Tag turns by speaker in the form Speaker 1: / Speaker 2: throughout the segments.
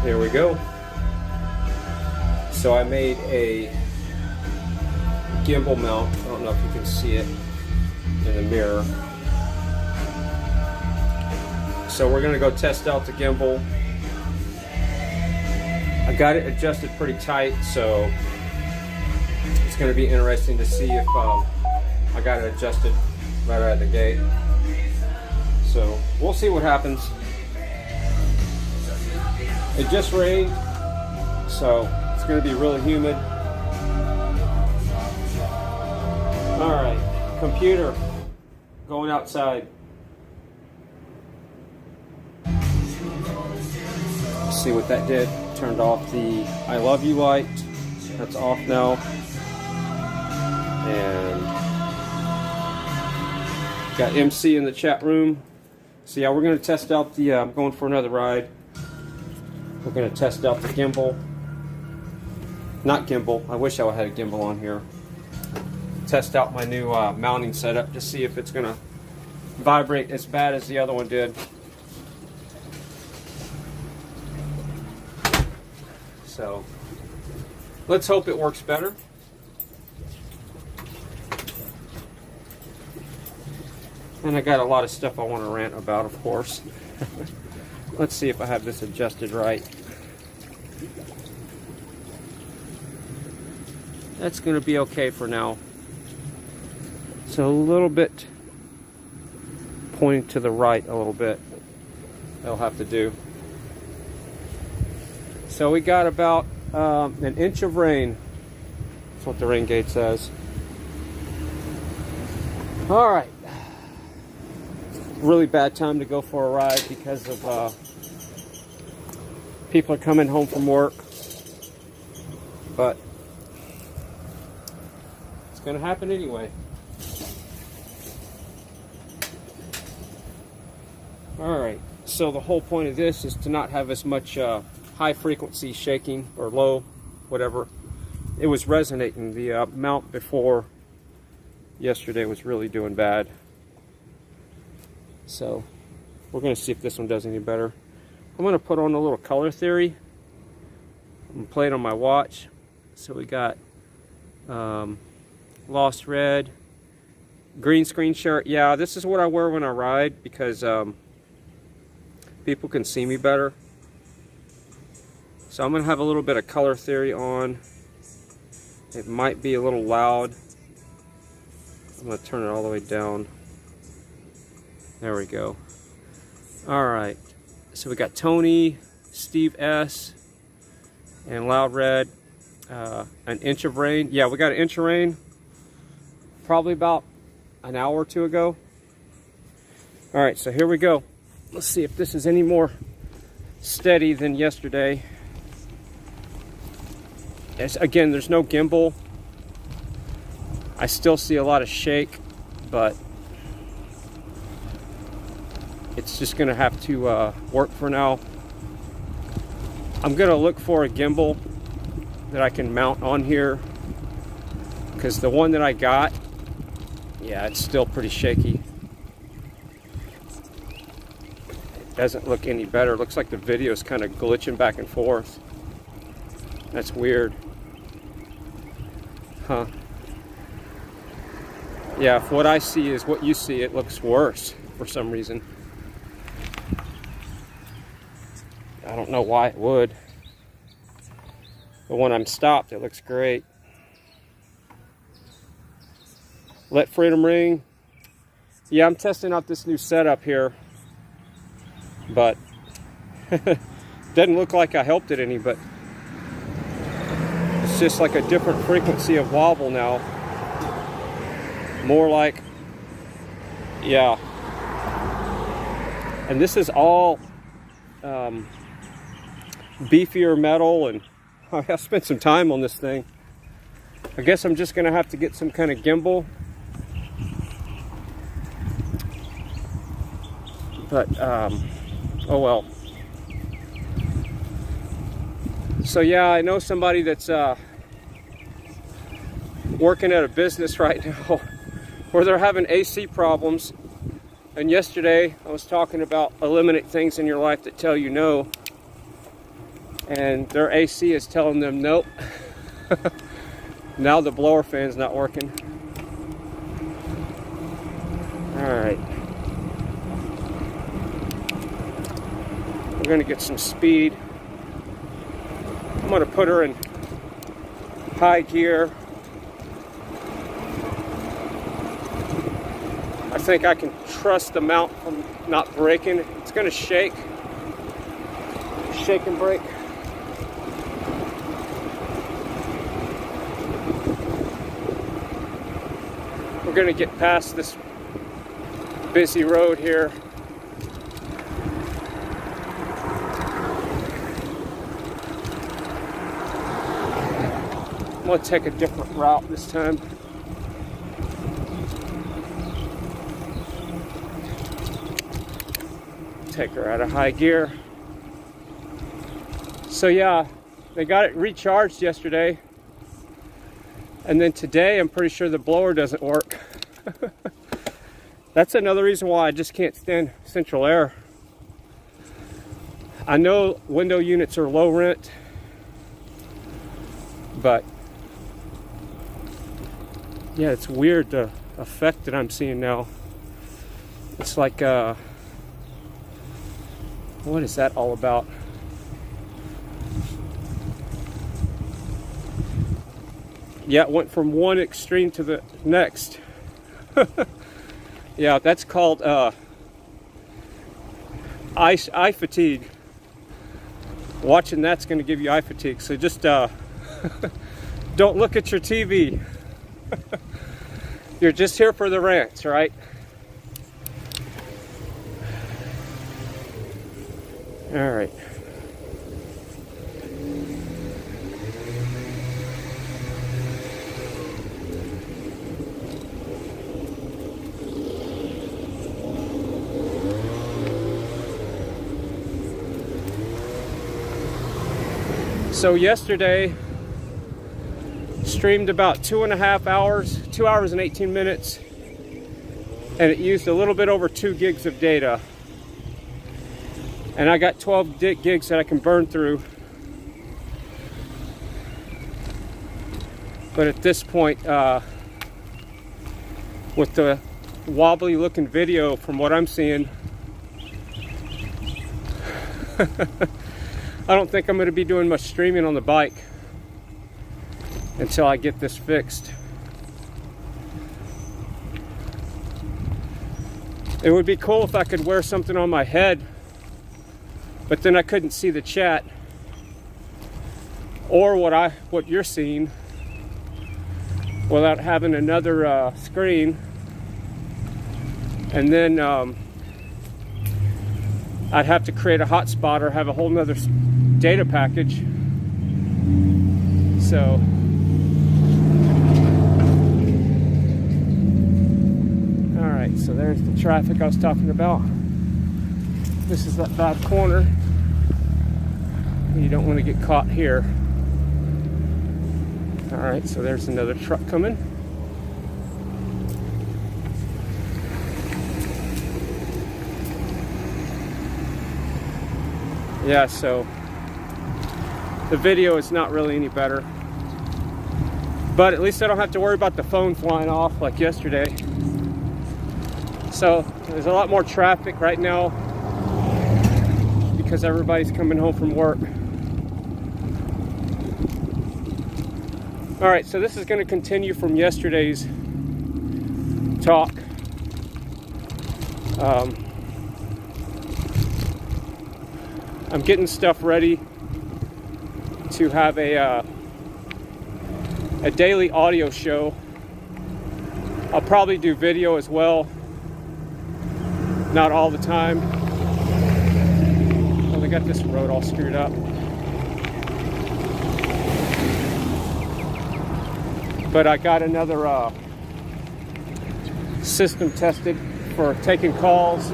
Speaker 1: There we go. So I made a gimbal mount. I don't know if you can see it in the mirror. So we're going to go test out the gimbal. I got it adjusted pretty tight, so it's going to be interesting to see if I got it adjusted right out of the gate. So we'll see what happens. It just rained, so it's going to be really humid. Alright, computer, going outside. Let's see what that did. Turned off the I love you light. That's off now. And got MC in the chat room. So yeah, we're going to test out the, I'm going for another ride. We're going to test out the gimbal. Not gimbal, I wish I had a gimbal on here. Test out my new mounting setup to see if it's going to vibrate as bad as the other one did. So let's hope it works better. And I got a lot of stuff I want to rant about, of course. Let's see if I have this adjusted right. That's going to be okay for now. So a little bit pointing to the right a little bit. That'll have to do. So we got about an inch of rain. That's what the rain gauge says. All right. Really bad time to go for a ride because of people are coming home from work, but it's going to happen anyway. All right, so the whole point of this is to not have as much high frequency shaking or low, whatever. It was resonating. The mount before yesterday was really doing bad. So we're going to see if this one does any better. I'm going to put on a little color theory. I'm going to play it on my watch. So we got lost red, green screen share. Yeah, this is what I wear when I ride because people can see me better. So I'm going to have a little bit of color theory on. It might be a little loud. I'm going to turn it all the way down. There we go. All right. So we got Tony, Steve S, and Loud Red. An inch of rain. Yeah, we got an inch of rain. Probably about an hour or two ago. All right, so here we go. Let's see if this is any more steady than yesterday. Again, there's no gimbal. I still see a lot of shake, but it's just going to have to work for now. I'm going to look for a gimbal that I can mount on here because the one that I got, yeah, it's still pretty shaky. It doesn't look any better. It looks like the video is kind of glitching back and forth. That's weird. Huh. Yeah, if what I see is what you see, it looks worse for some reason. I don't know why it would. But when I'm stopped, it looks great. Let freedom ring. Yeah, I'm testing out this new setup here. But doesn't look like I helped it any, but it's just like a different frequency of wobble now. More like, yeah. And this is all beefier metal, and I spent some time on this thing. I guess I'm just gonna have to get some kind of gimbal. But oh well. So yeah, I know somebody that's working at a business right now where they're having AC problems. And yesterday I was talking about eliminate things in your life that tell you no. and their AC is telling them nope. Now the blower fan's not working. Alright. We're gonna get some speed. I'm gonna put her in high gear. I think I can trust the mount from not breaking. It's gonna shake and break. We're gonna get past this busy road here. I'm gonna take a different route this time. Take her out of high gear. So yeah, they got it recharged yesterday. And then today, I'm pretty sure the blower doesn't work. That's another reason why I just can't stand central air. I know window units are low rent, but yeah, it's weird the effect that I'm seeing now. It's like, what is that all about? Yeah, it went from one extreme to the next. Yeah, that's called eye fatigue. Watching that's going to give you eye fatigue. So just don't look at your TV. You're just here for the rants, right? All right. So yesterday, streamed about 2.5 hours, 2 hours and 18 minutes, and it used a little bit over 2 gigs of data. And I got 12 gigs that I can burn through. But at this point, with the wobbly looking video from what I'm seeing, I don't think I'm going to be doing much streaming on the bike until I get this fixed. It would be cool if I could wear something on my head, but then I couldn't see the chat or what you're seeing without having another screen. And then I'd have to create a hotspot or have a whole nother data package. So all right, so there's the traffic I was talking about. This is that bad corner. You don't want to get caught here. All right, so there's another truck coming. Yeah, so the video is not really any better, but at least I don't have to worry about the phone flying off like yesterday. So there's a lot more traffic right now because everybody's coming home from work. All right, so this is going to continue from yesterday's talk. I'm getting stuff ready to have a daily audio show. I'll probably do video as well. Not all the time. Well, they got this road all screwed up. But I got another system tested for taking calls.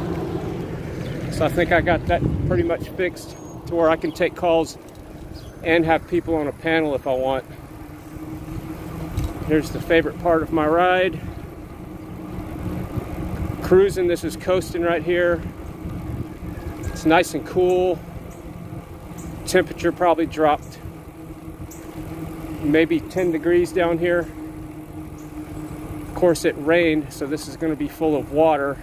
Speaker 1: So I think I got that pretty much fixed to where I can take calls and have people on a panel if I want. Here's the favorite part of my ride. Cruising, this is coasting right here. It's nice and cool. temperature probably dropped maybe 10 degrees down here. Of course it rained, so this is going to be full of water.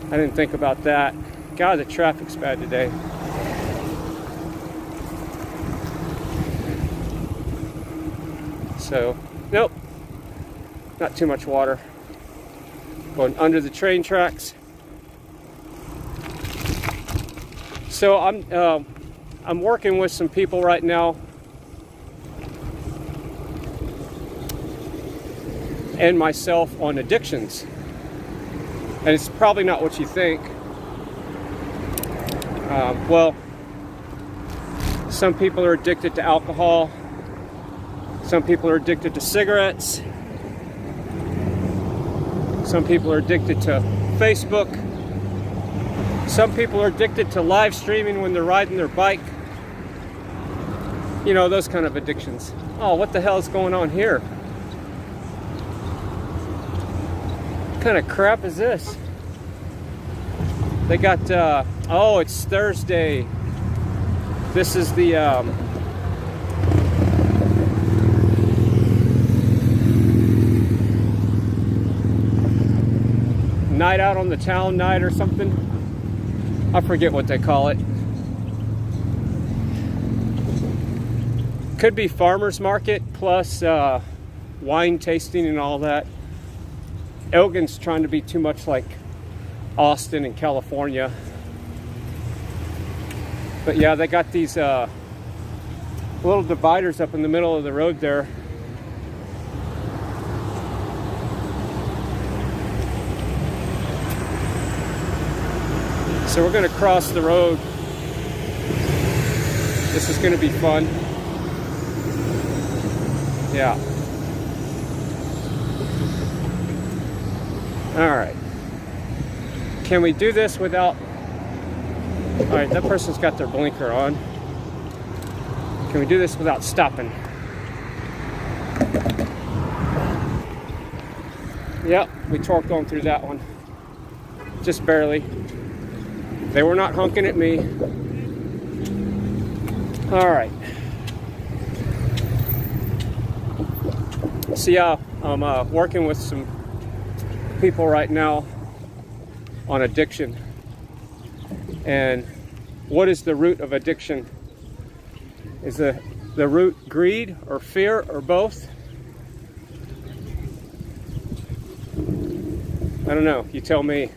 Speaker 1: I didn't think about that. God, the traffic's bad today. So, nope, not too much water. Going under the train tracks. So I'm working with some people right now, and myself on addictions. And it's probably not what you think. Well, some people are addicted to alcohol. Some people are addicted to cigarettes. Some people are addicted to Facebook. Some people are addicted to live streaming when they're riding their bike. You know, those kind of addictions. Oh, what the hell is going on here? What kind of crap is this? They got, oh, it's Thursday. This is the, night out on the town night or something. I forget what they call it. Could be farmers market plus wine tasting and all that. Elgin's trying to be too much like Austin and California. But yeah, they got these little dividers up in the middle of the road there. So we're going to cross the road. This is going to be fun. Yeah. All right. Can we do this without... All right, that person's got their blinker on. Can we do this without stopping? Yep, we torqued on through that one. Just barely. They were not honking at me. All right. So yeah, I'm working with some people right now on addiction. And what is the root of addiction? Is the root greed or fear or both? I don't know. You tell me.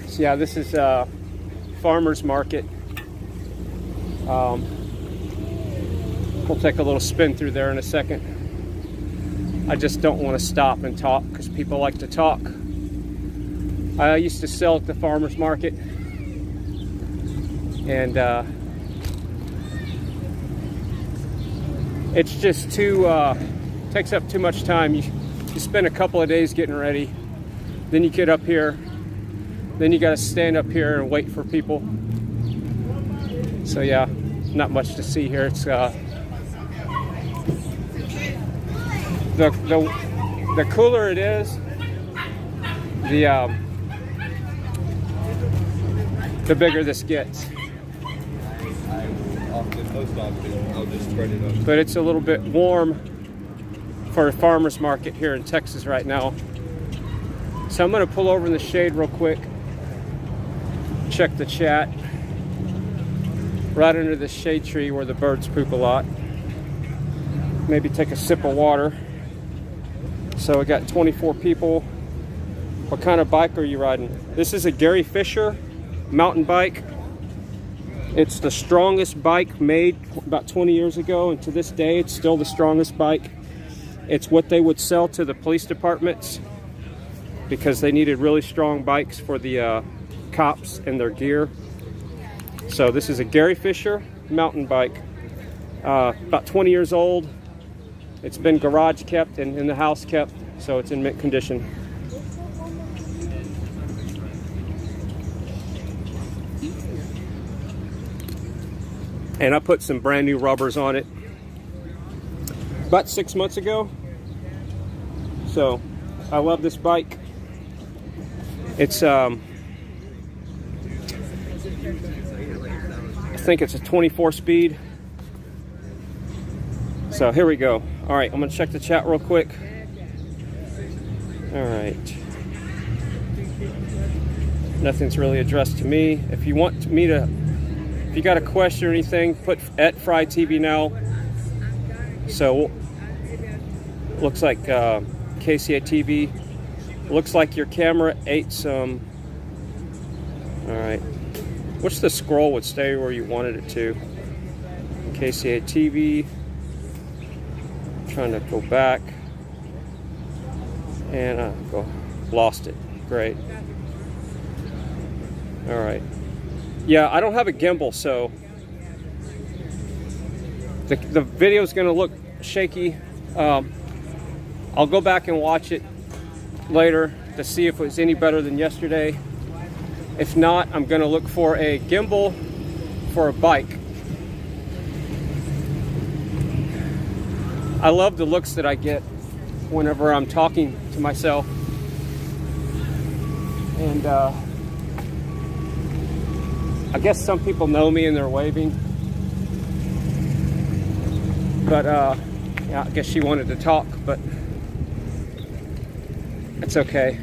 Speaker 1: So yeah, this is farmer's market. We'll take a little spin through there in a second. I just don't want to stop and talk because people like to talk. I used to sell at the farmer's market, and it's just too takes up too much time. You spend a couple of days getting ready, then you get up here, then you got to stand up here and wait for people. So yeah, not much to see here. It's the cooler it is, the bigger this gets.
Speaker 2: I'll just spread it up.
Speaker 1: But it's a little bit warm for a farmer's market here in Texas right now. So I'm going to pull over in the shade real quick, check the chat, right under this shade tree where the birds poop a lot. Maybe take a sip of water. So we got 24 people. What kind of bike are you riding? This is a Gary Fisher mountain bike. It's the strongest bike made about 20 years ago, and to this day it's still the strongest bike. It's what they would sell to the police departments because they needed really strong bikes for the cops and their gear. So this is a Gary Fisher mountain bike, about 20 years old. It's been garage kept and in the house kept, so it's in mint condition. And I put some brand new rubbers on it about 6 months ago. So I love this bike. It's I think it's a 24 speed. So here we go. All right, I'm gonna check the chat real quick. All right. Nothing's really addressed to me. If you want me to, if you got a question or anything, put at Fry TV Now. So looks like KCA TV. Looks like your camera ate some. All right. Which the scroll would stay where you wanted it to. KCA TV. Trying to go back. And lost it. Great. All right. Yeah, I don't have a gimbal, so the video is going to look shaky. I'll go back and watch it later to see if it was any better than yesterday. If not, I'm going to look for a gimbal for a bike. I love the looks that I get whenever I'm talking to myself. And I guess some people know me and they're waving. But yeah, I guess she wanted to talk, but it's okay.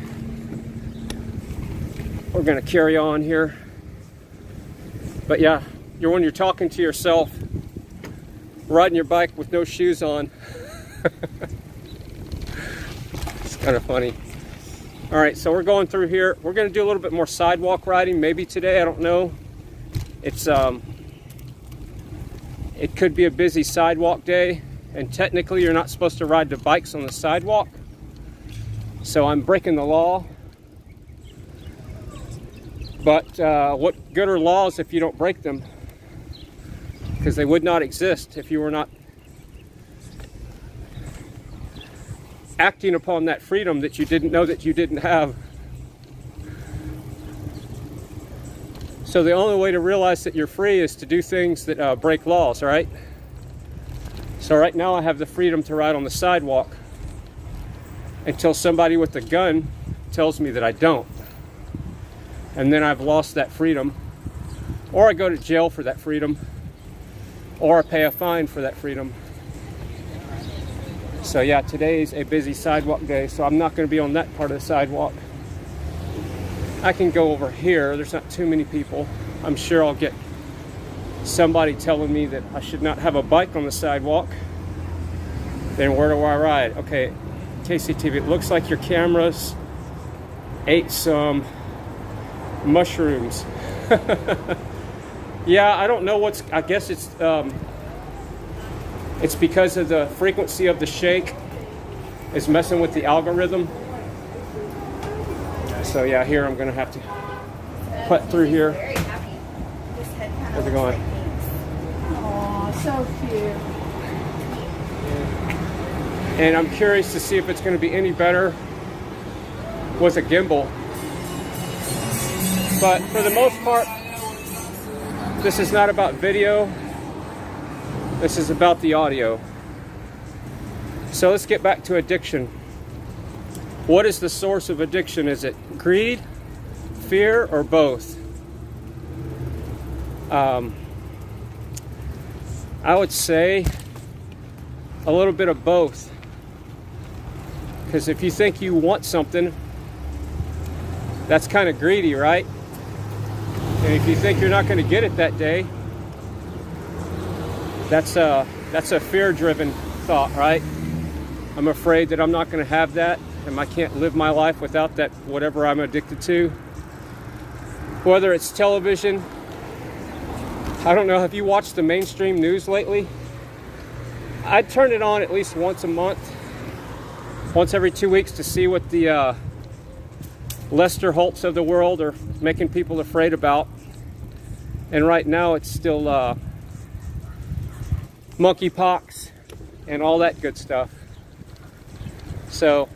Speaker 1: We're gonna carry on here. But yeah, when you're talking to yourself, riding your bike with no shoes on. It's kind of funny. All right, so we're going through here. We're gonna do a little bit more sidewalk riding, maybe today, I don't know. It's it could be a busy sidewalk day, and technically you're not supposed to ride the bikes on the sidewalk. So I'm breaking the law. But what good are laws if you don't break them? Because they would not exist if you were not acting upon that freedom that you didn't know that you didn't have. So the only way to realize that you're free is to do things that break laws, right? So right now I have the freedom to ride on the sidewalk until somebody with a gun tells me that I don't. And then I've lost that freedom. Or I go to jail for that freedom. Or I pay a fine for that freedom. So yeah, today's a busy sidewalk day, so I'm not going to be on that part of the sidewalk. I can go over here. There's not too many people. I'm sure I'll get somebody telling me that I should not have a bike on the sidewalk. Then where do I ride? Okay, KCTV, it looks like your cameras ate some mushrooms. Yeah, I don't know what's, I guess it's because of the frequency of the shake is messing with the algorithm. So yeah, here I'm gonna have to putt through here. How's it going?
Speaker 3: Aw, so cute.
Speaker 1: And I'm curious to see if it's gonna be any better with a gimbal. But for the most part, this is not about video. This is about the audio. So let's get back to addiction. What is the source of addiction? Is it greed, fear, or both? I would say a little bit of both. Because if you think you want something, that's kind of greedy, right? And if you think you're not going to get it that day, that's a fear-driven thought, right? I'm afraid that I'm not going to have that, and I can't live my life without that, whatever I'm addicted to. Whether it's television, I don't know, have you watched the mainstream news lately? I turn it on at least once a month, once every 2 weeks, to see what the Lester Holtz of the world are making people afraid about. And right now it's still monkeypox and all that good stuff. So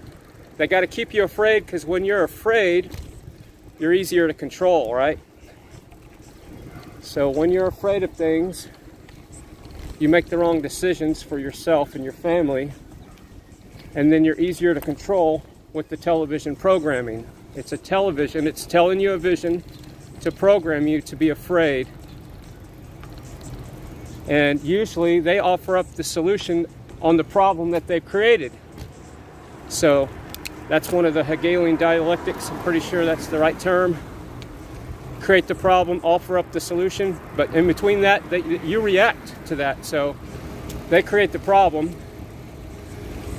Speaker 1: they got to keep you afraid, because when you're afraid, you're easier to control, right? So when you're afraid of things, you make the wrong decisions for yourself and your family, and then you're easier to control with the television programming. It's a television, it's telling you a vision, to program you to be afraid. And usually they offer up the solution on the problem that they've created. So that's one of the Hegelian dialectics. I'm pretty sure that's the right term. Create the problem, offer up the solution. But in between that, you react to that. So they create the problem.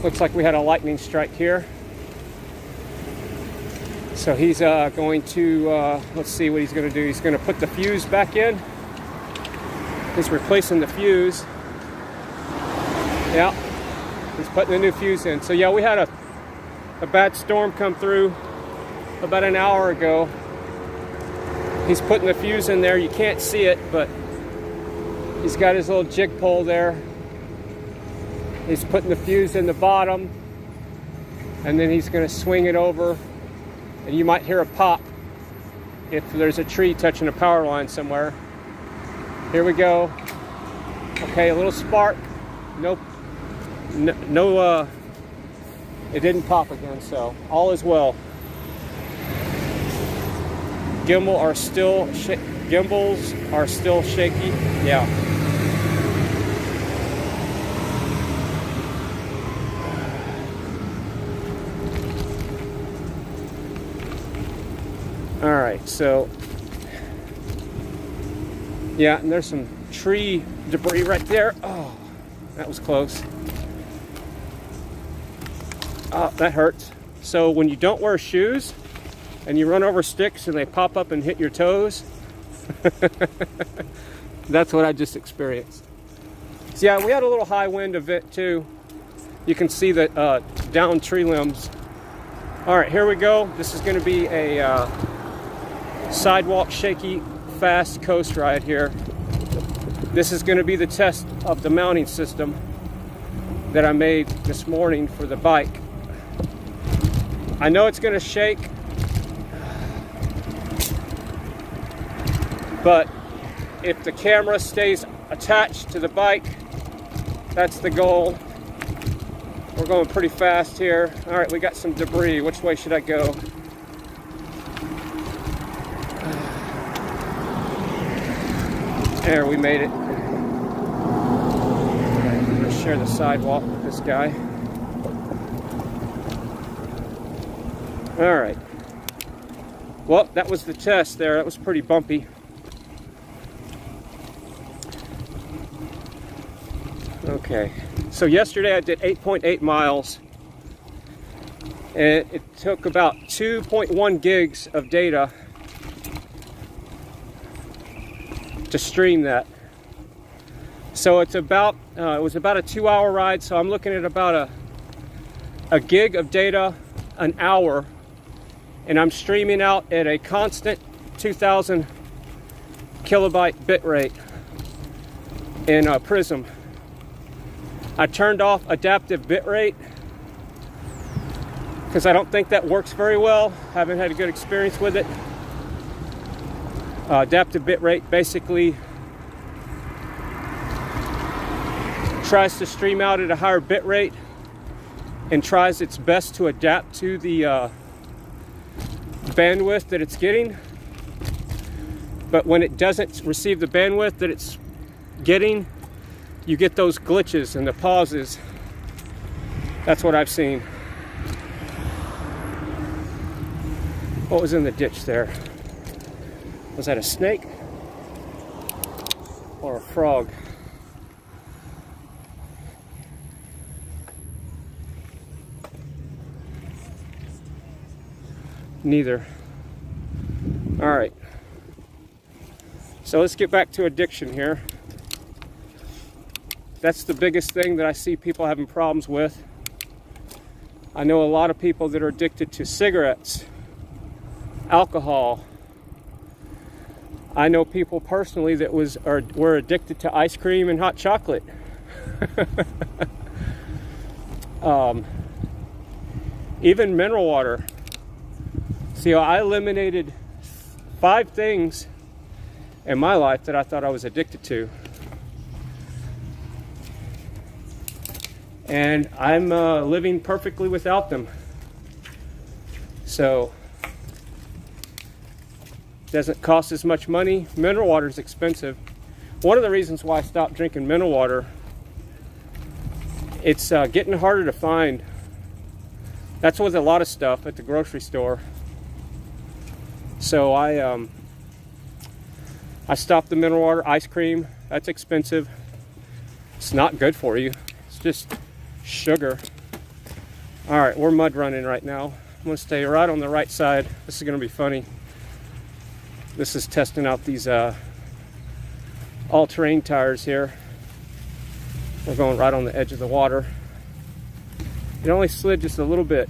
Speaker 1: Looks like we had a lightning strike here. So he's going to, let's see what he's going to do. He's going to put the fuse back in. He's replacing the fuse. Yeah, he's putting the new fuse in. So yeah, we had a bad storm come through about an hour ago. He's putting the fuse in there. You can't see it, but he's got his little jig pole there. He's putting the fuse in the bottom, and then he's going to swing it over, and you might hear a pop if there's a tree touching a power line somewhere. Here we go. Okay, a little spark. Nope. No, it didn't pop again, so all is well. Gimbals are still shaky. Yeah. All right, so yeah, and there's some tree debris right there. Oh, that was close. Oh, that hurts. So when you don't wear shoes and you run over sticks and they pop up and hit your toes, that's what I just experienced. So yeah, we had a little high wind event too. You can see the downed tree limbs. All right, here we go. This is going to be a sidewalk shaky fast coast ride here. This is going to be the test of the mounting system that I made this morning for the bike. I know it's going to shake, but if the camera stays attached to the bike, that's the goal. We're going pretty fast here. All right, we got some debris. Which way should I go? There, we made it. I'm going to share the sidewalk with this guy. All right. Well, that was the test there. That was pretty bumpy. Okay. So yesterday I did 8.8 miles. And it took about 2.1 gigs of data to stream that. So it's about it was about a 2-hour ride, so I'm looking at about a gig of data an hour, and I'm streaming out at a constant 2,000 kilobyte bit rate in Prism. I turned off adaptive bit rate because I don't think that works very well. Haven't had a good experience with it. Adaptive bitrate basically tries to stream out at a higher bitrate and tries its best to adapt to the bandwidth that it's getting. But when it doesn't receive the bandwidth that it's getting, you get those glitches and the pauses. That's what I've seen. What was in the ditch there? Was that a snake or a frog? Neither. All right. So let's get back to addiction here. That's the biggest thing that I see people having problems with. I know a lot of people that are addicted to cigarettes, alcohol. I know people personally that were addicted to ice cream and hot chocolate. Even mineral water. See, I eliminated 5 things in my life that I thought I was addicted to. And I'm living perfectly without them. So Doesn't cost as much money. Mineral water is expensive. One of the reasons why I stopped drinking mineral water, it's getting harder to find. That's with a lot of stuff at the grocery store. So I stopped the mineral water. Ice cream, that's expensive. It's not good for you. It's just sugar. All right, we're mud running right now. I'm gonna stay right on the right side. This is gonna be funny. This is testing out these all-terrain tires here. We're going right on the edge of the water. It only slid just a little bit.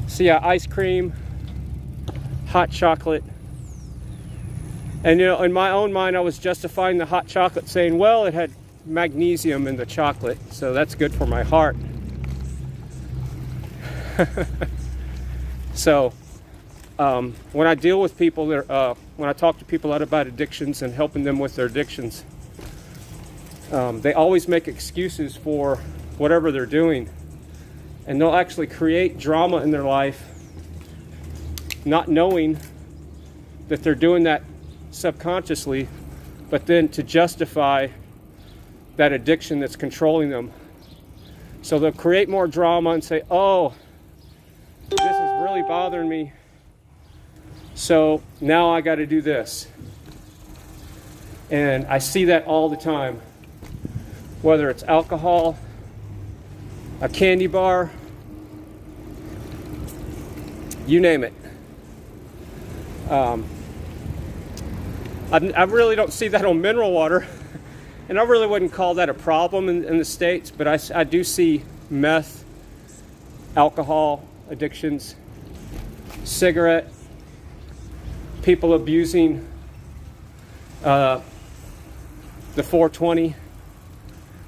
Speaker 1: So yeah, ice cream, hot chocolate. And you know, in my own mind, I was justifying the hot chocolate, saying, well, it had magnesium in the chocolate, so that's good for my heart. So when I deal with people, when I talk to people out about addictions and helping them with their addictions, they always make excuses for whatever they're doing. And they'll actually create drama in their life, not knowing that they're doing that subconsciously, but then to justify that addiction that's controlling them. So they'll create more drama and say, oh, this is really bothering me, so now I got to do this. And I see that all the time, whether it's alcohol, a candy bar, you name it. I really don't see that on mineral water, and I really wouldn't call that a problem in the States, but I do see meth, alcohol addictions, cigarette, people abusing the 420.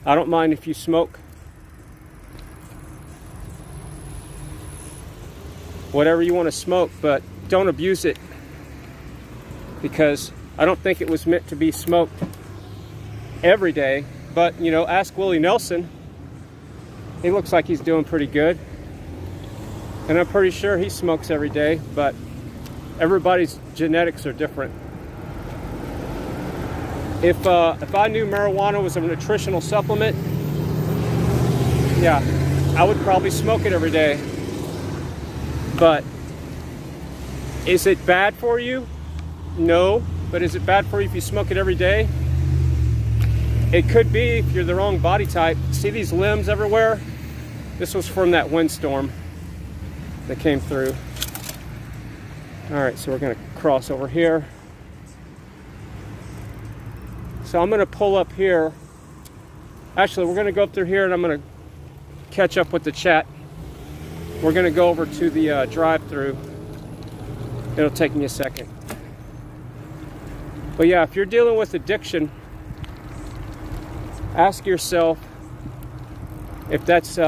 Speaker 1: I don't mind if you smoke. Whatever you want to smoke, but don't abuse it, because I don't think it was meant to be smoked every day. But you know, ask Willie Nelson. He looks like he's doing pretty good, and I'm pretty sure he smokes every day, but everybody's genetics are different. If I knew marijuana was a nutritional supplement, yeah, I would probably smoke it every day. But is it bad for you? No. But is it bad for you if you smoke it every day? It could be if you're the wrong body type. See these limbs everywhere? This was from that windstorm that came through. All right, so we're gonna cross over here. So I'm gonna pull up here. Actually, we're gonna go up through here and I'm gonna catch up with the chat. We're gonna go over to the drive-through. It'll take me a second. But yeah, if you're dealing with addiction, ask yourself if that's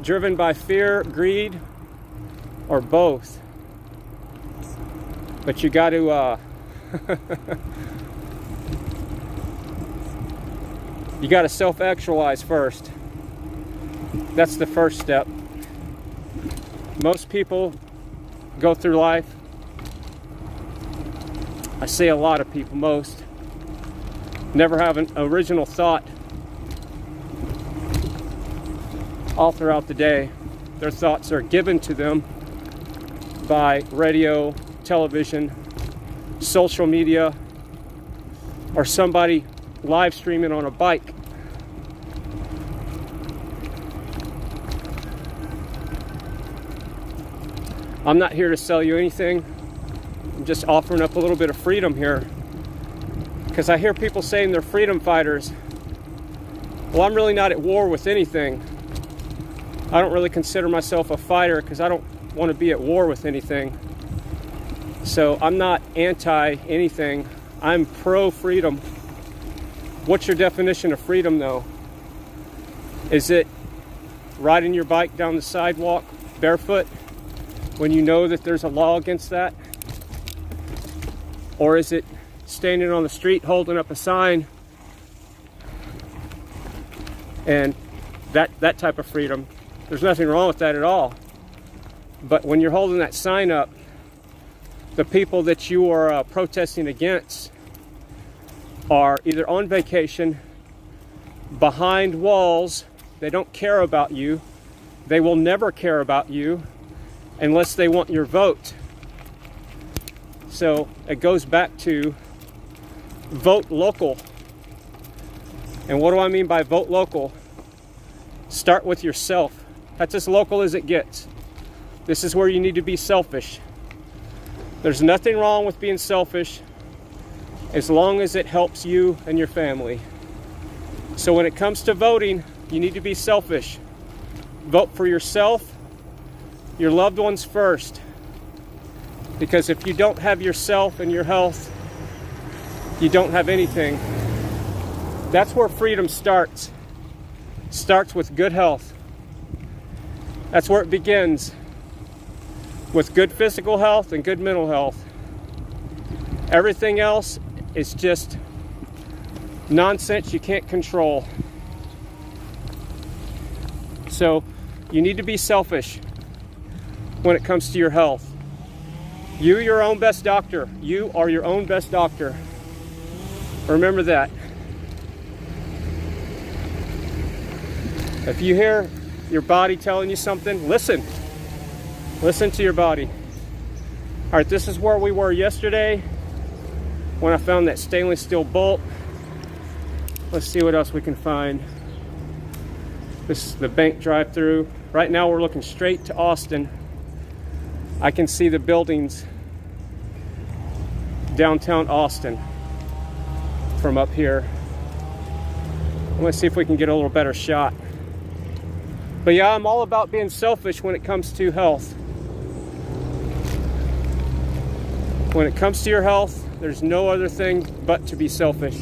Speaker 1: driven by fear, greed, or both. But you got to you got to self-actualize first. That's the first step. Most people go through life, I say a lot of people, most, never have an original thought all throughout the day. Their thoughts are given to them by radio, television, social media, or somebody live streaming on a bike. I'm not here to sell you anything. I'm just offering up a little bit of freedom here, because I hear people saying they're freedom fighters. Well, I'm really not at war with anything. I don't really consider myself a fighter because I don't want to be at war with anything. So I'm not anti anything. I'm pro freedom. What's your definition of freedom, though? Is it riding your bike down the sidewalk barefoot when you know that there's a law against that? Or is it standing on the street holding up a sign and that type of freedom? There's nothing wrong with that at all. But when you're holding that sign up the people that you are protesting against are either on vacation, behind walls. They don't care about you. They will never care about you unless they want your vote. So it goes back to vote local. And what do I mean by vote local? Start with yourself. That's as local as it gets. This is where you need to be selfish. There's nothing wrong with being selfish as long as it helps you and your family. So when it comes to voting, you need to be selfish. Vote for yourself, your loved ones first. Because if you don't have yourself and your health, you don't have anything. That's where freedom starts. Starts with good health. That's where it begins. With good physical health and good mental health. Everything else is just nonsense you can't control. So you need to be selfish when it comes to your health. You're your own best doctor. You are your own best doctor. Remember that. If you hear your body telling you something, listen. Listen to your body. All right, this is where we were yesterday when I found that stainless steel bolt. Let's see what else we can find. This is the bank drive-through. Right now we're looking straight to Austin. I can see the buildings downtown Austin from up here. Let's see if we can get a little better shot. But yeah, I'm all about being selfish when it comes to health. When it comes to your health, there's no other thing but to be selfish.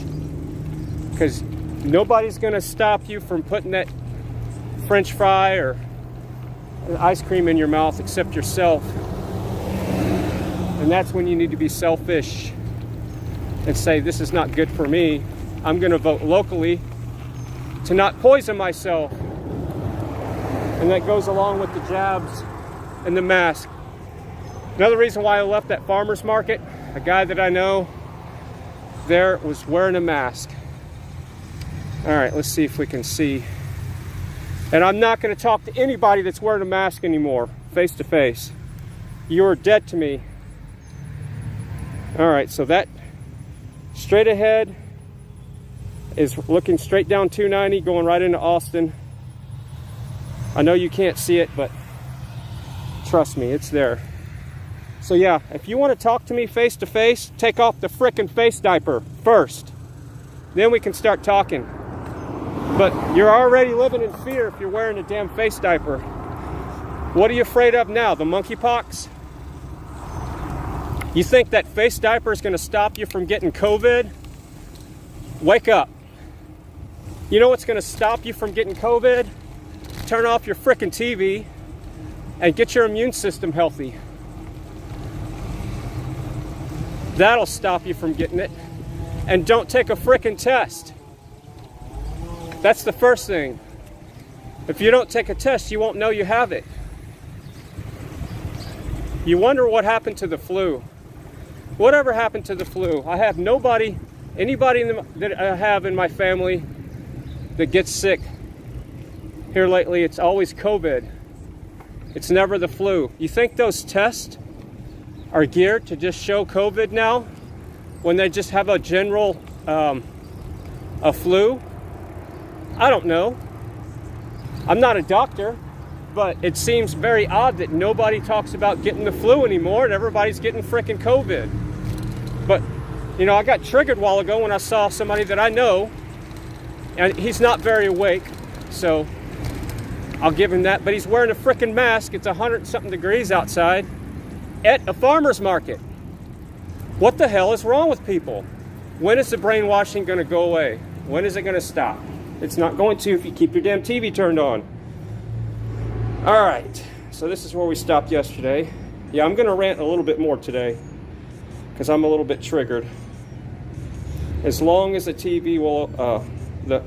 Speaker 1: Because nobody's going to stop you from putting that French fry or ice cream in your mouth except yourself. And that's when you need to be selfish and say, this is not good for me. I'm going to vote locally to not poison myself. And that goes along with the jabs and the mask. Another reason why I left that farmer's market, a guy that I know there was wearing a mask. All right, let's see if we can see. And I'm not going to talk to anybody that's wearing a mask anymore, face to face. You're dead to me. All right, so that straight ahead is looking straight down 290, going right into Austin. I know you can't see it, but trust me, it's there. So yeah, if you want to talk to me face to face, take off the frickin' face diaper first. Then we can start talking. But you're already living in fear if you're wearing a damn face diaper. What are you afraid of now? The monkeypox? You think that face diaper is going to stop you from getting COVID? Wake up. You know what's going to stop you from getting COVID? Turn off your frickin' TV and get your immune system healthy. That'll stop you from getting it. And don't take a frickin' test. That's the first thing. If you don't take a test, you won't know you have it. You wonder what happened to the flu. Whatever happened to the flu? I have anybody that I have in my family that gets sick here lately. It's always COVID. It's never the flu. You think those tests are geared to just show COVID now when they just have a general a flu? I don't know. I'm not a doctor, but it seems very odd that nobody talks about getting the flu anymore and everybody's getting frickin' COVID. But, you know, I got triggered a while ago when I saw somebody that I know, and he's not very awake, so I'll give him that. But he's wearing a frickin' mask. It's 100-something degrees outside at a farmer's market. What the hell is wrong with people? When is the brainwashing going to go away? When is it going to stop? It's not going to if you keep your damn TV turned on. All right, so this is where we stopped yesterday. Yeah, I'm going to rant a little bit more today because I'm a little bit triggered. As long as the TV will, the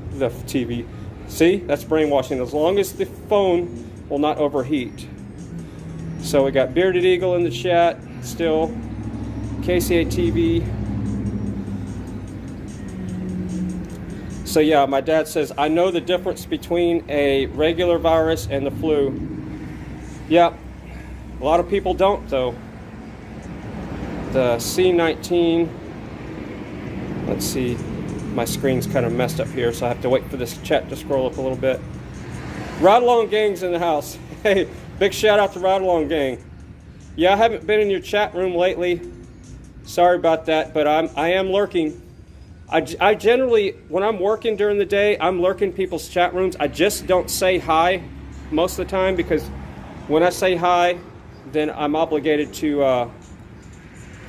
Speaker 1: TV, see, that's brainwashing. As long as the phone will not overheat. So we got Bearded Eagle in the chat still. KCA TV. So yeah, my dad says, I know the difference between a regular virus and the flu. Yeah, a lot of people don't though. The C19, let's see, my screen's kind of messed up here, so I have to wait for this chat to scroll up a little bit. Ride Along Gang's in the house. Hey, big shout out to Ride Along Gang. Yeah, I haven't been in your chat room lately. Sorry about that, but I am lurking. I generally, when I'm working during the day, I'm lurking people's chat rooms. I just don't say hi most of the time, because when I say hi, then I'm obligated to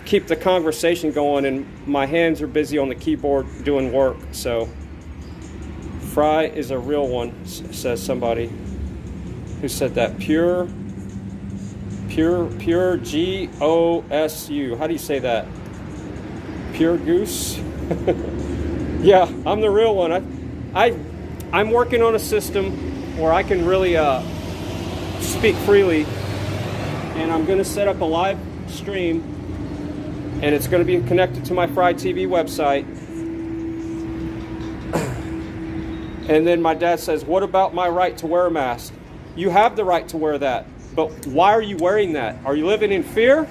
Speaker 1: keep the conversation going, and my hands are busy on the keyboard doing work. So Fry is a real one, says somebody. Who said that? Pure G-O-S-U. How do you say that? Pure Goose? Yeah, I'm the real one. I'm working on a system where I can really speak freely, and I'm going to set up a live stream, and it's going to be connected to my Fry TV website. And then my dad says, what about my right to wear a mask? You have the right to wear that, but why are you wearing that? Are you living in fear?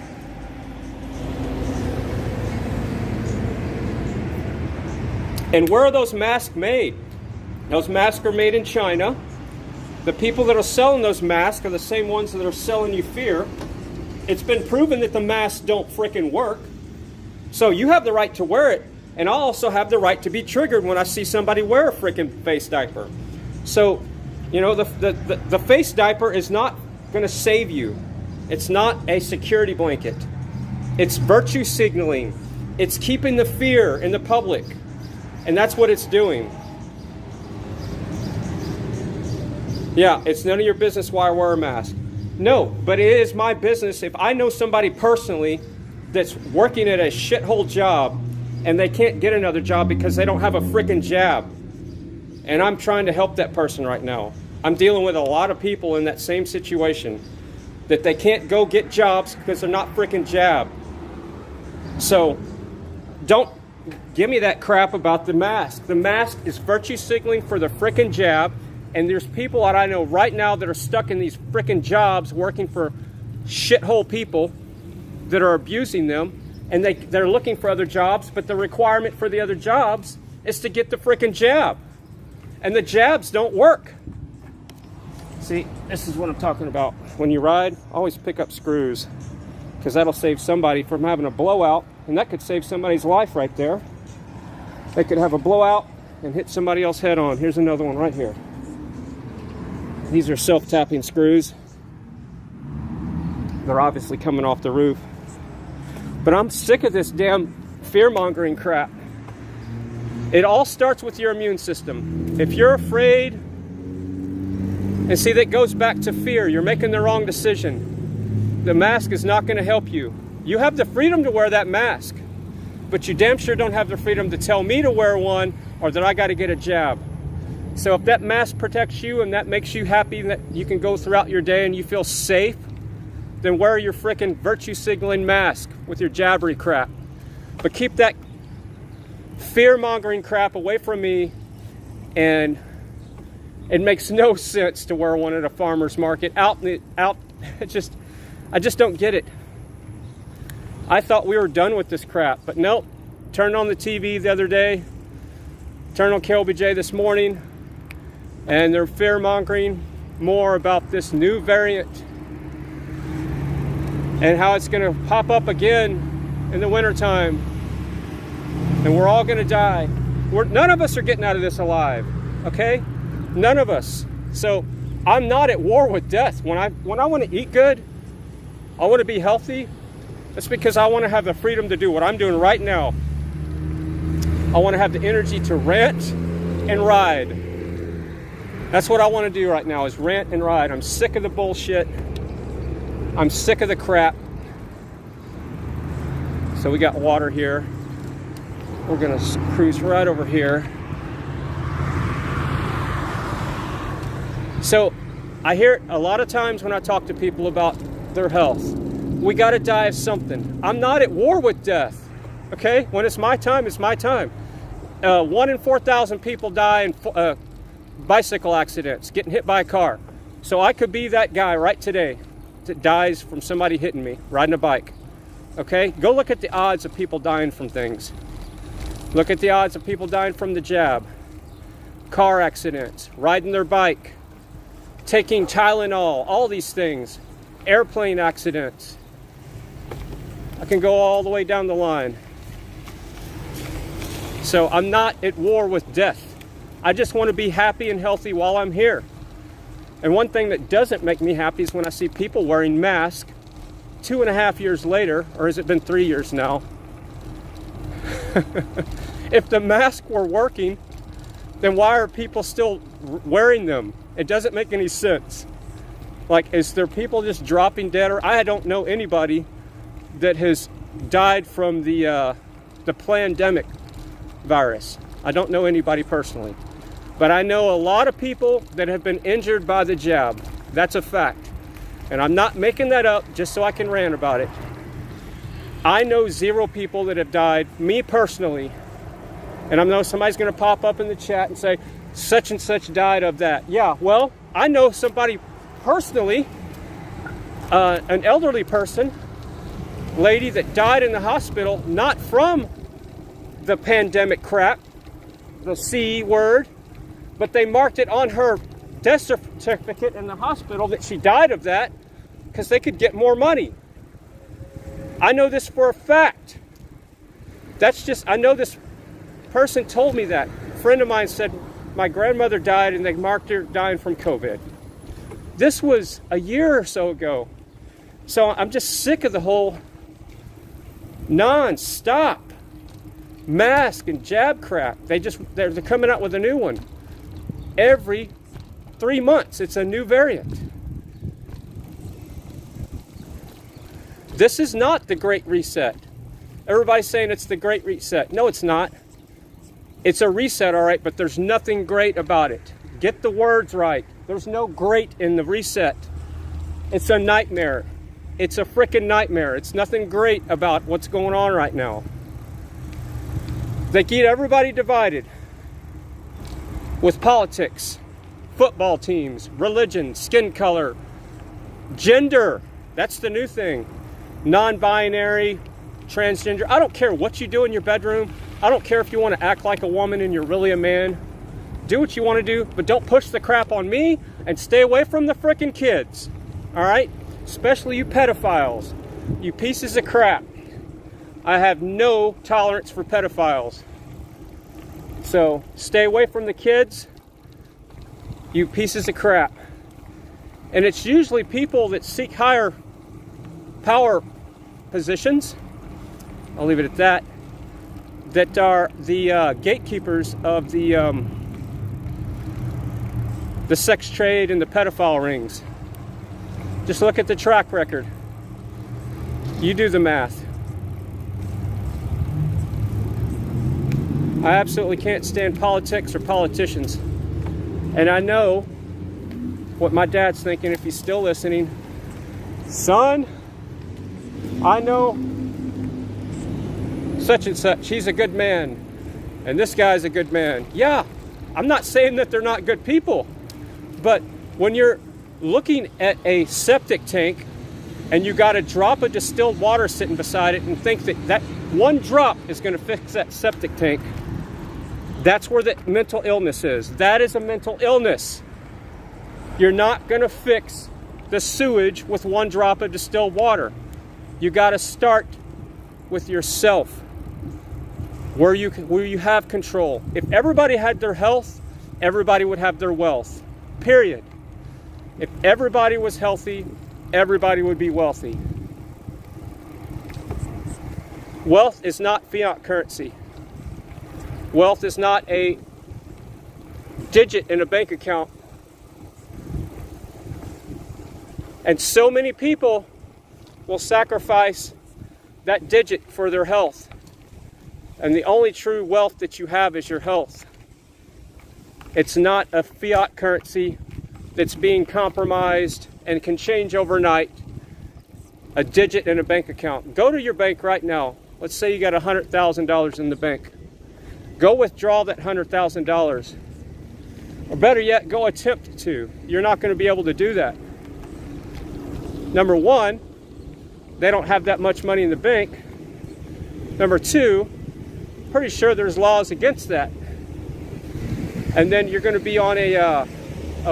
Speaker 1: And where are those masks made? Those masks are made in China. The people that are selling those masks are the same ones that are selling you fear. It's been proven that the masks don't frickin' work. So you have the right to wear it, and I also have the right to be triggered when I see somebody wear a frickin' face diaper. So, you know, the face diaper is not going to save you. It's not a security blanket. It's virtue signaling. It's keeping the fear in the public. And that's what it's doing. Yeah, it's none of your business why I wear a mask. No, but it is my business. If I know somebody personally that's working at a shithole job and they can't get another job because they don't have a frickin' jab, and I'm trying to help that person right now. I'm dealing with a lot of people in that same situation, that they can't go get jobs because they're not frickin' jabbed. So don't give me that crap about the mask. The mask is virtue signaling for the frickin' jab, and there's people that I know right now that are stuck in these frickin' jobs working for shithole people that are abusing them, and they're looking for other jobs, but the requirement for the other jobs is to get the frickin' jab. And the jabs don't work. See, this is what I'm talking about. When you ride, always pick up screws, because that'll save somebody from having a blowout, and that could save somebody's life right there. They could have a blowout and hit somebody else's head on. Here's another one right here. These are self-tapping screws. They're obviously coming off the roof. But I'm sick of this damn fear-mongering crap. It all starts with your immune system. If you're afraid, and see, that goes back to fear. You're making the wrong decision. The mask is not going to help you. You have the freedom to wear that mask, but you damn sure don't have the freedom to tell me to wear one or that I got to get a jab. So if that mask protects you and that makes you happy that you can go throughout your day and you feel safe, then wear your frickin' virtue signaling mask with your jabbery crap. But keep that fear-mongering crap away from me, and it makes no sense to wear one at a farmer's market I just don't get it. I thought we were done with this crap, but nope. Turned on the TV the other day, turned on KLBJ this morning, and they're fear-mongering more about this new variant and how it's going to pop up again in the wintertime, and we're all going to die. None of us are getting out of this alive, okay? None of us. So I'm not at war with death. When I want to eat good, I want to be healthy. That's because I want to have the freedom to do what I'm doing right now. I want to have the energy to rant and ride. That's what I want to do right now, is rant and ride. I'm sick of the bullshit. I'm sick of the crap. So we got water here. We're going to cruise right over here. So I hear a lot of times when I talk to people about their health, We got to die of something. I'm not at war with death, okay? When it's my time, it's my time. 1 in 4,000 people die in bicycle accidents, getting hit by a car. So I could be that guy right today that dies from somebody hitting me, riding a bike, okay? Go look at the odds of people dying from things. Look at the odds of people dying from the jab, car accidents, riding their bike, taking Tylenol, all these things, airplane accidents. I can go all the way down the line. So I'm not at war with death. I just want to be happy and healthy while I'm here. And one thing that doesn't make me happy is when I see people wearing masks 2.5 years later, or has it been 3 years now? If the masks were working, then why are people still wearing them? It doesn't make any sense. Like, is there people just dropping dead? Or I don't know anybody that has died from the pandemic virus. I don't know anybody personally. But I know a lot of people that have been injured by the jab. That's a fact. And I'm not making that up just so I can rant about it. I know 0 people that have died, me personally. And I know somebody's going to pop up in the chat and say, such and such died of that. Yeah, well, I know somebody personally, an elderly person, lady that died in the hospital, not from the pandemic crap, the C word, but they marked it on her death certificate in the hospital that she died of that because they could get more money. I know this for a fact. I know this person told me that. A friend of mine said, my grandmother died and they marked her dying from COVID. This was a year or so ago. So I'm just sick of the whole non-stop mask and jab crap. They're coming out with a new one. Every 3 months, it's a new variant. This is not the Great Reset. Everybody's saying it's the Great Reset. No, it's not. It's a reset, all right, but there's nothing great about it. Get the words right. There's no great in the reset. It's a nightmare. It's a freaking nightmare. It's nothing great about what's going on right now. They keep everybody divided with politics, football teams, religion, skin color, gender. That's the new thing. Non-binary, transgender. I don't care what you do in your bedroom. I don't care if you want to act like a woman and you're really a man. Do what you want to do, but don't push the crap on me and stay away from the frickin' kids. All right? Especially you pedophiles. You pieces of crap. I have no tolerance for pedophiles. So stay away from the kids, you pieces of crap. And it's usually people that seek higher power positions, I'll leave it at that, that are the gatekeepers of the sex trade and the pedophile rings. Just look at the track record. You do the math. I absolutely can't stand politics or politicians. And I know what my dad's thinking if he's still listening. Son, I know such and such, he's a good man. And this guy's a good man. Yeah, I'm not saying that they're not good people. But when you're looking at a septic tank and you got a drop of distilled water sitting beside it and think that that one drop is going to fix that septic tank, that's where the mental illness is. That is a mental illness. You're not going to fix the sewage with one drop of distilled water. You got to start with yourself, where you have control. If everybody had their health, everybody would have their wealth. Period. If everybody was healthy, everybody would be wealthy. Wealth is not fiat currency. Wealth is not a digit in a bank account. And so many people will sacrifice that digit for their health. And the only true wealth that you have is your health. It's not a fiat currency that's being compromised and can change overnight. a digit in a bank account. Go to your bank right now. Let's say you got $100,000 in the bank. Go withdraw that $100,000. Or better yet, go attempt to. You're not going to be able to do that. Number one, they don't have that much money in the bank. Number two, pretty sure there's laws against that. And then you're going to be on a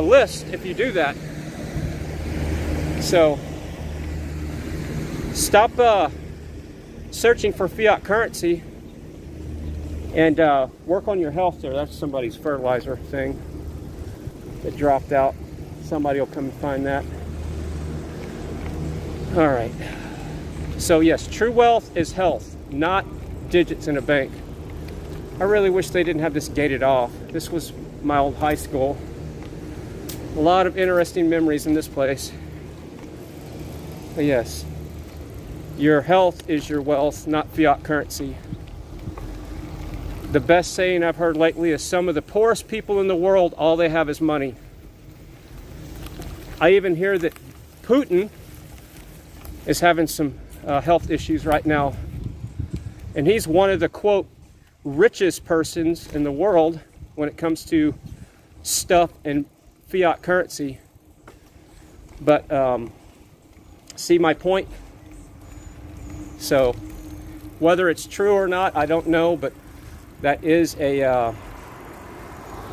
Speaker 1: list if you do that. So stop searching for fiat currency and work on your health there. That's somebody's fertilizer thing that dropped out. Somebody will come and find that. All right. So yes, true wealth is health, not digits in a bank. I really wish they didn't have this gated off. This was my old high school. A lot of interesting memories in this place. But yes, your health is your wealth, not fiat currency. The best saying I've heard lately is some of the poorest people in the world, all they have is money. I even hear that Putin is having some health issues right now. And he's one of the, quote, richest persons in the world when it comes to stuff and fiat currency. But see my point? So whether it's true or not, I don't know, but that is a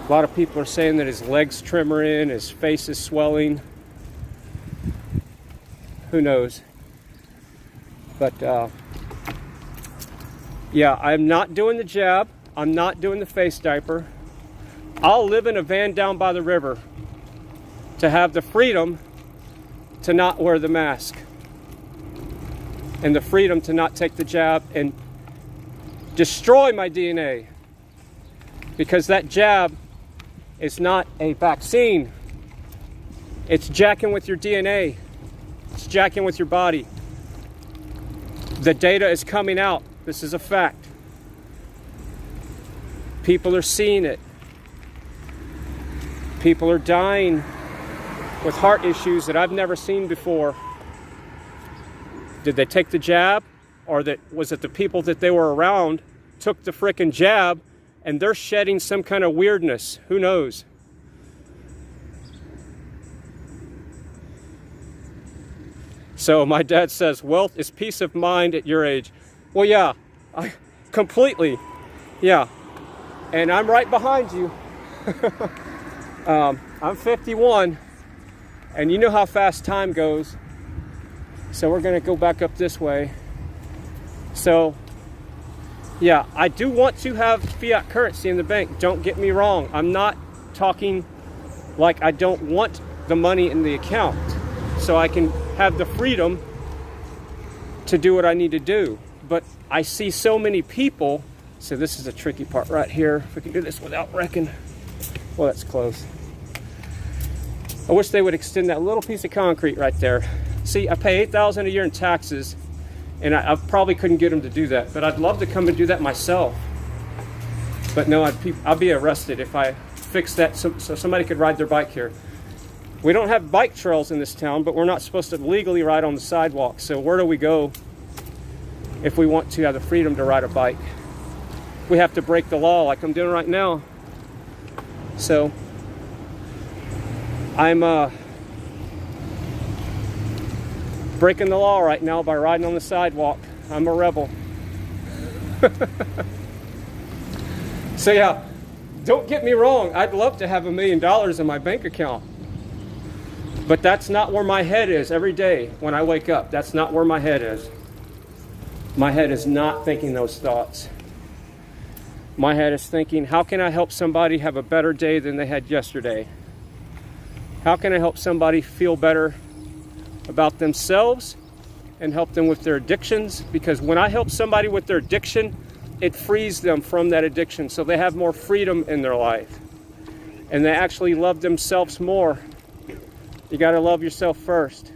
Speaker 1: lot of people are saying that his legs tremor in, his face is swelling. Who knows? But yeah, I'm not doing the jab. I'm not doing the face diaper. I'll live in a van down by the river to have the freedom to not wear the mask and the freedom to not take the jab and destroy my DNA, because that jab is not a vaccine. It's jacking with your DNA. It's jacking with your body. The data is coming out. This is a fact. People are seeing it. People are dying with heart issues that I've never seen before. Did they take the jab? Or was it the people that they were around took the frickin' jab and they're shedding some kind of weirdness? Who knows? So my dad says, wealth is peace of mind at your age. Well, yeah, completely, yeah. And I'm right behind you. I'm 51, and you know how fast time goes. So we're gonna go back up this way. So, yeah, I do want to have fiat currency in the bank. Don't get me wrong. I'm not talking like I don't want the money in the account, so I can have the freedom to do what I need to do. But I see so many people, so this is a tricky part right here. If we can do this without wrecking. Well, that's close. I wish they would extend that little piece of concrete right there. See, I pay $8,000 a year in taxes, and I probably couldn't get them to do that, but I'd love to come and do that myself. But no, I'd be arrested if I fixed that so somebody could ride their bike here. We don't have bike trails in this town, but we're not supposed to legally ride on the sidewalk. So where do we go if we want to have the freedom to ride a bike? We have to break the law like I'm doing right now. So I'm breaking the law right now by riding on the sidewalk. I'm a rebel. So yeah, don't get me wrong. I'd love to have $1 million in my bank account. But that's not where my head is every day when I wake up. That's not where my head is. My head is not thinking those thoughts. My head is thinking, how can I help somebody have a better day than they had yesterday? How can I help somebody feel better about themselves and help them with their addictions? Because when I help somebody with their addiction, it frees them from that addiction, so they have more freedom in their life. And they actually love themselves more. You got to love yourself first.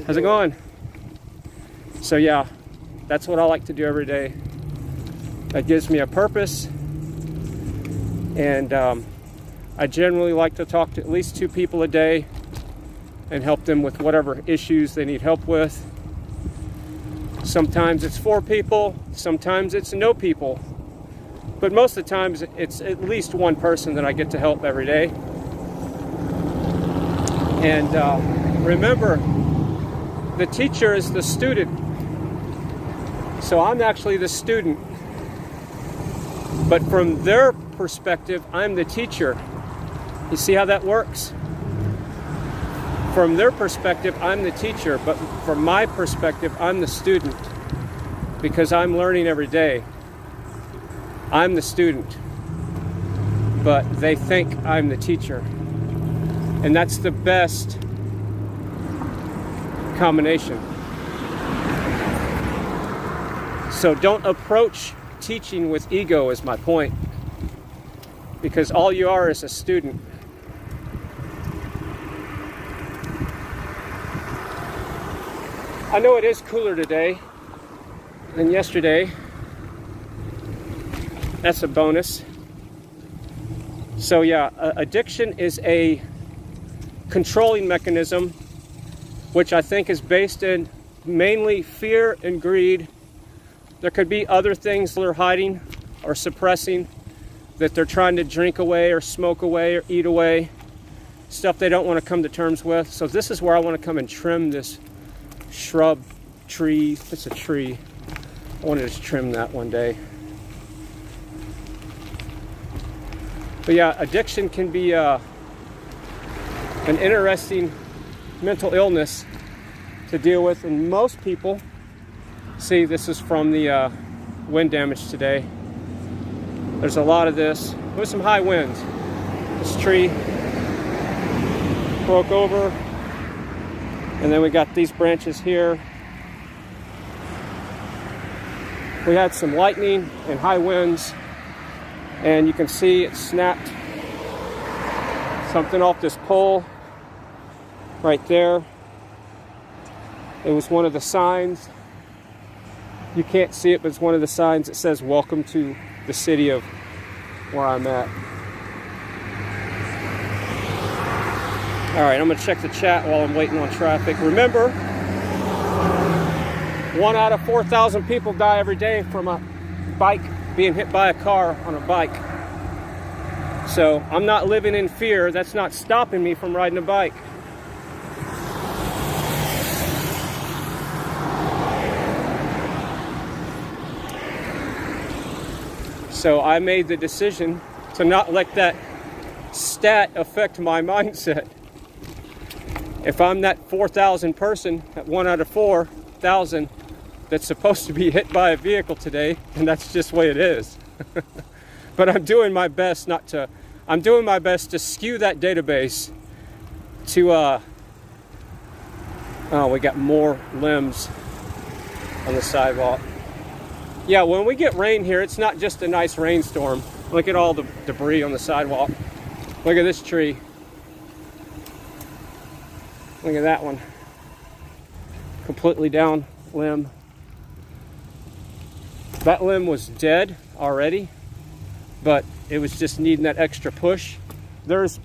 Speaker 1: How's it going? So yeah, that's what I like to do every day. That gives me a purpose. And I generally like to talk to at least 2 people a day. and help them with whatever issues they need help with. Sometimes it's 4 people, sometimes it's no people. But most of the times it's at least 1 person that I get to help every day. And remember, the teacher is the student. So I'm actually the student. But from their perspective, I'm the teacher. You see how that works? From their perspective, I'm the teacher, but from my perspective, I'm the student, because I'm learning every day. I'm the student, but they think I'm the teacher. And that's the best combination. So don't approach teaching with ego, is my point, because all you are is a student. I know it is cooler today than yesterday. That's a bonus. So yeah, addiction is a controlling mechanism, which I think is based in mainly fear and greed. There could be other things they're hiding or suppressing that they're trying to drink away or smoke away or eat away, stuff they don't want to come to terms with. So this is where I want to come and trim this shrub, tree. It's a tree. I want to just trim that one day. But yeah, addiction can be an interesting mental illness to deal with, and most people, see, this is from the wind damage today. There's a lot of this. There was some high winds. This tree broke over, and then we got these branches here. We had some lightning and high winds, and you can see it snapped something off this pole right there. It was one of the signs. You can't see it, but it's one of the signs that says welcome to the city of where I'm at. All right, I'm gonna check the chat while I'm waiting on traffic. Remember, 1 out of 4,000 people die every day from a bike being hit by a car on a bike. So I'm not living in fear. That's not stopping me from riding a bike. So I made the decision to not let that stat affect my mindset. If I'm that 4,000 person, that 1 out of 4,000 that's supposed to be hit by a vehicle today, and that's just the way it is. But I'm doing my best I'm doing my best to skew that database to, oh, we got more limbs on the sidewalk. Yeah, when we get rain here, it's not just a nice rainstorm. Look at all the debris on the sidewalk. Look at this tree. Look at that one. Completely down limb. That limb was dead already, but it was just needing that extra push. There's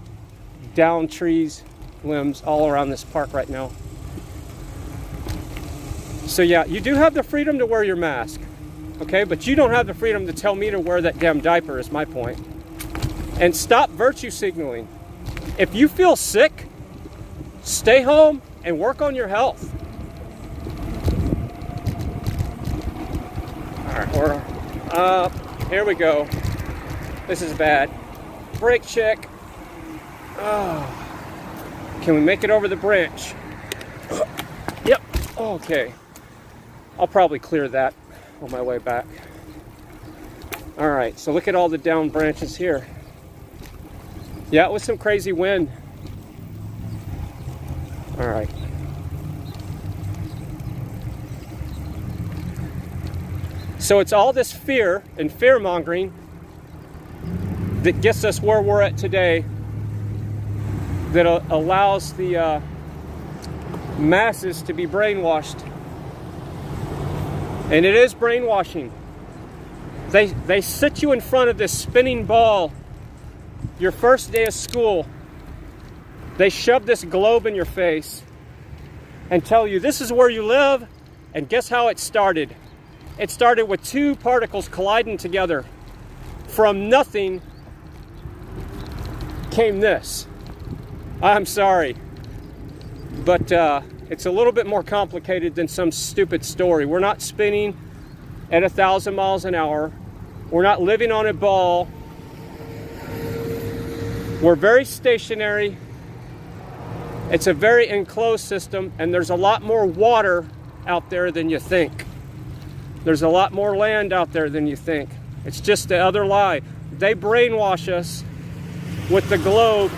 Speaker 1: down trees, limbs all around this park right now. So yeah, you do have the freedom to wear your mask. Okay, but you don't have the freedom to tell me to wear that damn diaper, is my point. And stop virtue signaling. If you feel sick, stay home and work on your health. All right, we're up. Here we go. This is bad. Brake check. Oh. Can we make it over the branch? Yep. Okay. I'll probably clear that on my way back. All right, so look at all the down branches here. Yeah, it was some crazy wind. All right. So it's all this fear and fear-mongering that gets us where we're at today, that allows the masses to be brainwashed. And it is brainwashing. They sit you in front of this spinning ball your first day of school, They shove this globe in your face and tell you this is where you live, and guess how it started? It started with two particles colliding together. From nothing came this. I'm sorry, but it's a little bit more complicated than some stupid story. We're not spinning at 1,000 miles an hour. We're not living on a ball. We're very stationary. It's a very enclosed system, and there's a lot more water out there than you think. There's a lot more land out there than you think. It's just the other lie. They brainwash us with the globe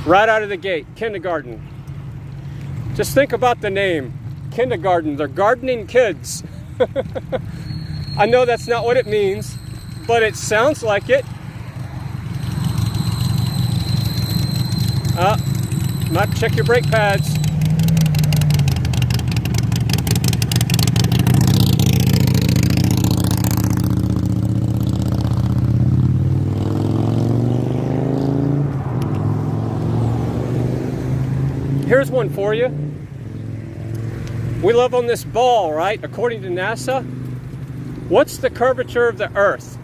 Speaker 1: right out of the gate. Kindergarten. Just think about the name. Kindergarten. They're gardening kids. I know that's not what it means, but it sounds like it. Might check your brake pads. Here's one for you. We live on this ball, right? According to NASA. What's the curvature of the Earth?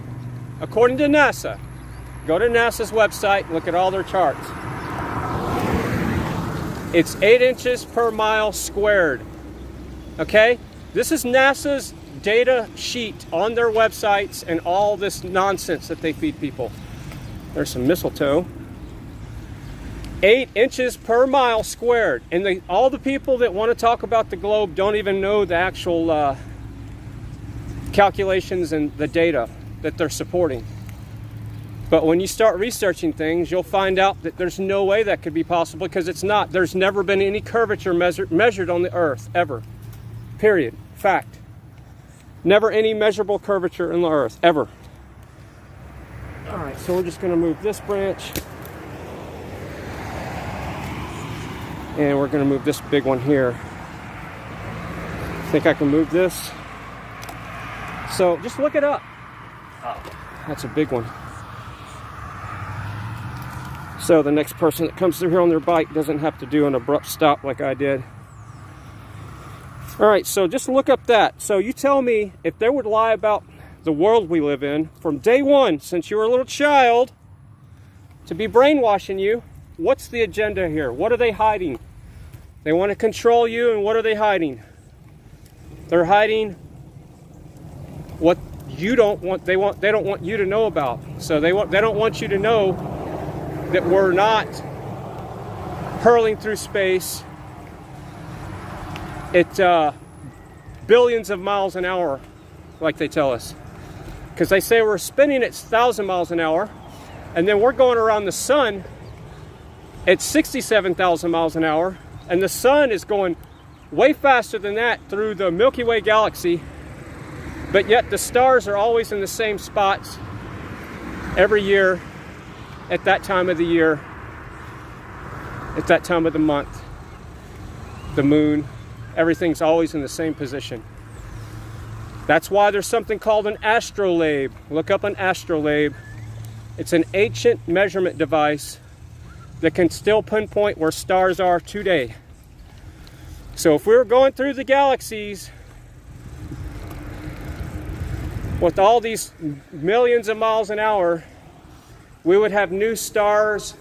Speaker 1: According to NASA. Go to NASA's website, look at all their charts. It's 8 inches per mile squared. Okay? This is NASA's data sheet on their websites and all this nonsense that they feed people. There's some mistletoe. 8 inches per mile squared. And all the people that want to talk about the globe don't even know the actual calculations and the data that they're supporting. But when you start researching things, you'll find out that there's no way that could be possible, because it's not. There's never been any curvature measured on the Earth, ever. Period. Fact. Never any measurable curvature in the Earth, ever. All right, so we're just going to move this branch. And we're going to move this big one here. Think I can move this? So just look it up. Oh, that's a big one. So the next person that comes through here on their bike doesn't have to do an abrupt stop like I did. All right, so just look up that. So you tell me if they would lie about the world we live in from day one, since you were a little child, to be brainwashing you. What's the agenda here? What are they hiding? They want to control you, and what are they hiding? They're hiding what you don't want. They don't want you to know about. So they don't want you to know that we're not hurling through space at billions of miles an hour, like they tell us. Because they say we're spinning at 1,000 miles an hour, and then we're going around the sun at 67,000 miles an hour, and the sun is going way faster than that through the Milky Way galaxy, but yet the stars are always in the same spots every year at that time of the year, at that time of the month. The moon, everything's always in the same position. That's why there's something called an astrolabe. Look up an astrolabe. It's an ancient measurement device that can still pinpoint where stars are today. So if we were going through the galaxies with all these millions of miles an hour, we would have new stars,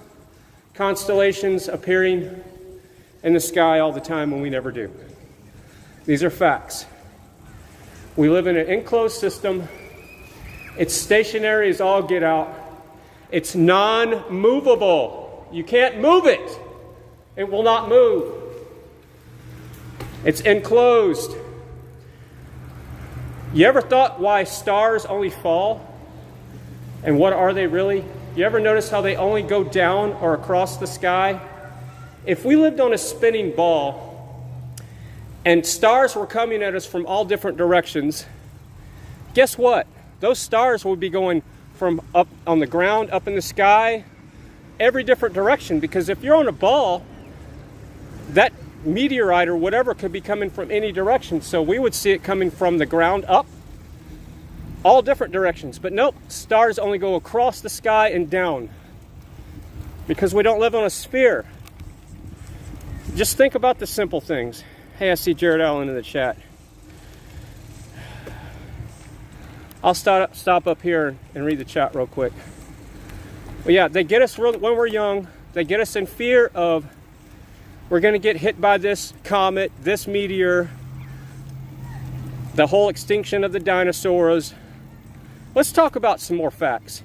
Speaker 1: constellations appearing in the sky all the time, and we never do. These are facts. We live in an enclosed system. It's stationary as all get out. It's non-movable. You can't move it. It will not move. It's enclosed. You ever thought why stars only fall? And what are they really? You ever notice how they only go down or across the sky? If we lived on a spinning ball and stars were coming at us from all different directions, guess what? Those stars would be going from up on the ground, up in the sky, every different direction. Because if you're on a ball, that meteorite or whatever could be coming from any direction. So we would see it coming from the ground up, all different directions. But nope, stars only go across the sky and down. because we don't live on a sphere. Just think about the simple things. Hey, I see Jared Allen in the chat. I'll stop up here and read the chat real quick. But yeah, they get us when we're young. They get us in fear of we're going to get hit by this comet, this meteor, the whole extinction of the dinosaurs. Let's talk about some more facts.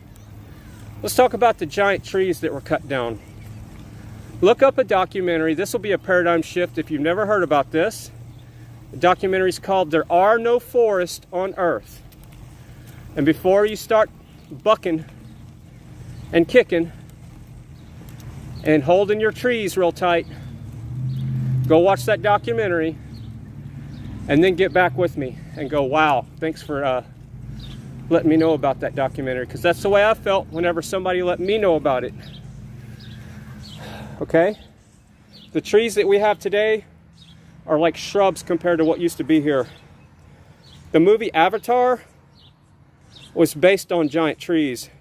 Speaker 1: Let's talk about the giant trees that were cut down. Look up a documentary. This will be a paradigm shift if you've never heard about this. The documentary is called There Are No Forests on Earth. And before you start bucking and kicking and holding your trees real tight, go watch that documentary and then get back with me and go, wow, thanks for letting me know about that documentary, because that's the way I felt whenever somebody let me know about it. Okay? The trees that we have today are like shrubs compared to what used to be here. The movie Avatar was based on giant trees.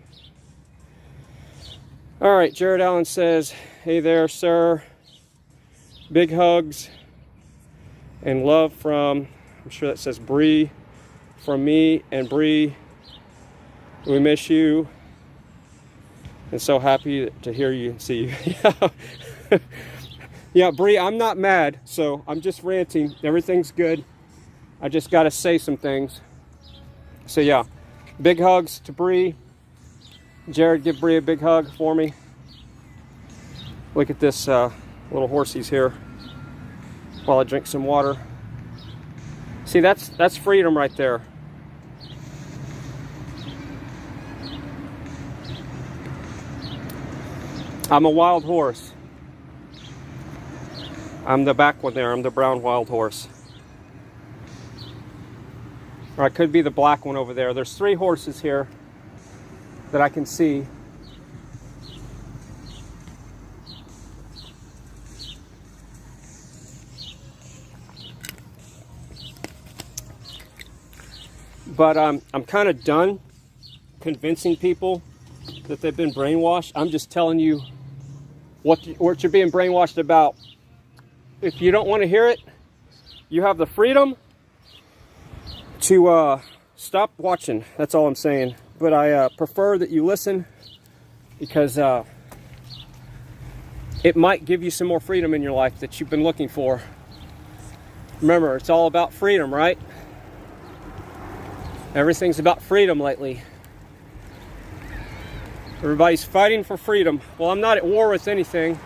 Speaker 1: All right, Jared Allen says, hey there, sir. Big hugs and love from, I'm sure that says Bree, from me and Bree. We miss you. And so happy to hear you and see you. Yeah. Yeah, Bree, I'm not mad, so I'm just ranting. Everything's good. I just got to say some things. So yeah. Big hugs to Bree. Jared, give Bree a big hug for me. Look at this little horsies here while I drink some water. See, that's freedom right there. I'm a wild horse. I'm the back one there. I'm the brown wild horse. Or I could be the black one over there. There's 3 horses here that I can see. But I'm kind of done convincing people that they've been brainwashed. I'm just telling you what you're being brainwashed about. If you don't want to hear it, you have the freedom to stop watching. That's all I'm saying. But I prefer that you listen, because it might give you some more freedom in your life that you've been looking for. Remember, it's all about freedom, right? Everything's about freedom lately. Everybody's fighting for freedom. Well, I'm not at war with anything,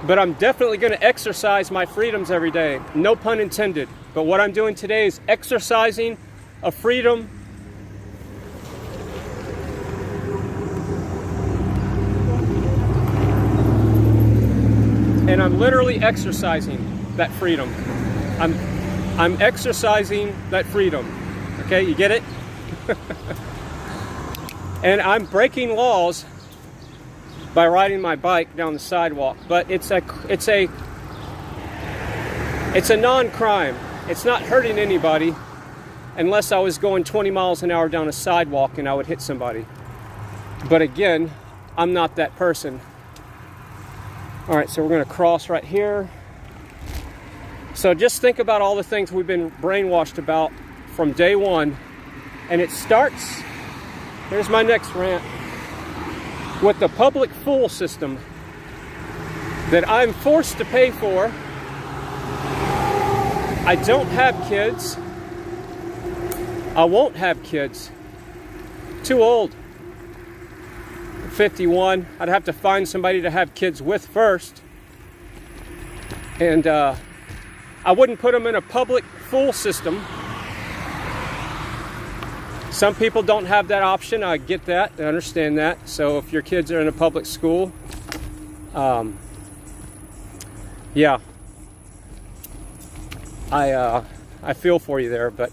Speaker 1: but I'm definitely going to exercise my freedoms every day. No pun intended. But what I'm doing today is exercising a freedom and I'm literally exercising that freedom. I'm exercising that freedom. Okay, you get it? And I'm breaking laws by riding my bike down the sidewalk, but it's a non-crime. It's not hurting anybody unless I was going 20 miles an hour down a sidewalk and I would hit somebody. But again, I'm not that person. All right, so we're going to cross right here. So just think about all the things we've been brainwashed about from day one. And it starts, here's my next rant, with the public fool system that I'm forced to pay for. I don't have kids. I won't have kids. Too old. 51. I'd have to find somebody to have kids with first. And I wouldn't put them in a public fool system. Some people don't have that option. I get that. I understand that. So if your kids are in a public school, yeah, I feel for you there. But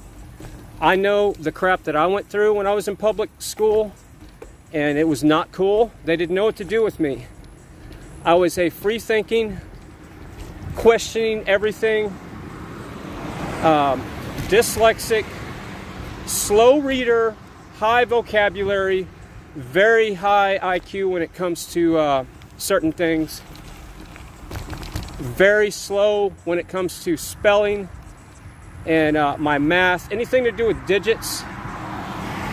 Speaker 1: I know the crap that I went through when I was in public school, and it was not cool. They didn't know what to do with me. I was a free-thinking, questioning everything, dyslexic, slow reader, high vocabulary, very high IQ when it comes to certain things. Very slow when it comes to spelling and my math. Anything to do with digits.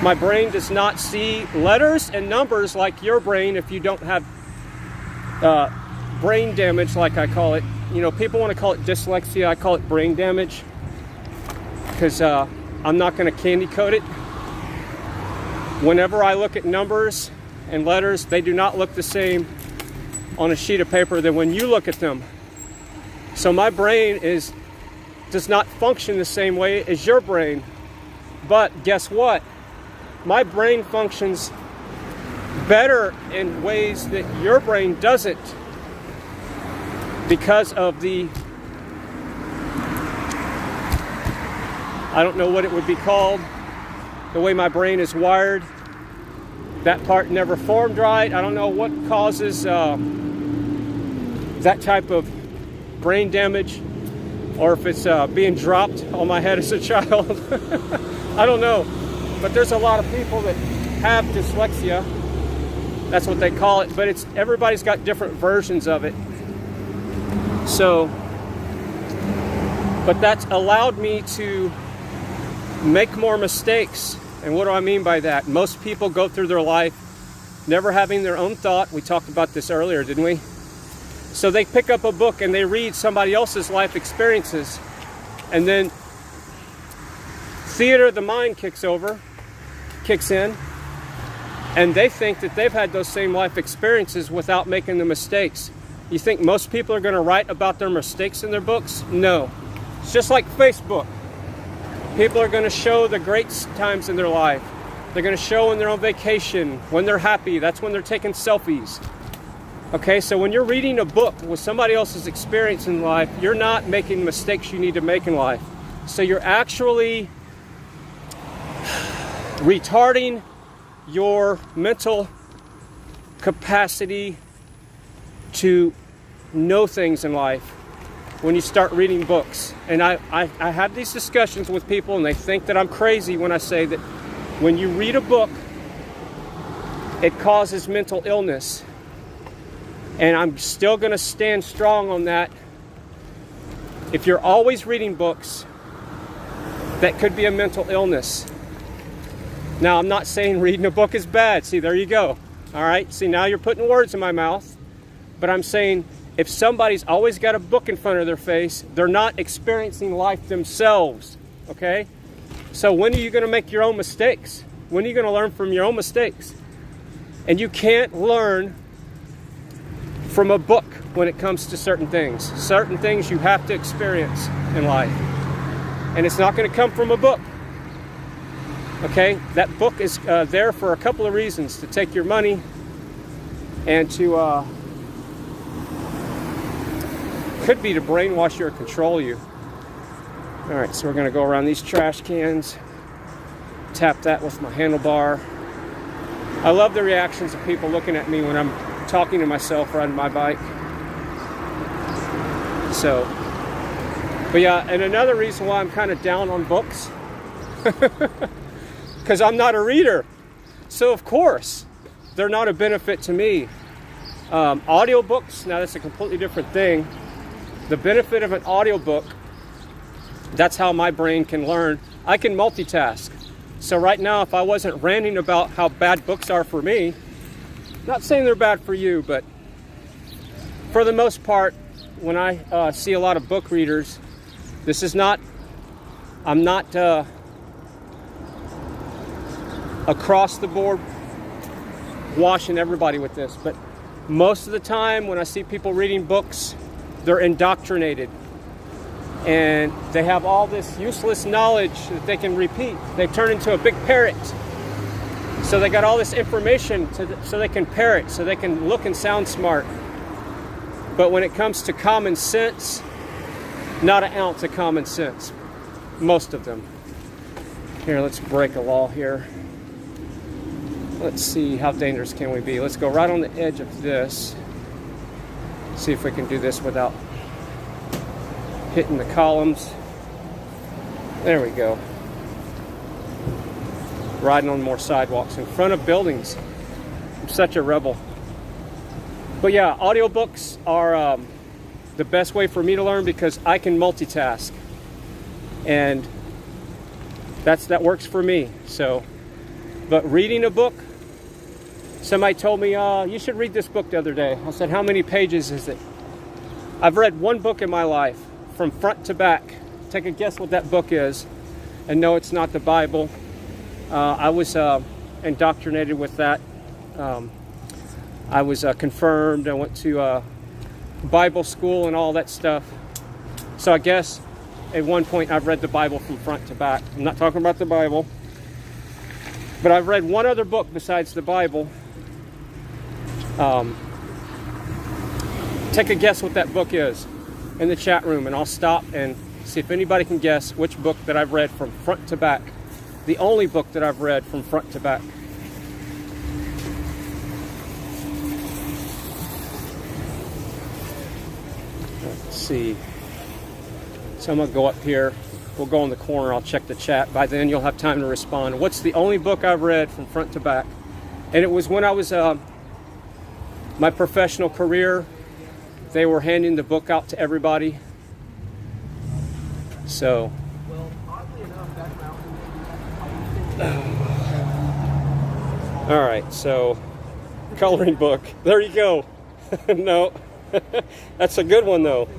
Speaker 1: My brain does not see letters and numbers like your brain if you don't have brain damage, like I call it. You know, people want to call it dyslexia. I call it brain damage because I'm not going to candy coat it. Whenever I look at numbers and letters, they do not look the same on a sheet of paper than when you look at them. So my brain does not function the same way as your brain. But guess what? My brain functions better in ways that your brain doesn't because of the, I don't know what it would be called, the way my brain is wired. That part never formed right. I don't know what causes that type of brain damage, or if it's being dropped on my head as a child. I don't know. But there's a lot of people that have dyslexia. That's what they call it. But everybody's got different versions of it. So, but that's allowed me to make more mistakes. And what do I mean by that? Most people go through their life never having their own thought. We talked about this earlier, didn't we? So they pick up a book and they read somebody else's life experiences, and then theater of the mind kicks in, and they think that they've had those same life experiences without making the mistakes. You think most people are going to write about their mistakes in their books? No. It's just like Facebook. People are going to show the great times in their life. They're going to show when they're on vacation, when they're happy. That's when they're taking selfies. Okay, so when you're reading a book with somebody else's experience in life, you're not making mistakes you need to make in life. So you're actually retarding your mental capacity to know things in life when you start reading books. And I have these discussions with people, and they think that I'm crazy when I say that when you read a book, it causes mental illness. And I'm still going to stand strong on that. If you're always reading books, that could be a mental illness. Now, I'm not saying reading a book is bad. See, there you go. All right? See, now you're putting words in my mouth. But I'm saying if somebody's always got a book in front of their face, they're not experiencing life themselves. Okay? So when are you going to make your own mistakes? When are you going to learn from your own mistakes? And you can't learn from a book when it comes to certain things. Certain things you have to experience in life. And it's not going to come from a book. Okay? That book is there for a couple of reasons. To take your money and to could be to brainwash you or control you. Alright, so we're going to go around these trash cans. Tap that with my handlebar. I love the reactions of people looking at me when I'm talking to myself riding my bike. So, but yeah, and another reason why I'm kind of down on books, because I'm not a reader. So of course, they're not a benefit to me. Audiobooks, now that's a completely different thing. The benefit of an audiobook, that's how my brain can learn. I can multitask. So right now, if I wasn't ranting about how bad books are for me, not saying they're bad for you, but for the most part, when I see a lot of book readers, this is not, I'm not across the board washing everybody with this, but most of the time when I see people reading books, they're indoctrinated. And they have all this useless knowledge that they can repeat. They turn into a big parrot. So they got all this information so they can parrot, so they can look and sound smart. But when it comes to common sense, not an ounce of common sense. Most of them. Here, let's break a law here. Let's see, how dangerous can we be? Let's go right on the edge of this. See if we can do this without hitting the columns. There we go. Riding on more sidewalks in front of buildings. I'm such a rebel. But yeah, audiobooks are the best way for me to learn because I can multitask. And that works for me. So, but reading a book, somebody told me, you should read this book the other day. I said, how many pages is it? I've read one book in my life from front to back. Take a guess what that book is. And no, it's not the Bible. I was indoctrinated with that. I was confirmed. I went to Bible school and all that stuff. So I guess at one point I've read the Bible from front to back. I'm not talking about the Bible. But I've read one other book besides the Bible. Take a guess what that book is in the chat room, and I'll stop and see if anybody can guess which book that I've read from front to back. The only book that I've read from front to back. Let's see. So I'm going to go up here. We'll go in the corner. I'll check the chat. By then you'll have time to respond. What's the only book I've read from front to back? And it was when I was my professional career. They were handing the book out to everybody. So. All right, so coloring book. There you go. No, that's a good one though.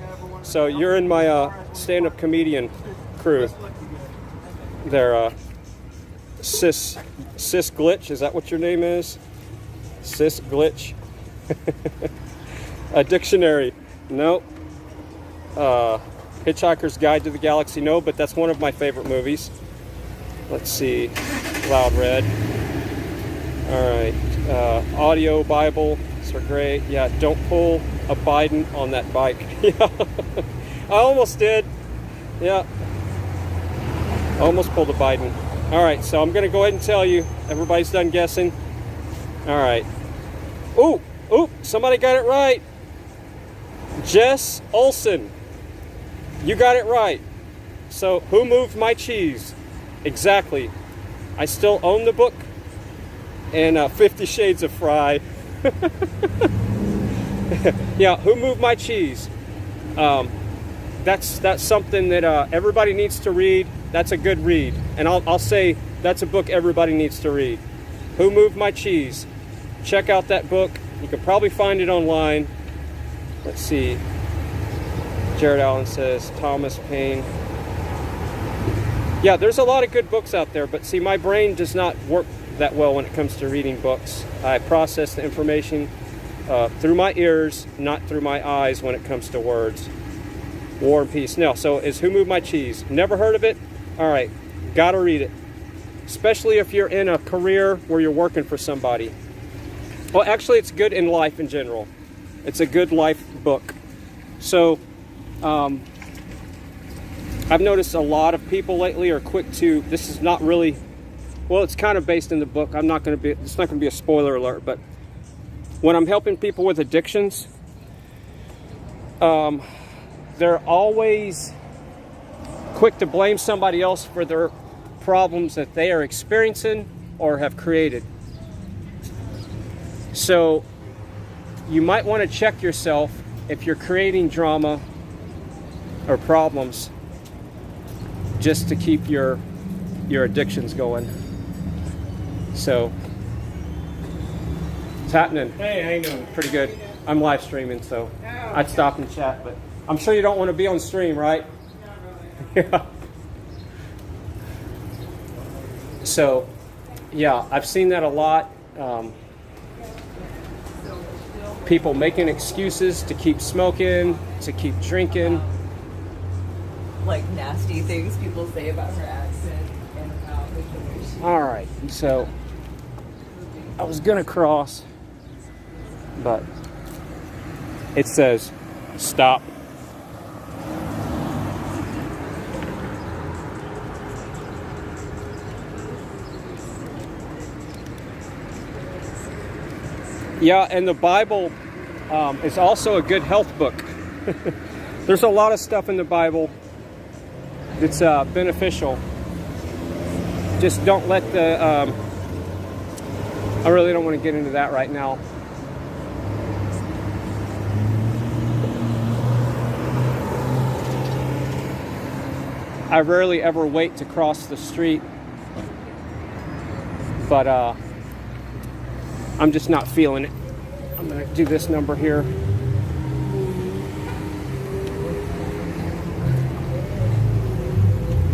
Speaker 1: So you're in my stand-up comedian crew. They're Sis Glitch. Is that what your name is? Sis Glitch. A dictionary. Nope. Hitchhiker's Guide to the Galaxy. No, but that's one of my favorite movies. Let's see. Loud Red. All right. Audio Bible. These are great. Yeah, don't pull a Biden on that bike. Yeah. I almost did. Yeah. Almost pulled a Biden. All right, so I'm going to go ahead and tell you. Everybody's done guessing. All right. Ooh, somebody got it right. Jess Olson. You got it right. So, Who Moved My Cheese? Exactly. I still own the book. And 50 Shades of Fry. Yeah, Who Moved My Cheese? That's something that everybody needs to read. That's a good read. And I'll say that's a book everybody needs to read. Who Moved My Cheese? Check out that book. You can probably find it online. Let's see. Jared Allen says Thomas Paine. Yeah, there's a lot of good books out there, but see, my brain does not work that well when it comes to reading books. I process the information through my ears, not through my eyes when it comes to words. War and Peace. No, so is Who Moved My Cheese? Never heard of it? All right, gotta read it. Especially if you're in a career where you're working for somebody. Well, actually, it's good in life in general. It's a good life book. So, I've noticed a lot of people lately are quick to, this is not really, well, it's kind of based in the book. It's not going to be a spoiler alert, but when I'm helping people with addictions, they're always quick to blame somebody else for their problems that they are experiencing or have created. So you might want to check yourself if you're creating drama or problems just to keep your addictions going. So it's happening.
Speaker 4: Hey, how you doing?
Speaker 1: Pretty good. I'm live streaming, so I'd stop and chat, but I'm sure you don't want to be on stream, right? Yeah. So, yeah, I've seen that a lot. People making excuses to keep smoking, to keep drinking.
Speaker 5: Like nasty things people say about her accent and about the way she...
Speaker 1: All right, so I was gonna cross, but it says stop. Yeah, and the Bible is also a good health book. There's a lot of stuff in the Bible that's beneficial. Just don't let the... I really don't want to get into that right now. I rarely ever wait to cross the street, but I'm just not feeling it. I'm gonna do this number here.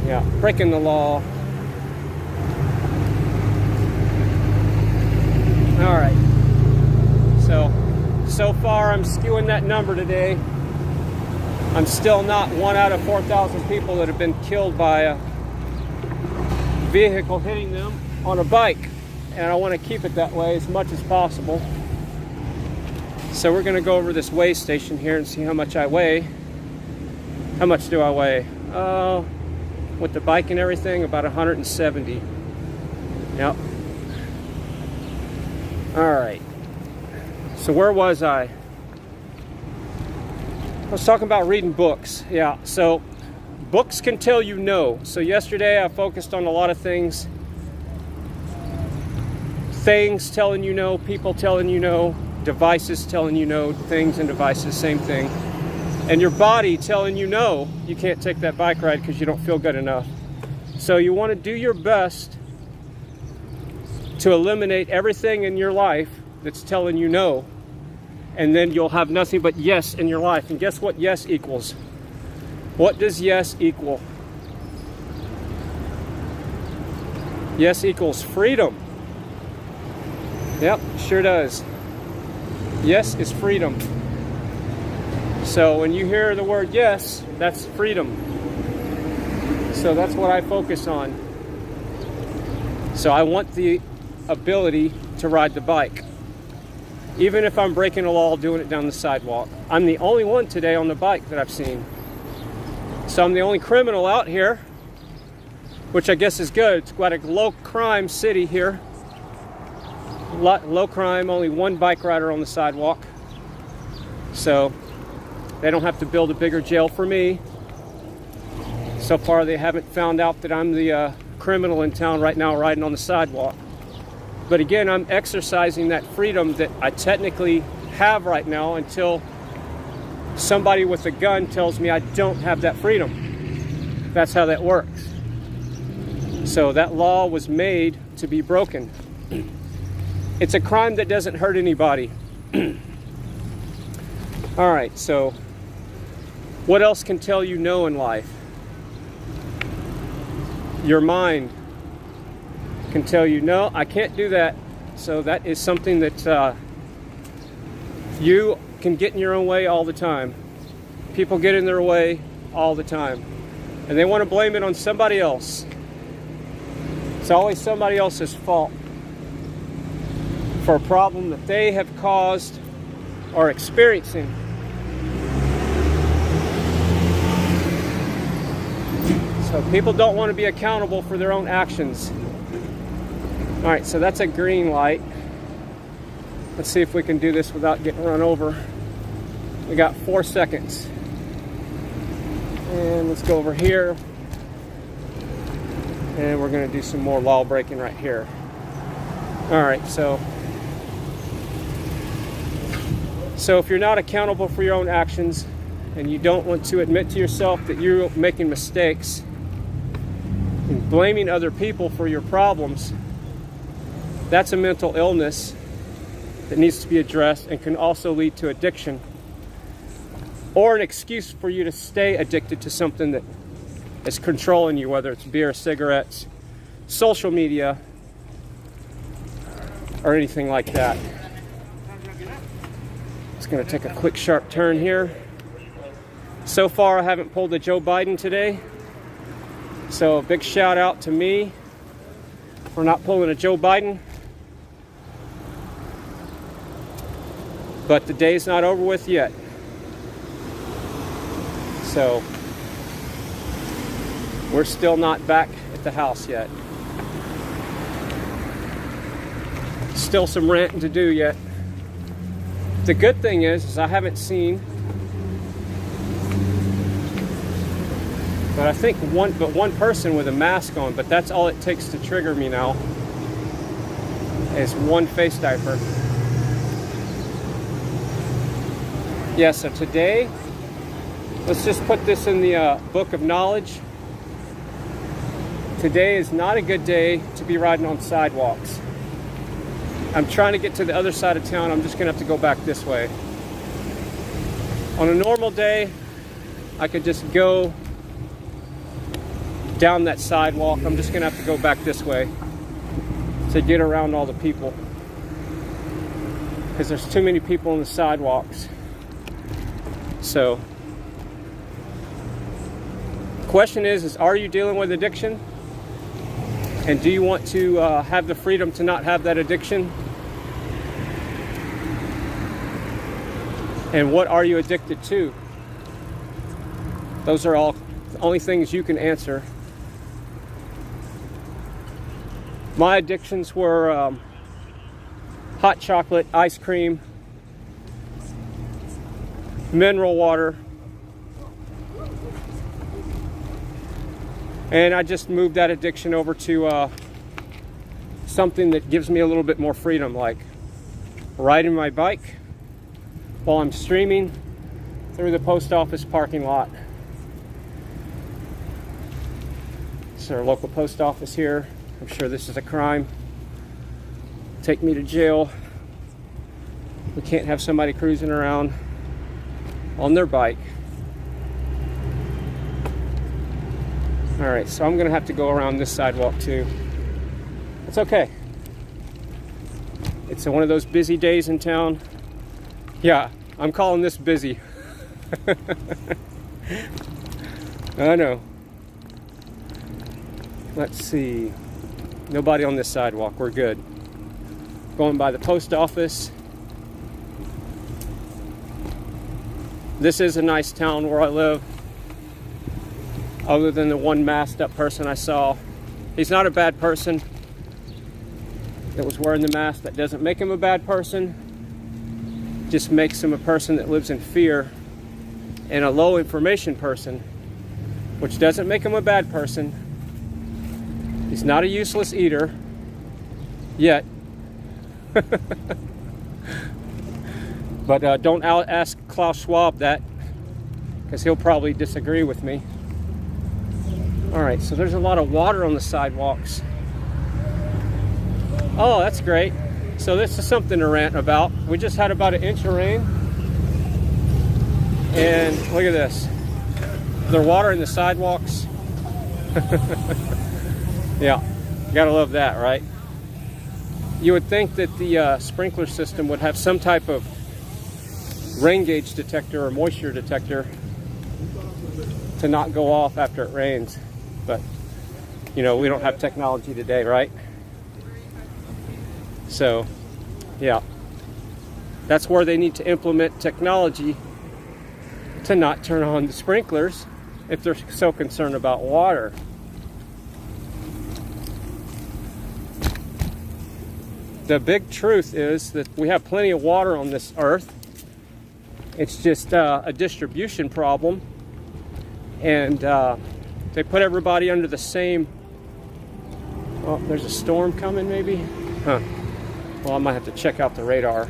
Speaker 1: Yeah, breaking the law. All right. So far I'm skewing that number today. I'm still not 1 out of 4,000 people that have been killed by a vehicle hitting them on a bike. And I want to keep it that way as much as possible. So we're going to go over this weigh station here and see how much I weigh. How much do I weigh? With the bike and everything, about 170. Yep. All right. So where was I? I was talking about reading books. Yeah, so books can tell you no. So yesterday I focused on a lot of things. Things telling you no, people telling you no, devices telling you no, things and devices, same thing. And your body telling you no, you can't take that bike ride because you don't feel good enough. So you want to do your best to eliminate everything in your life that's telling you no. And then you'll have nothing but yes in your life. And guess what yes equals? What does yes equal? Yes equals freedom. Yep, sure does. Yes is freedom. So when you hear the word yes, that's freedom. So that's what I focus on. So I want the ability to ride the bike. Even if I'm breaking a law, doing it down the sidewalk. I'm the only one today on the bike that I've seen. So I'm the only criminal out here, which I guess is good. It's quite a low crime city here. Low crime, only one bike rider on the sidewalk. So they don't have to build a bigger jail for me. So far they haven't found out that I'm the criminal in town right now riding on the sidewalk. But again, I'm exercising that freedom that I technically have right now until somebody with a gun tells me I don't have that freedom. That's how that works. So that law was made to be broken. It's a crime that doesn't hurt anybody. All right, so what else can tell you no in life? Your mind can tell you, no, I can't do that. So that is something that you can get in your own way all the time. People get in their way all the time. And they want to blame it on somebody else. It's always somebody else's fault for a problem that they have caused or experiencing. So people don't want to be accountable for their own actions. All right, so that's a green light. Let's see if we can do this without getting run over. We got 4 seconds. And let's go over here. And we're gonna do some more law breaking right here. All right, so if you're not accountable for your own actions and you don't want to admit to yourself that you're making mistakes and blaming other people for your problems, that's a mental illness that needs to be addressed and can also lead to addiction or an excuse for you to stay addicted to something that is controlling you, whether it's beer, cigarettes, social media, or anything like that. Just gonna take a quick sharp turn here. So far I haven't pulled a Joe Biden today. So a big shout out to me for not pulling a Joe Biden. But the day's not over with yet. So we're still not back at the house yet. Still some ranting to do yet. The good thing is I haven't seen, but I think one person with a mask on, but that's all it takes to trigger me now, is one face diaper. Yeah, so today, let's just put this in the book of knowledge. Today is not a good day to be riding on sidewalks. I'm trying to get to the other side of town. I'm just gonna have to go back this way. On a normal day, I could just go down that sidewalk. I'm just gonna have to go back this way to get around all the people, because there's too many people on the sidewalks. So, the question is are you dealing with addiction? And do you want to have the freedom to not have that addiction? And what are you addicted to? Those are all the only things you can answer. My addictions were hot chocolate, ice cream, mineral water, and I just moved that addiction over to something that gives me a little bit more freedom, like riding my bike while I'm streaming through the post office parking lot. This is our local post office here. I'm sure this is a crime. Take me to jail. We can't have somebody cruising around on their bike. All right, so I'm gonna have to go around this sidewalk too. It's okay. It's one of those busy days in town. Yeah, I'm calling this busy. I know. Let's see. Nobody on this sidewalk, we're good. Going by the post office. This is a nice town where I live. Other than the one masked up person I saw. He's not a bad person that was wearing the mask. That doesn't make him a bad person. Just makes him a person that lives in fear, and a low information person, which doesn't make him a bad person. He's not a useless eater yet. But don't ask Klaus Schwab that, because he'll probably disagree with me. All right, so there's a lot of water on the sidewalks. Oh, that's great. So this is something to rant about. We just had about an inch of rain. And look at this. There's water in the sidewalks. Yeah, gotta love that, right? You would think that the sprinkler system would have some type of rain gauge detector or moisture detector to not go off after it rains. But, you know, we don't have technology today, right? So, yeah. That's where they need to implement technology to not turn on the sprinklers if they're so concerned about water. The big truth is that we have plenty of water on this earth. It's just a distribution problem. And they put everybody under the same... Oh, there's a storm coming maybe? Huh. Well, I might have to check out the radar.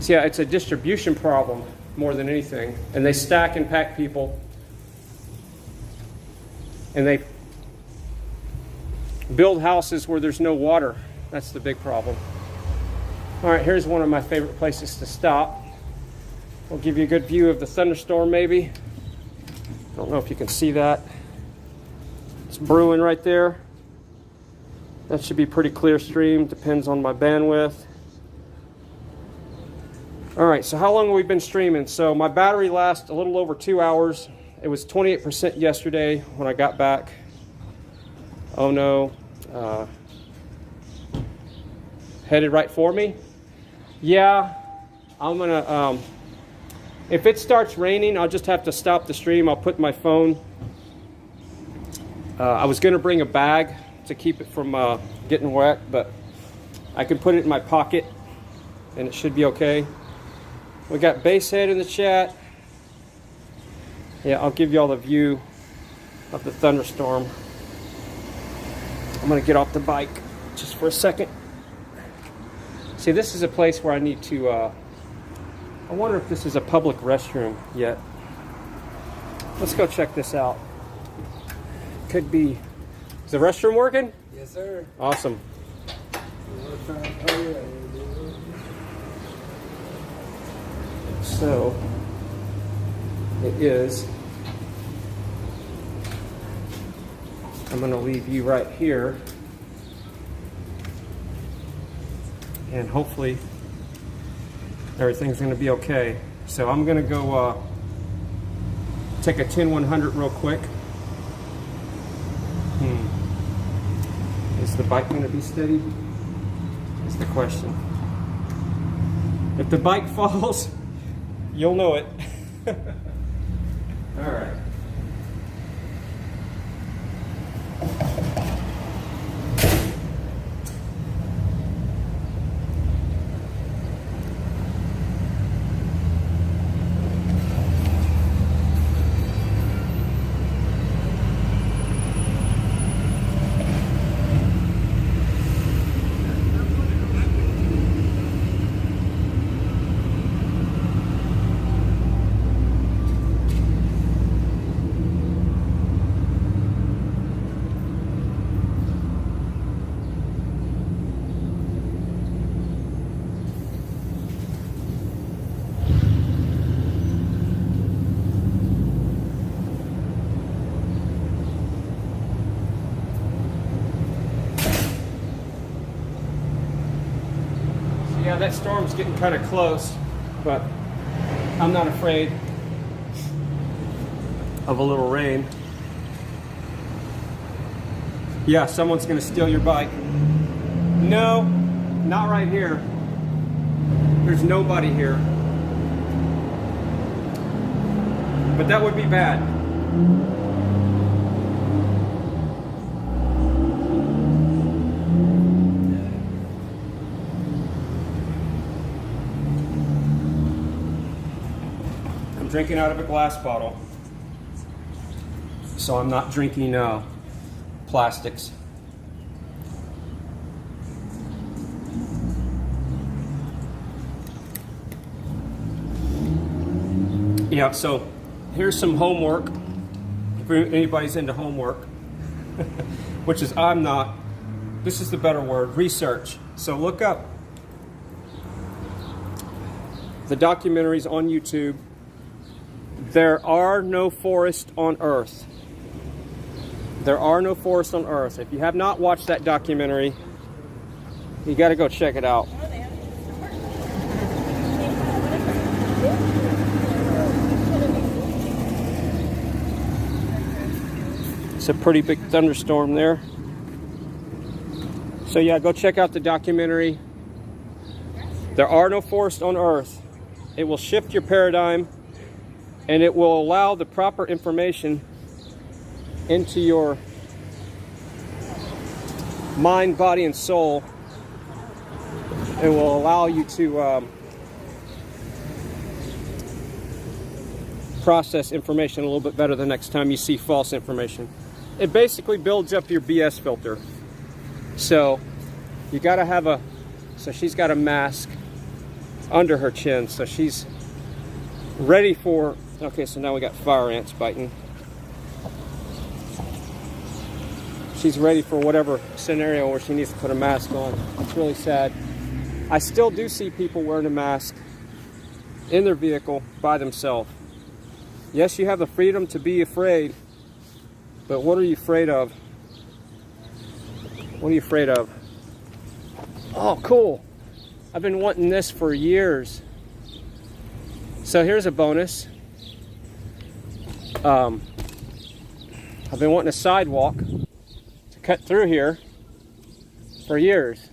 Speaker 1: So yeah, it's a distribution problem more than anything. And they stack and pack people. And they build houses where there's no water. That's the big problem. All right, here's one of my favorite places to stop. We'll give you a good view of the thunderstorm maybe. I don't know if you can see that. It's brewing right there. That should be pretty clear stream, depends on my bandwidth. All right, so how long have we been streaming? So my battery lasts a little over 2 hours. It was 28% yesterday when I got back. Oh no, headed right for me? Yeah, I'm gonna, if it starts raining, I'll just have to stop the stream. I'll put my phone, I was gonna bring a bag to keep it from getting wet, but I can put it in my pocket and it should be okay. We got Basehead in the chat. Yeah, I'll give you all the view of the thunderstorm. I'm gonna get off the bike just for a second. See, this is a place where I need to, I wonder if this is a public restroom yet. Let's go check this out. could be. Is the restroom working?
Speaker 2: Yes, sir.
Speaker 1: Awesome. So it is. I'm going to leave you right here, and hopefully everything's going to be okay. So I'm going to go take a 10-100 real quick. Is the bike going to be steady? Is the question. If the bike falls, you'll know it. All right. Yeah, that storm's getting kind of close, but I'm not afraid of a little rain. Yeah, someone's gonna steal your bike. No, not right here. There's nobody here. But that would be bad. Drinking out of a glass bottle, so I'm not drinking plastics. Yeah, so here's some homework, if anybody's into homework, which is I'm not. This is the better word, research. So look up the documentaries on YouTube. There are no forests on Earth. There are no forests on Earth. If you have not watched that documentary, you got to go check it out. It's a pretty big thunderstorm there. So yeah, go check out the documentary. There are no forests on Earth. It will shift your paradigm, and it will allow the proper information into your mind, body, and soul. It will allow you to process information a little bit better the next time you see false information. It basically builds up your BS filter. So you gotta have so she's got a mask under her chin, so she's ready for. Okay, so now we got fire ants biting. She's ready for whatever scenario where she needs to put a mask on. It's really sad. I still do see people wearing a mask in their vehicle by themselves. Yes, you have the freedom to be afraid, but what are you afraid of? What are you afraid of? Oh, cool. I've been wanting this for years. So here's a bonus. I've been wanting a sidewalk to cut through here for years,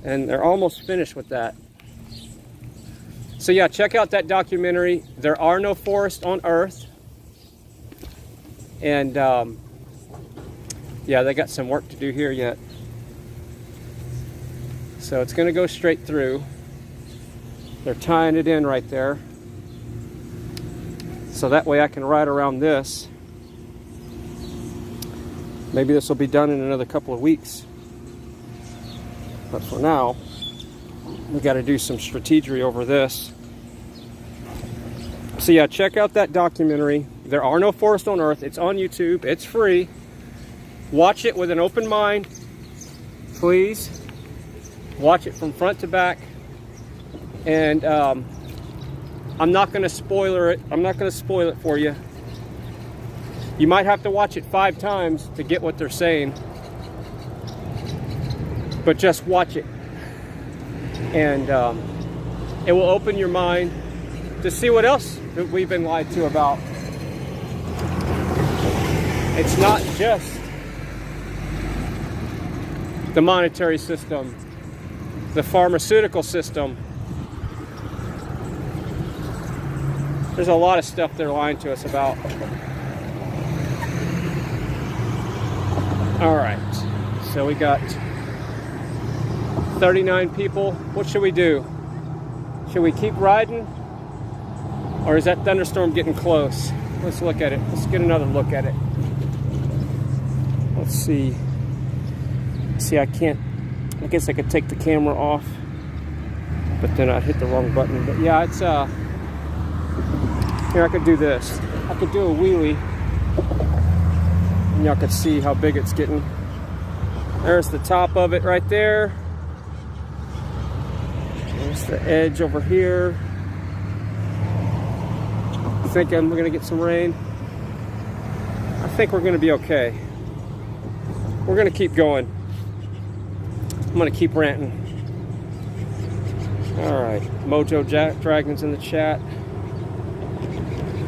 Speaker 1: and they're almost finished with that. So yeah, check out that documentary. There are no forests on Earth, and yeah, they got some work to do here yet. So it's going to go straight through. They're tying it in right there. So that way I can ride around this. Maybe this will be done in another couple of weeks. But for now, we got to do some strategy over this. So yeah, check out that documentary. There are no forests on Earth. It's on YouTube. It's free. Watch it with an open mind. Please. Watch it from front to back. And I'm not going to spoiler it. I'm not going to spoil it for you. You might have to watch it 5 times to get what they're saying. But just watch it. And it will open your mind to see what else that we've been lied to about. It's not just the monetary system, the pharmaceutical system. There's a lot of stuff they're lying to us about. All right, so we got 39 people. What should we do? Should we keep riding? Or is that thunderstorm getting close? Let's look at it. Let's get another look at it. Let's see. See, I guess I could take the camera off, but then I'd hit the wrong button. But yeah, it's here I could do this. I could do a wheelie, and y'all could see how big it's getting. There's the top of it right there. There's the edge over here. Thinking we're gonna get some rain. I think we're gonna be okay. We're gonna keep going. I'm gonna keep ranting. All right, Mojo Dragon's in the chat.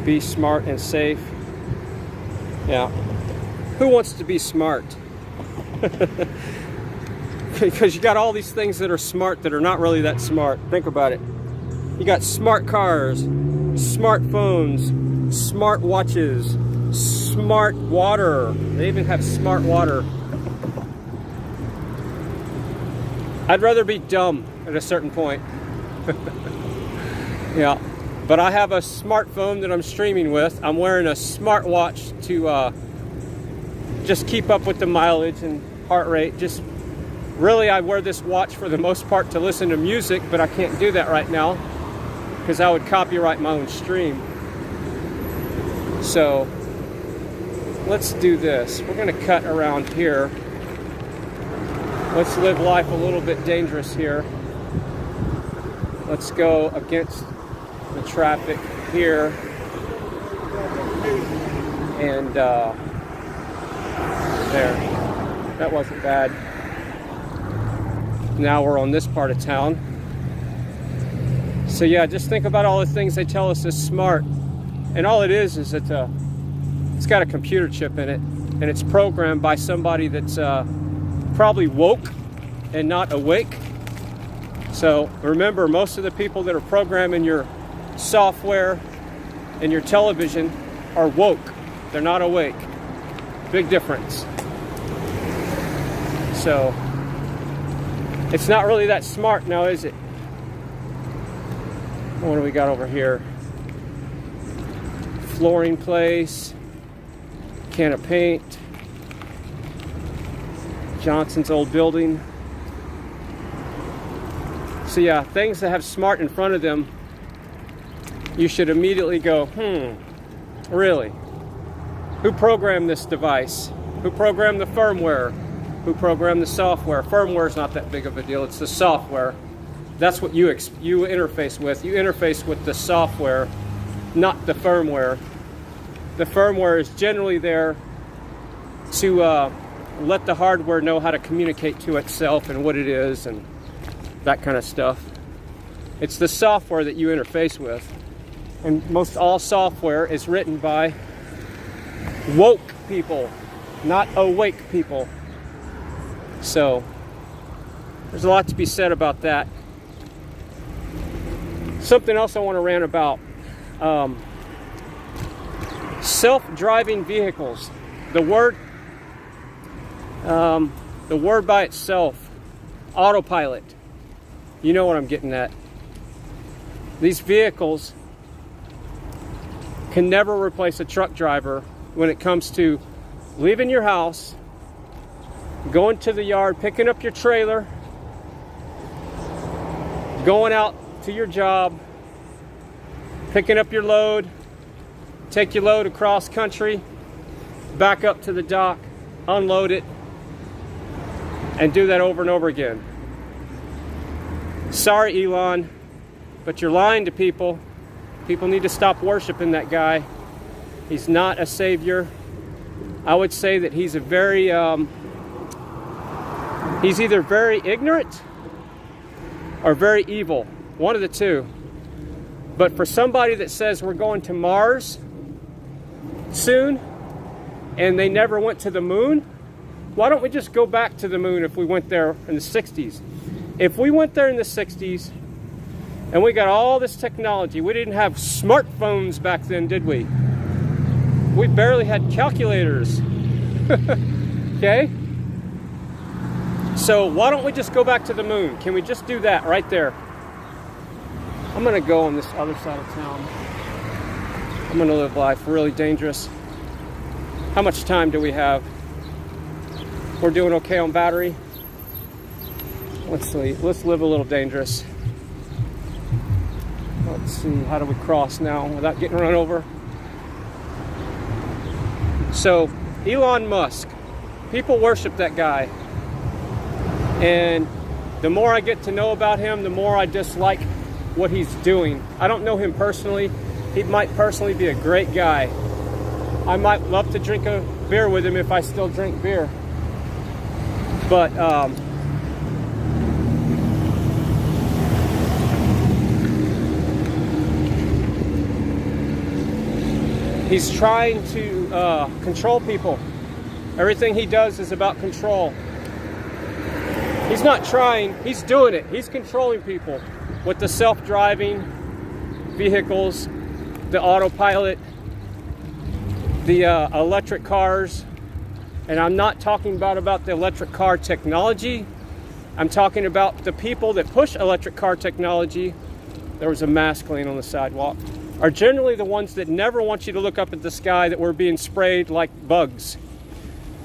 Speaker 1: Be smart and safe. Yeah. Who wants to be smart? Because you got all these things that are smart that are not really that smart. Think about it. You got smart cars, smartphones, smart watches, smart water. They even have smart water. I'd rather be dumb at a certain point. Yeah, but I have a smartphone that I'm streaming with. I'm wearing a smartwatch to just keep up with the mileage and heart rate. Just really, I wear this watch for the most part to listen to music, but I can't do that right now because I would copyright my own stream. So let's do this. We're going to cut around here. Let's live life a little bit dangerous here. Let's go against the traffic here. And there. That wasn't bad. Now we're on this part of town. So yeah, just think about all the things they tell us is smart. And all it is it's got a computer chip in it. And it's programmed by somebody that's probably woke and not awake. So remember, most of the people that are programming your software and your television are woke. They're not awake. Big difference. So it's not really that smart now, is it? What do we got over here? Flooring place, can of paint, Johnson's old building. So yeah, things that have smart in front of them, you should immediately go, really? Who programmed this device? Who programmed the firmware? Who programmed the software? Firmware is not that big of a deal, it's the software. That's what you interface with. You interface with the software, not the firmware. The firmware is generally there to let the hardware know how to communicate to itself and what it is and that kind of stuff. It's the software that you interface with. And most all software is written by woke people, not awake people. So there's a lot to be said about that. Something else I want to rant about. Self-driving vehicles. The word by itself, autopilot. You know what I'm getting at. These vehicles can never replace a truck driver when it comes to leaving your house, going to the yard, picking up your trailer, going out to your job, picking up your load, take your load across country, back up to the dock, unload it, and do that over and over again. Sorry, Elon, but you're lying to people. People need to stop worshiping that guy. He's not a savior. I would say that he's a very, he's either very ignorant or very evil. One of the two. But for somebody that says we're going to Mars soon, and they never went to the moon, why don't we just go back to the moon if we went there in the 60s? If we went there in the 60s, and we got all this technology, we didn't have smartphones back then, did we? We barely had calculators. Okay? So why don't we just go back to the moon? Can we just do that right there? I'm gonna go on this other side of town. I'm gonna live life really dangerous. How much time do we have? We're doing okay on battery. Let's see, let's live a little dangerous. Let's see, how do we cross now without getting run over? So, Elon Musk, people worship that guy. And the more I get to know about him, the more I dislike what he's doing. I don't know him personally. He might personally be a great guy. I might love to drink a beer with him if I still drink beer. But he's trying to control people. Everything he does is about control. He's not trying, he's doing it. He's controlling people with the self-driving vehicles, the autopilot, the electric cars. And I'm not talking about the electric car technology. I'm talking about the people that push electric car technology. There was a mask laying on the sidewalk. Are generally the ones that never want you to look up at the sky, that we're being sprayed like bugs.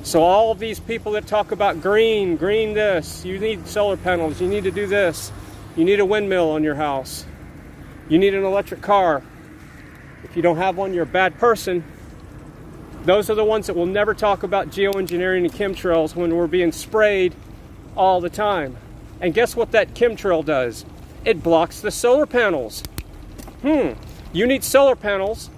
Speaker 1: So all of these people that talk about green this, you need solar panels, you need to do this, you need a windmill on your house, you need an electric car. If you don't have one, you're a bad person. Those are the ones that will never talk about geoengineering and chemtrails when we're being sprayed all the time. And guess what that chemtrail does? It blocks the solar panels. You need solar panels,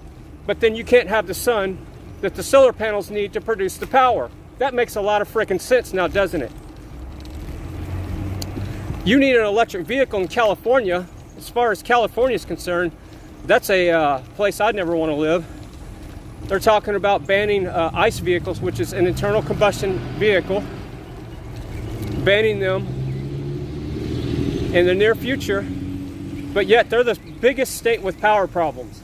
Speaker 1: but then you can't have the sun that the solar panels need to produce the power. That makes a lot of freaking sense now, doesn't it? You need an electric vehicle in California. As far as California is concerned, that's a place I'd never want to live. They're talking about banning ICE vehicles, which is an internal combustion vehicle, banning them in the near future, but yet they're the biggest state with power problems.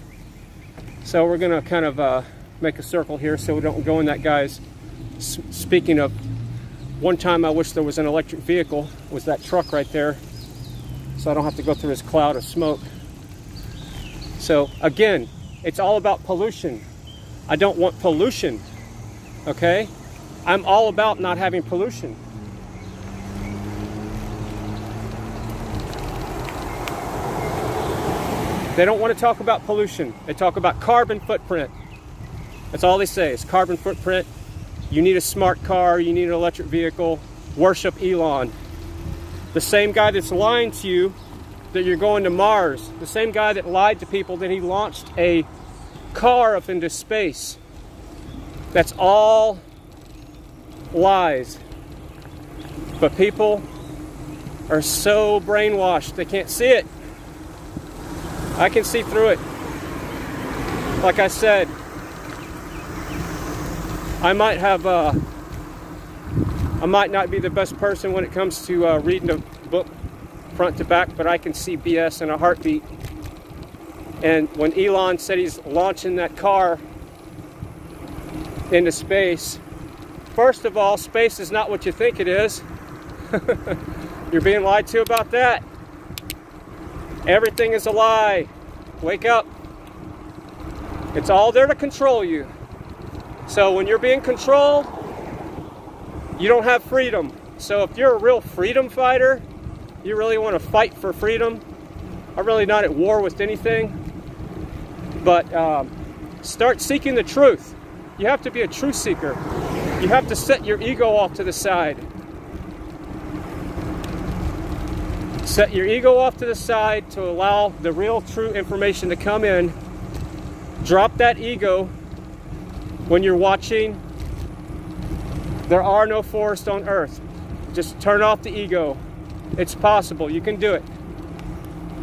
Speaker 1: So we're going to kind of make a circle here so we don't go in that guy's. Speaking of, one time I wish there was an electric vehicle, was that truck right there, so I don't have to go through his cloud of smoke. So again, it's all about pollution. I don't want pollution, okay? I'm all about not having pollution. They don't want to talk about pollution. They talk about carbon footprint. That's all they say is carbon footprint. You need a smart car, you need an electric vehicle. Worship Elon. The same guy that's lying to you that you're going to Mars. The same guy that lied to people that he launched a car up into space. That's all lies. But people are so brainwashed, they can't see it. I can see through it. Like I said, I might not be the best person when it comes to reading a book front to back, but I can see BS in a heartbeat. And when Elon said he's launching that car into space, first of all, space is not what you think it is. You're being lied to about that. Everything is a lie. Wake up. It's all there to control you. So when you're being controlled, you don't have freedom. So if you're a real freedom fighter, you really want to fight for freedom. I'm really not at war with anything. But Start seeking the truth. You have to be a truth seeker. You have to set your ego off to the side. Set your ego off to the side to allow the real, true information to come in. Drop that ego when you're watching. There are no forests on earth. Just turn off the ego. It's possible. You can do it.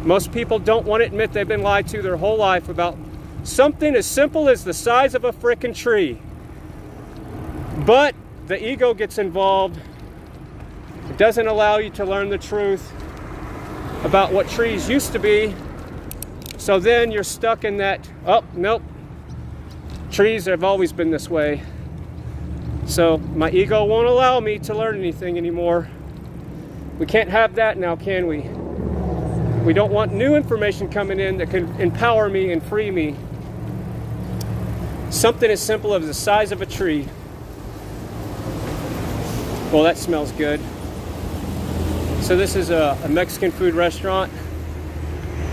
Speaker 1: Most people don't want to admit they've been lied to their whole life about something as simple as the size of a frickin' tree. But the ego gets involved. It doesn't allow you to learn the truth about what trees used to be. So then you're stuck in that, oh, nope, trees have always been this way. So my ego won't allow me to learn anything anymore. We can't have that now, can we? We don't want new information coming in that can empower me and free me. Something as simple as the size of a tree. Well, that smells good. So this is a Mexican food restaurant.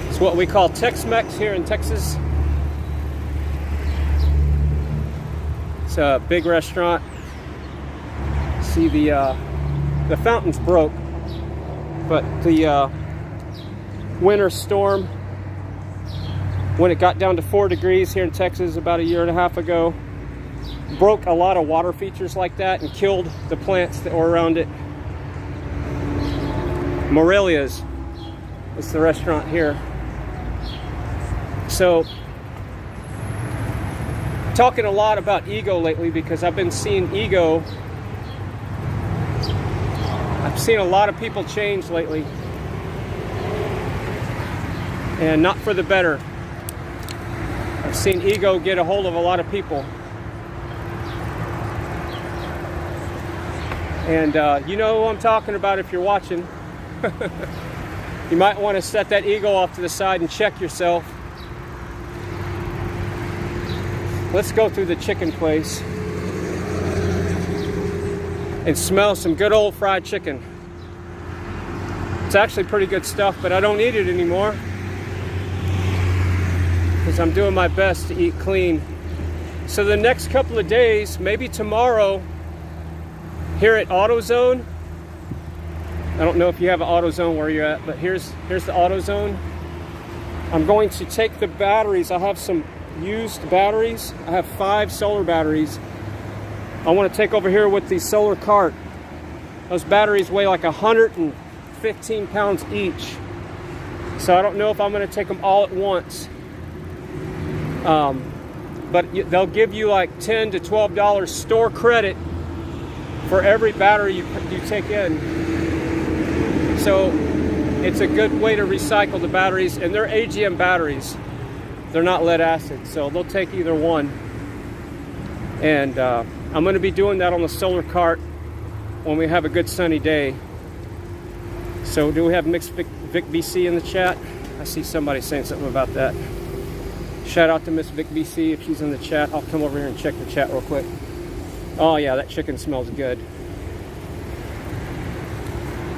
Speaker 1: It's what we call Tex-Mex here in Texas. It's a big restaurant. See, the fountain's broke, but the winter storm, when it got down to 4 degrees here in Texas about a year and a half ago, broke a lot of water features like that and killed the plants that were around it. Morelia's is the restaurant here. So, talking a lot about ego lately because I've been seeing ego. I've seen a lot of people change lately, and not for the better. I've seen ego get a hold of a lot of people. And you know who I'm talking about if you're watching. You might want to set that ego off to the side and check yourself. Let's go through the chicken place and smell some good old fried chicken. It's actually pretty good stuff, but I don't eat it anymore because I'm doing my best to eat clean. So the next couple of days, maybe tomorrow, here at AutoZone, I don't know if you have an AutoZone where you're at, but here's the AutoZone. I'm going to take the batteries. I have some used batteries. I have 5 solar batteries. I want to take over here with the solar cart. Those batteries weigh like 115 pounds each. So I don't know if I'm going to take them all at once. But they'll give you like $10 to $12 store credit for every battery you take in. So it's a good way to recycle the batteries, and they're AGM batteries. They're not lead acid, so they'll take either one. And I'm going to be doing that on the solar cart when we have a good sunny day. So do we have Mixed Vic BC in the chat? I see somebody saying something about that. Shout out to Miss Vic BC if she's in the chat. I'll come over here and check the chat real quick. Oh yeah, that chicken smells good.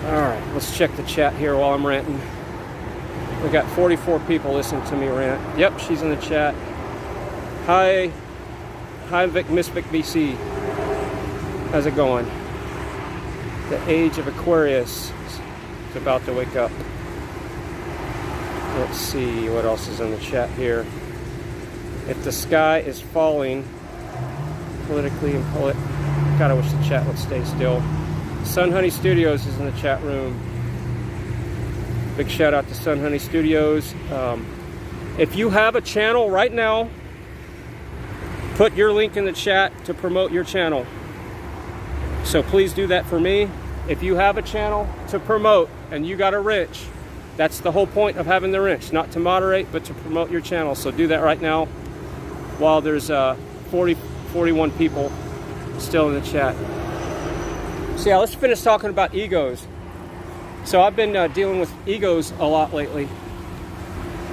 Speaker 1: Alright, let's check the chat here while I'm ranting. We got 44 people listening to me rant. Yep, she's in the chat. Hi Miss Vic BC. How's it going? The age of Aquarius is about to wake up. Let's see what else is in the chat here. If the sky is falling, politically and God, I wish the chat would stay still. Sun Honey Studios is in the chat room. Big shout out to Sun Honey Studios. If you have a channel right now, put your link in the chat to promote your channel. So please do that for me. If you have a channel to promote and you got a wrench, that's the whole point of having the wrench, not to moderate, but to promote your channel. So do that right now while there's 41 people still in the chat. So yeah, let's finish talking about egos. So I've been dealing with egos a lot lately.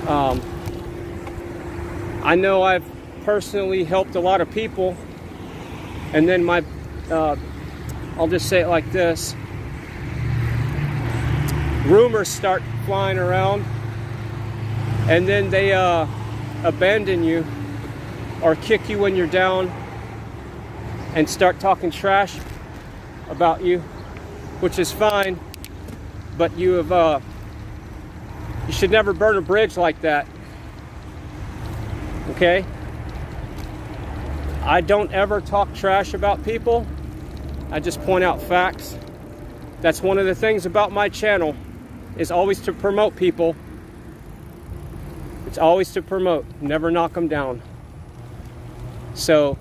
Speaker 1: I know I've personally helped a lot of people, and then I'll just say it like this. Rumors start flying around, and then they abandon you or kick you when you're down and start talking trash about you, which is fine, but you should never burn a bridge like that. Okay? I don't ever talk trash about people. I just point out facts. That's one of the things about my channel, is always to promote people. It's always to promote, never knock them down. So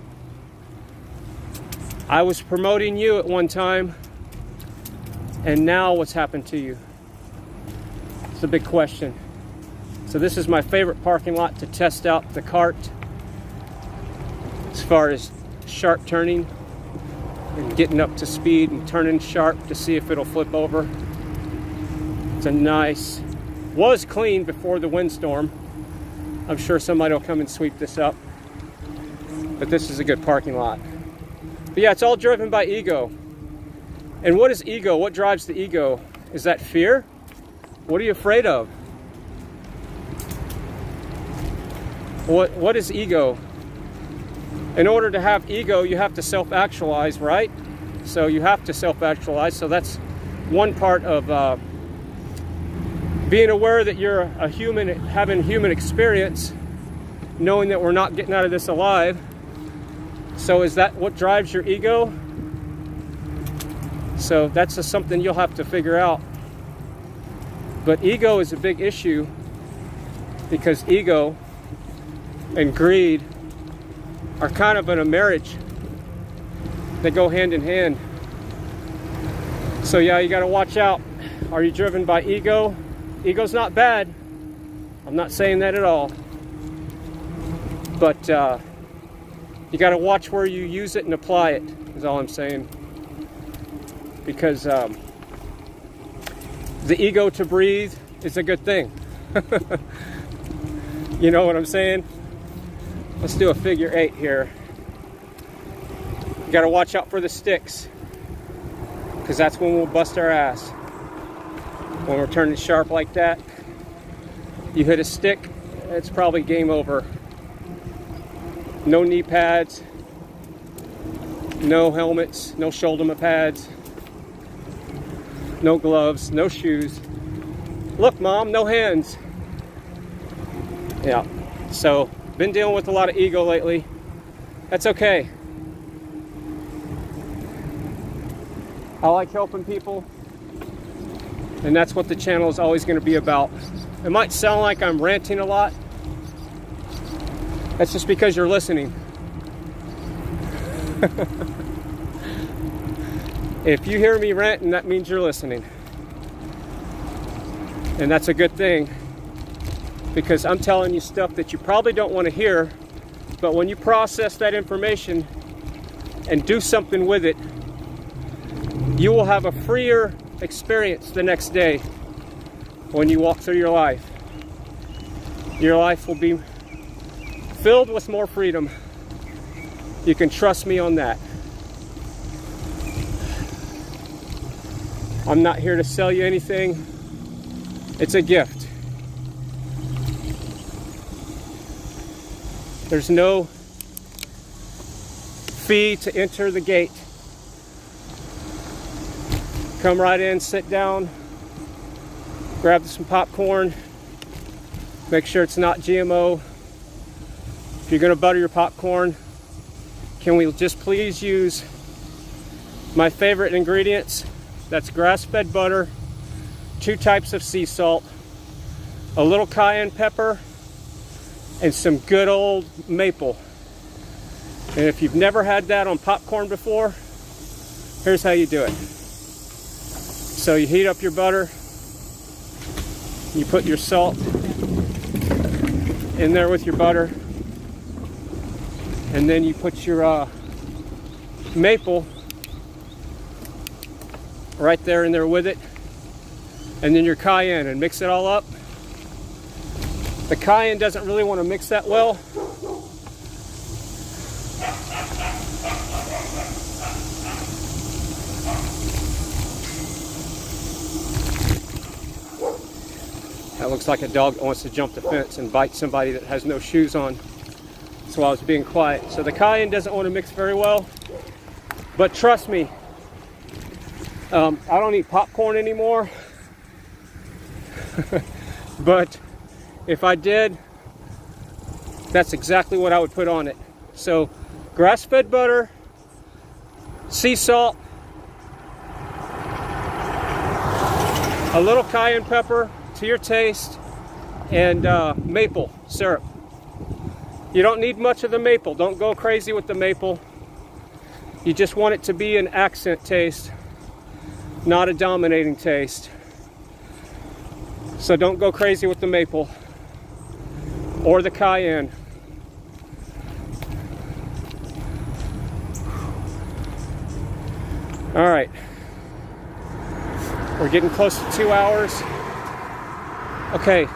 Speaker 1: I was promoting you at one time, and now what's happened to you? It's a big question. So this is my favorite parking lot to test out the cart as far as sharp turning and getting up to speed and turning sharp to see if it'll flip over. It's a nice, was clean before the windstorm. I'm sure somebody will come and sweep this up, but this is a good parking lot. But yeah, it's all driven by ego. And what is ego? What drives the ego? Is that fear? What are you afraid of? What is ego? In order to have ego, you have to self-actualize, right? So you have to self-actualize. So that's one part of being aware that you're a human, having human experience, knowing that we're not getting out of this alive. So is that what drives your ego? So that's just something you'll have to figure out. But ego is a big issue, because ego and greed are kind of in a marriage. They go hand in hand. So yeah, you got to watch out. Are you driven by ego? Ego's not bad. I'm not saying that at all. But you got to watch where you use it and apply it, is all I'm saying. Because the ego to breathe is a good thing. You know what I'm saying? Let's do a figure 8 here. You got to watch out for the sticks, because that's when we'll bust our ass. When we're turning sharp like that, you hit a stick, it's probably game over. No knee pads, no helmets, no shoulder pads, no gloves, no shoes. Look, Mom, no hands. Yeah, so been dealing with a lot of ego lately. That's okay. I like helping people, and that's what the channel is always going to be about. It might sound like I'm ranting a lot. That's just because you're listening. If you hear me ranting, that means you're listening. And that's a good thing, because I'm telling you stuff that you probably don't want to hear, but when you process that information and do something with it, you will have a freer experience the next day when you walk through your life. Your life will be filled with more freedom. You can trust me on that. I'm not here to sell you anything. It's a gift. There's no fee to enter the gate. Come right in, sit down, grab some popcorn, make sure it's not GMO. If you're gonna butter your popcorn, can we just please use my favorite ingredients? That's grass-fed butter, 2 types of sea salt, a little cayenne pepper, and some good old maple. And if you've never had that on popcorn before, here's how you do it. So you heat up your butter, you put your salt in there with your butter, and then you put your maple right there in there with it, and then your cayenne, and mix it all up. The cayenne doesn't really want to mix that well. That looks like a dog that wants to jump the fence and bite somebody that has no shoes on. That's why I was being quiet. So the cayenne doesn't want to mix very well. But trust me, I don't eat popcorn anymore. But if I did, that's exactly what I would put on it. So grass-fed butter, sea salt, a little cayenne pepper to your taste, and maple syrup. You don't need much of the maple. Don't go crazy with the maple. You just want it to be an accent taste, not a dominating taste. So don't go crazy with the maple or the cayenne. All right. We're getting close to 2 hours. Okay.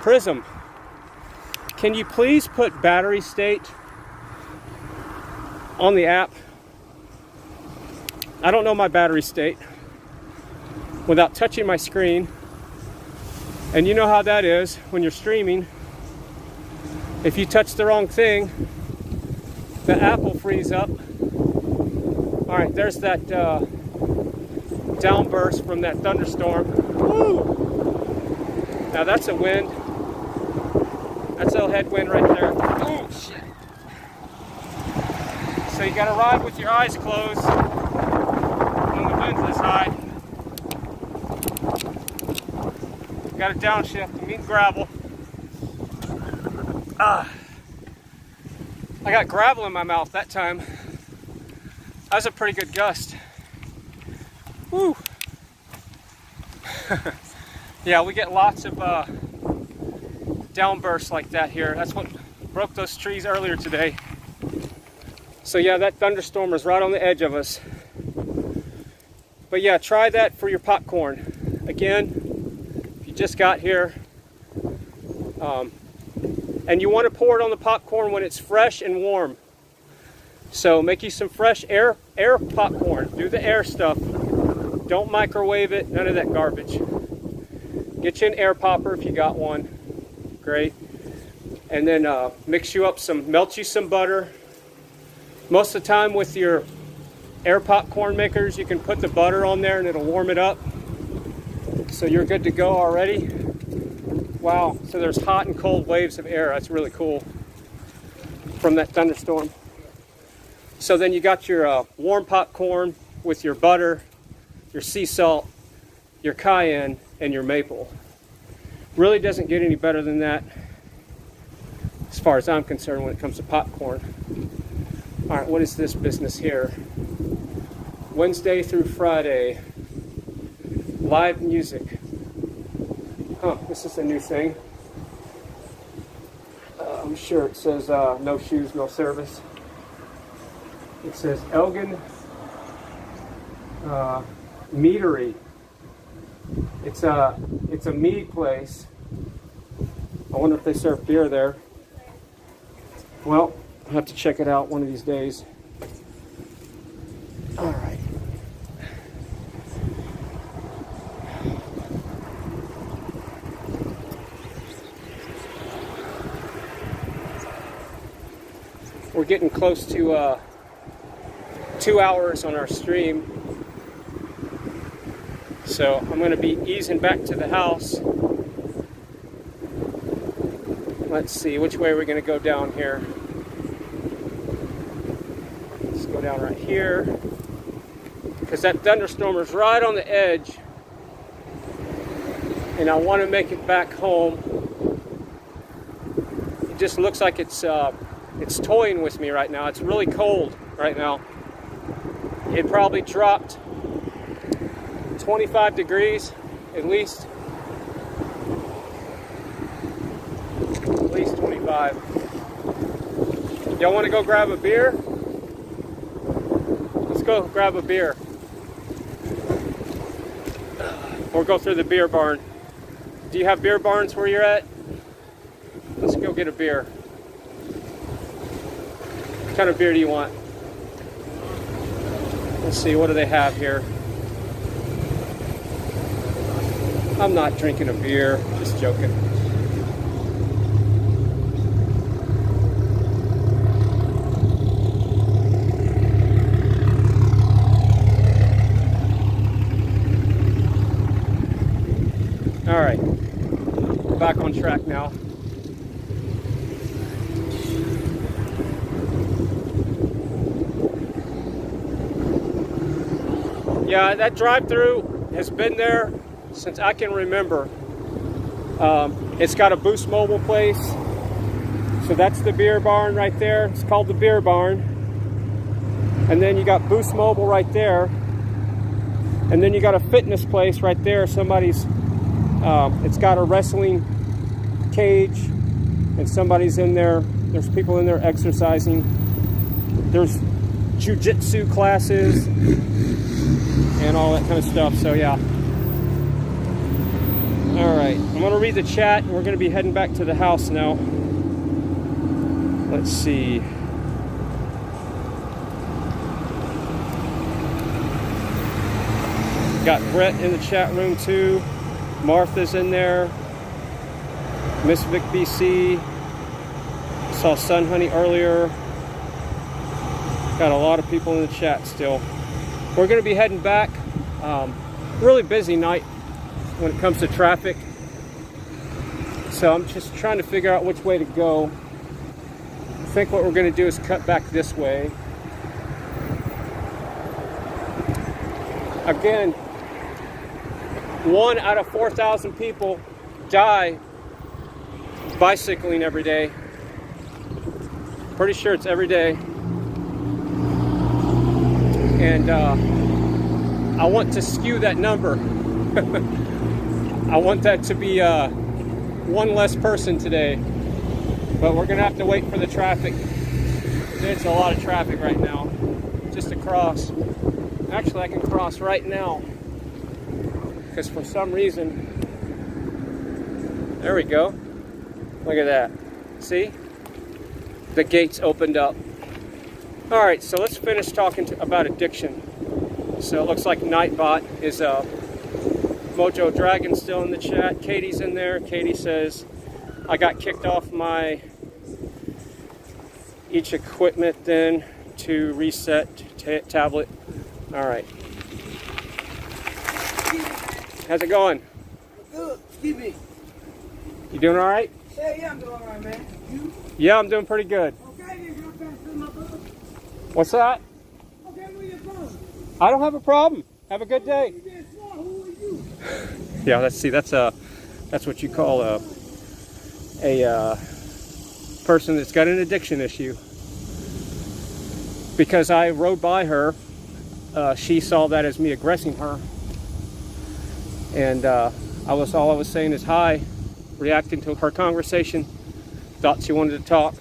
Speaker 1: Prism, can you please put battery state on the app? I don't know my battery state without touching my screen. And you know how that is when you're streaming. If you touch the wrong thing, the app will freeze up. All right, there's that downburst from that thunderstorm. Woo! Now that's a wind. That's a headwind right there. Oh, shit. So you gotta ride with your eyes closed when the wind's this high. Got to downshift to meet gravel. I got gravel in my mouth that time. That was a pretty good gust. Woo! Yeah, we get lots of downbursts like that here. That's what broke those trees earlier today. So yeah, that thunderstorm was right on the edge of us. But yeah, try that for your popcorn. Again, if you just got here, and you want to pour it on the popcorn when it's fresh and warm. So make you some fresh air popcorn. Do the air stuff. Don't microwave it, none of that garbage. Get you an air popper if you got one. Great. And then melt you some butter. Most of the time with your air popcorn makers, you can put the butter on there and it'll warm it up. So you're good to go already. Wow, so there's hot and cold waves of air. That's really cool from that thunderstorm. So then you got your warm popcorn with your butter, your sea salt, your cayenne, and your maple. Really doesn't get any better than that as far as I'm concerned when it comes to popcorn. All right, what is this business here? Wednesday through Friday, live music. Huh, this is a new thing. I'm sure it says no shoes, no service. It says Elgin Meadery. It's a mead place. I wonder if they serve beer there. Well, I'll have to check it out one of these days. All right. We're getting close to 2 hours on our stream. So I'm going to be easing back to the house. Let's see, which way we're going to go down here. Let's go down right here. Because that thunderstorm is right on the edge. And I want to make it back home. It just looks like it's toying with me right now. It's really cold right now. It probably dropped 25 degrees at least. At least 25. Y'all want to go grab a beer? Let's go grab a beer. Or go through the beer barn. Do you have beer barns where you're at? Let's go get a beer. What kind of beer do you want? Let's see, what do they have here? I'm not drinking a beer, just joking. All right, we're back on track now. Yeah, that drive-through has been there since I can remember. It's got a Boost Mobile place. So that's the beer barn right there. It's called the beer barn. And then you got Boost Mobile right there. And then you got a fitness place right there. Somebody's, it's got a wrestling cage and somebody's in there. There's people in there exercising. There's jiu-jitsu classes and all that kind of stuff. So yeah. All right, I'm gonna read the chat and we're gonna be heading back to the house now. Let's see. Got Brett in the chat room too. Martha's in there. Miss Vic BC. Saw Sun Honey earlier. Got a lot of people in the chat still. We're going to be heading back. Really busy night when it comes to traffic. So I'm just trying to figure out which way to go. I think what we're going to do is cut back this way. Again, 1 out of 4,000 people die bicycling every day. Pretty sure it's every day. And I want to skew that number. I want that to be one less person today. But we're going to have to wait for the traffic. It's a lot of traffic right now. Just across. Actually, I can cross right now. Because for some reason, there we go. Look at that. See? The gates opened up. All right, so let's finish talking about addiction. So it looks like Nightbot is Mojo Dragon still in the chat. Katie's in there. Katie says, I got kicked off my each equipment then to reset tablet. All right. How's it going?
Speaker 4: Good. Keep it.
Speaker 1: You doing all right?
Speaker 4: Yeah, I'm doing all right, man. You?
Speaker 1: Yeah, I'm doing pretty good.
Speaker 4: Okay, then you're going to my brother.
Speaker 1: What's that?
Speaker 4: Okay, where you from?
Speaker 1: I don't have a problem. Have a good day.
Speaker 4: You being smart. Who are you?
Speaker 1: Yeah, let's see. That's what you call a person that's got an addiction issue. Because I rode by her, she saw that as me aggressing her, and all I was saying is hi, reacting to her conversation. Thought she wanted to talk,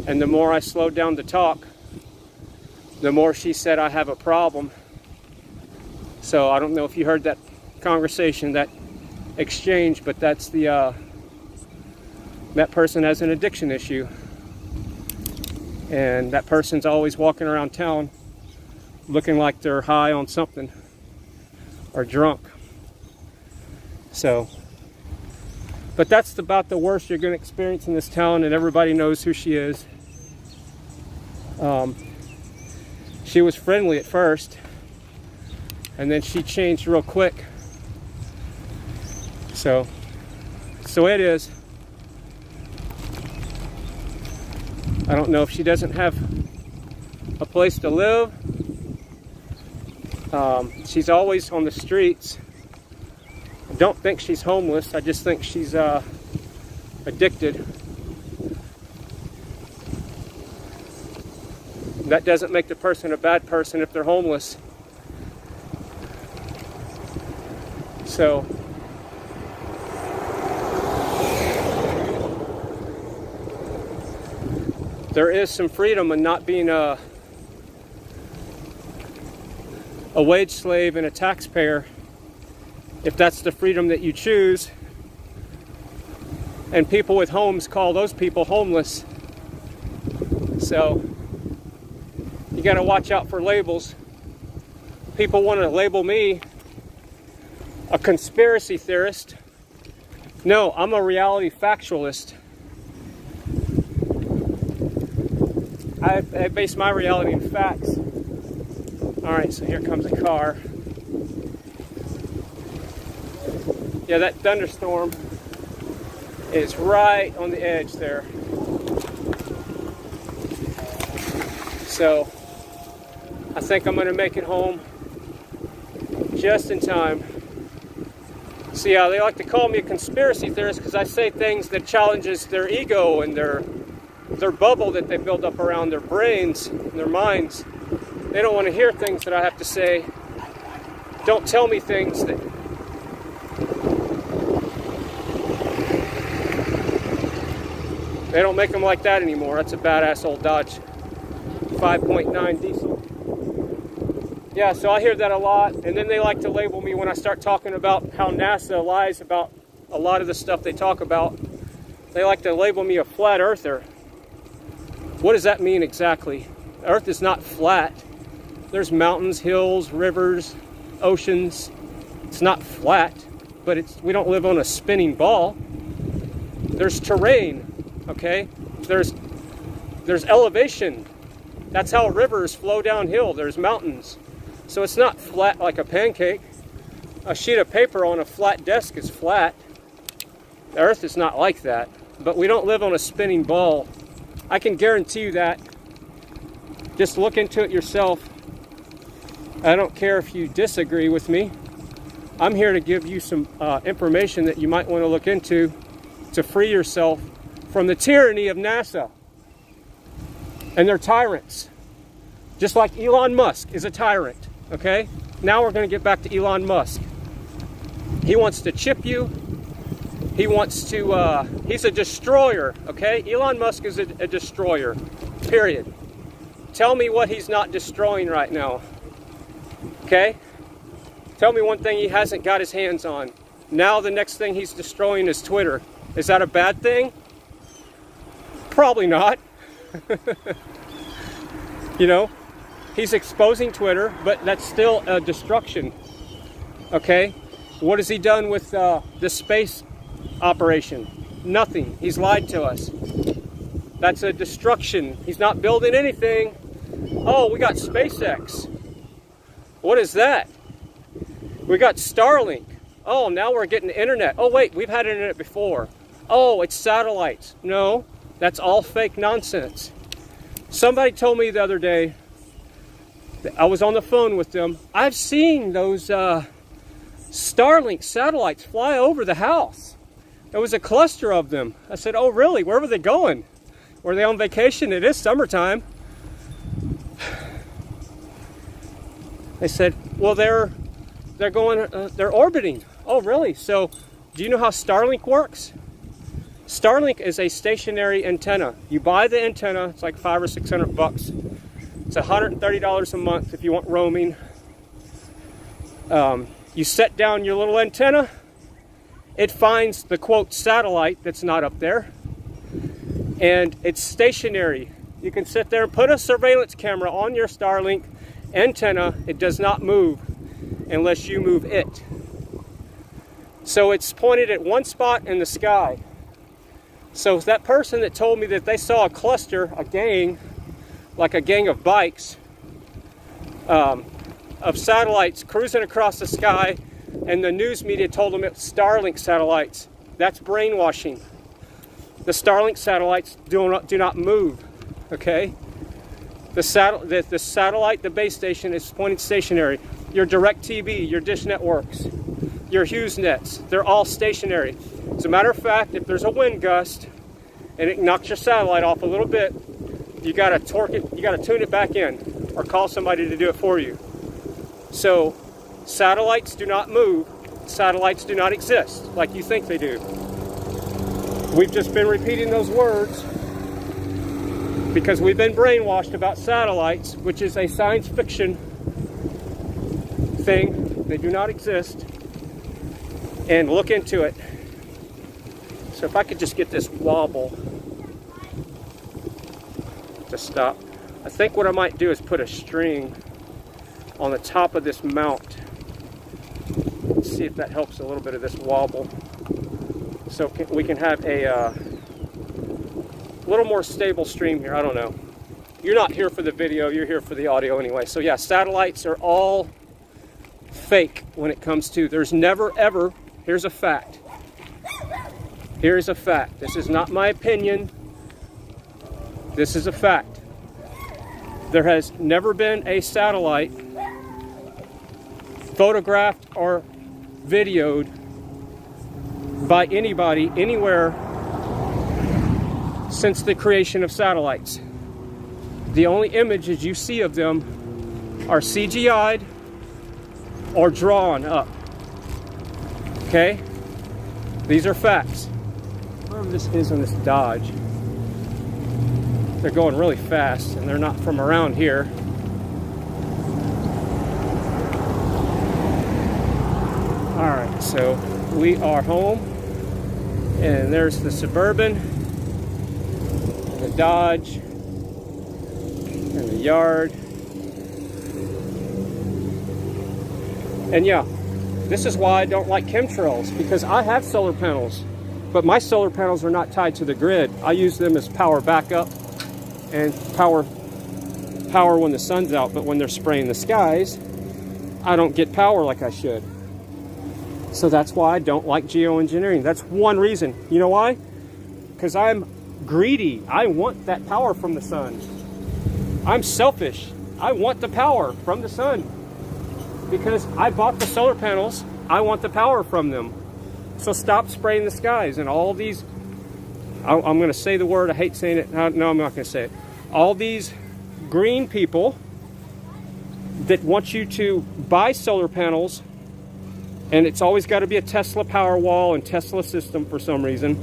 Speaker 1: and the more I slowed down to talk, the more she said I have a problem. So I don't know if you heard that conversation, that exchange, but that's the that person has an addiction issue, and that person's always walking around town looking like they're high on something or drunk. So, but that's about the worst you're going to experience in this town, and everybody knows who she is. She was friendly at first, and then she changed real quick. So it is. I don't know if she doesn't have a place to live. She's always on the streets. I don't think she's homeless. I just think she's addicted. That doesn't make the person a bad person if they're homeless. So there is some freedom in not being a wage slave and a taxpayer, if that's the freedom that you choose. And people with homes call those people homeless. So you got to watch out for labels. People want to label me a conspiracy theorist. No, I'm a reality factualist. I base my reality in facts. All right, so here comes a car. Yeah, that thunderstorm is right on the edge there. So I think I'm going to make it home just in time. See, they like to call me a conspiracy theorist because I say things that challenges their ego and their bubble that they build up around their brains and their minds. They don't want to hear things that I have to say. Don't tell me things that... They don't make them like that anymore. That's a badass old Dodge 5.9 diesel. Yeah, so I hear that a lot. And then they like to label me when I start talking about how NASA lies about a lot of the stuff they talk about. They like to label me a flat earther. What does that mean exactly? Earth is not flat. There's mountains, hills, rivers, oceans. It's not flat, but we don't live on a spinning ball. There's terrain, okay? There's elevation. That's how rivers flow downhill. There's mountains. So it's not flat like a pancake. A sheet of paper on a flat desk is flat. The Earth is not like that, but we don't live on a spinning ball. I can guarantee you that. Just look into it yourself. I don't care if you disagree with me. I'm here to give you some information that you might want to look into to free yourself from the tyranny of NASA and their tyrants. Just like Elon Musk is a tyrant, okay? Now we're going to get back to Elon Musk. He wants to chip you. He wants to, he's a destroyer, okay? Elon Musk is a destroyer, period. Tell me what he's not destroying right now, okay? Tell me one thing he hasn't got his hands on. Now the next thing he's destroying is Twitter. Is that a bad thing? Probably not. You know, he's exposing Twitter, but that's still a destruction, okay? What has he done with the space operation? Nothing. He's lied to us. That's a destruction. He's not building anything. Oh, we got SpaceX. What is that? We got Starlink. Oh, now we're getting internet. Oh, wait, we've had internet before. Oh, it's satellites. No, that's all fake nonsense. Somebody told me the other day, I was on the phone with them, I've seen those Starlink satellites fly over the house. There was a cluster of them. I said, oh really? Where were they going? Were they on vacation? It is summertime. They said, well, they're orbiting. Oh really? So do you know how Starlink works? Starlink is a stationary antenna. You buy the antenna, it's like $500 or $600. It's $130 a month if you want roaming. You set down your little antenna, it finds the quote satellite that's not up there, and it's stationary. You can sit there and put a surveillance camera on your Starlink antenna. It does not move unless you move it. So it's pointed at one spot in the sky. So that person that told me that they saw a cluster, a gang, like a gang of bikes, of satellites cruising across the sky, and the news media told them it was Starlink satellites. That's brainwashing. The Starlink satellites do not move, okay? The satellite, the base station, is pointed stationary. Your DirecTV, your Dish Networks, your HughesNets, they're all stationary. As a matter of fact, if there's a wind gust and it knocks your satellite off a little bit, you gotta torque it, you gotta tune it back in, or call somebody to do it for you. So, satellites do not move, satellites do not exist like you think they do. We've just been repeating those words because we've been brainwashed about satellites, which is a science fiction thing. They do not exist. And look into it. So if I could just get this wobble to stop. I think what I might do is put a string on the top of this mount. Let's see if that helps a little bit of this wobble. So we can have a little more stable stream here. I don't know. You're not here for the video, you're here for the audio anyway. So yeah, satellites are all fake when it comes to, there's never ever here's a fact. Here's a fact. This is not my opinion. This is a fact. There has never been a satellite photographed or videoed by anybody anywhere since the creation of satellites. The only images you see of them are CGI'd or drawn up. Okay? These are facts. Whatever this is on this Dodge, they're going really fast and they're not from around here. Alright, so we are home, and there's the Suburban, the Dodge, and the yard. And yeah, this is why I don't like chemtrails, because I have solar panels, but my solar panels are not tied to the grid. I use them as power backup and power when the sun's out, but when they're spraying the skies, I don't get power like I should. So that's why I don't like geoengineering. That's one reason. You know why? Because I'm greedy. I want that power from the sun. I'm selfish. I want the power from the sun. Because I bought the solar panels, I want the power from them. So stop spraying the skies and all these, I'm going to say the word, I hate saying it, no, I'm not going to say it. All these green people that want you to buy solar panels, and it's always got to be a Tesla Powerwall and Tesla system for some reason.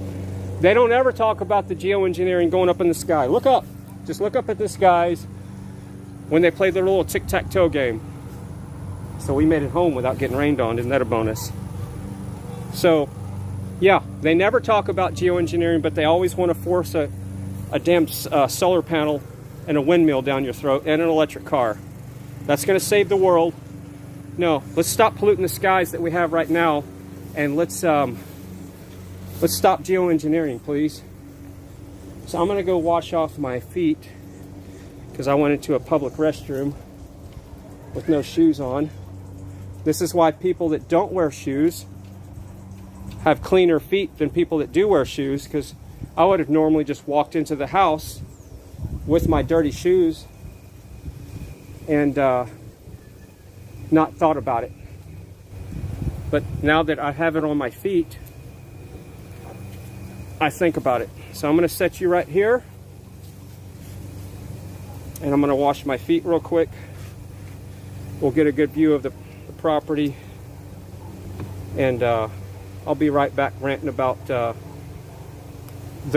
Speaker 1: They don't ever talk about the geoengineering going up in the sky. Look up. Just look up at the skies when they play their little tic-tac-toe game. So we made it home without getting rained on. Isn't that a bonus? So, yeah, they never talk about geoengineering, but they always want to force a damn solar panel and a windmill down your throat and an electric car. That's going to save the world. No, let's stop polluting the skies that we have right now, and let's stop geoengineering, please. So I'm going to go wash off my feet because I went into a public restroom with no shoes on. This is why people that don't wear shoes have cleaner feet than people that do wear shoes, because I would have normally just walked into the house with my dirty shoes and not thought about it. But now that I have it on my feet, I think about it. So I'm going to set you right here, and I'm going to wash my feet real quick. We'll get a good view of the property, and I'll be right back ranting about the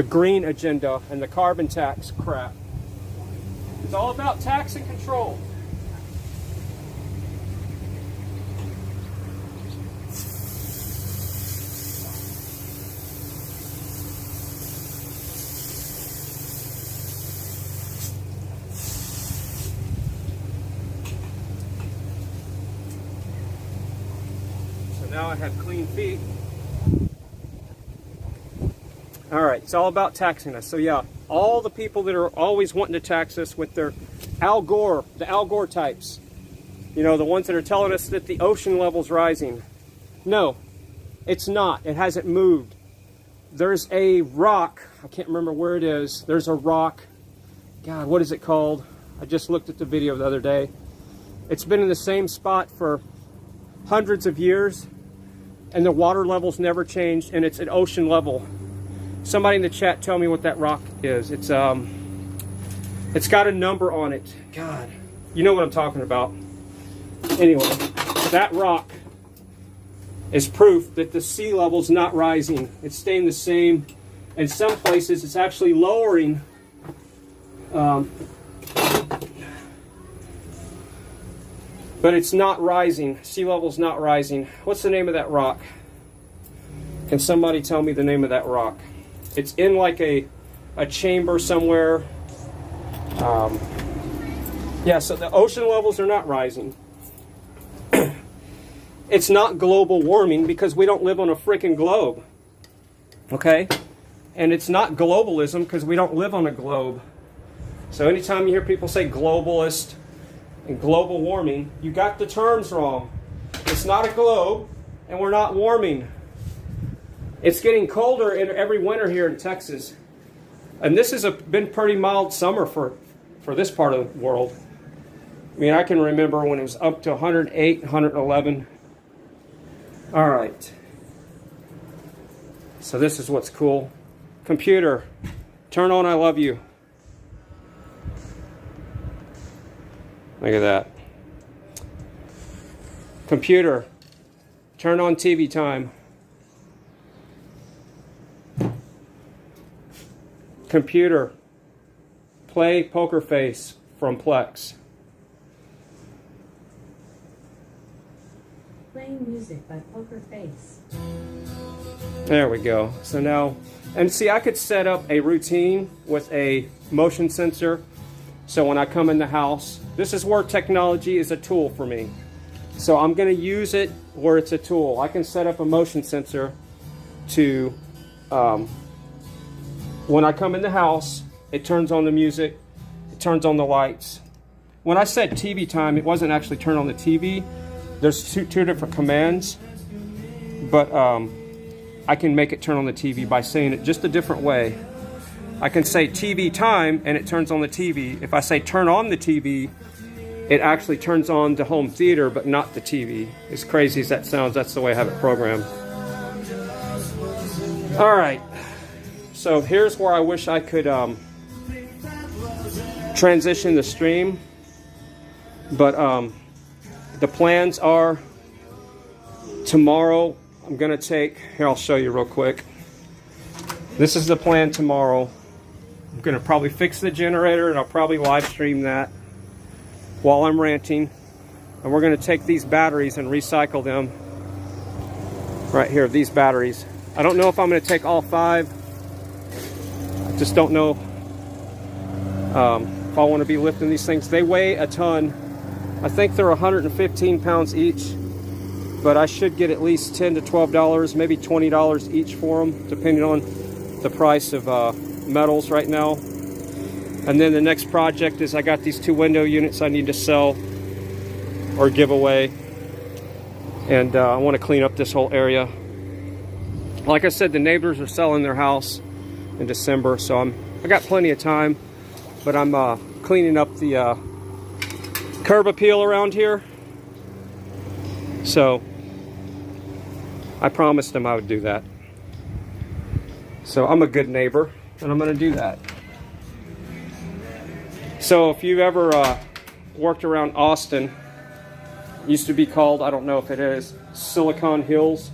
Speaker 1: green agenda and the carbon tax crap. It's all about tax and control. Now I have clean feet. All right, it's all about taxing us. So yeah, all the people that are always wanting to tax us with their Al Gore, the Al Gore types, you know, the ones that are telling us that the ocean level's rising. No, it's not. It hasn't moved. There's a rock. I can't remember where it is. There's a rock. God, what is it called? I just looked at the video the other day. It's been in the same spot for hundreds of years, and the water level's never changed, and it's at ocean level. Somebody in the chat tell me what that rock is. It's got a number on it. God, you know what I'm talking about. Anyway, that rock is proof that the sea level's not rising. It's staying the same. In some places, it's actually lowering. But it's not rising. Sea level's not rising. What's the name of that rock? Can somebody tell me the name of that rock? It's in like a chamber somewhere. Yeah, so the ocean levels are not rising. It's not global warming because we don't live on a freaking globe. Okay? And it's not globalism because we don't live on a globe. So anytime you hear people say globalist and global warming, you got the terms wrong. It's not a globe, and we're not warming. It's getting colder every winter here in Texas. And this has been pretty mild summer for this part of the world. I mean, I can remember when it was up to 108, 111. All right. So this is what's cool. Computer, turn on I love you. Look at that. Computer, turn on TV time. Computer, play Poker Face from Plex.
Speaker 6: Playing music by Poker Face.
Speaker 1: There we go. So now, and see, I could set up a routine with a motion sensor. So when I come in the house, this is where technology is a tool for me. So I'm going to use it where it's a tool. I can set up a motion sensor to, when I come in the house, it turns on the music, it turns on the lights. When I said TV time, it wasn't actually turn on the TV. There's two different commands, but I can make it turn on the TV by saying it just a different way. I can say TV time and it turns on the TV. If I say turn on the TV, it actually turns on the home theater, but not the TV. As crazy as that sounds, that's the way I have it programmed. All right, so here's where I wish I could transition the stream, but the plans are tomorrow. I'm gonna take, here I'll show you real quick. This is the plan tomorrow. I'm gonna probably fix the generator and I'll probably live stream that while I'm ranting. And we're gonna take these batteries and recycle them. Right here, these batteries. I don't know if I'm gonna take all 5. I just don't know if I wanna be lifting these things. They weigh a ton. I think they're 115 pounds each, but I should get at least $10 to $12, maybe $20 each for them, depending on the price of metals right now. And then the next project is I got these 2 window units I need to sell or give away, and I want to clean up this whole area. Like I said, the neighbors are selling their house in December, so I got plenty of time, but I'm cleaning up the curb appeal around here. So I promised them I would do that. So I'm a good neighbor and I'm going to do that. So if you've ever worked around Austin, it used to be called, I don't know if it is, Silicon Hills.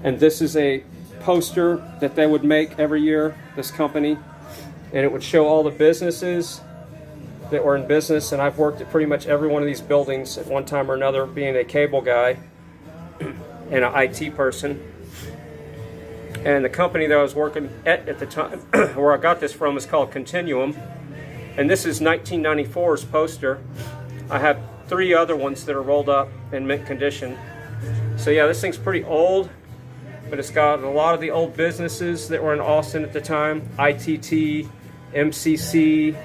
Speaker 1: And this is a poster that they would make every year, this company. And it would show all the businesses that were in business, and I've worked at pretty much every one of these buildings at one time or another, being a cable guy and an IT person. And the company that I was working at the time, where I got this from, is called Continuum. And this is 1994's poster. I have 3 other ones that are rolled up in mint condition. So yeah, this thing's pretty old, but it's got a lot of the old businesses that were in Austin at the time. ITT, MCC,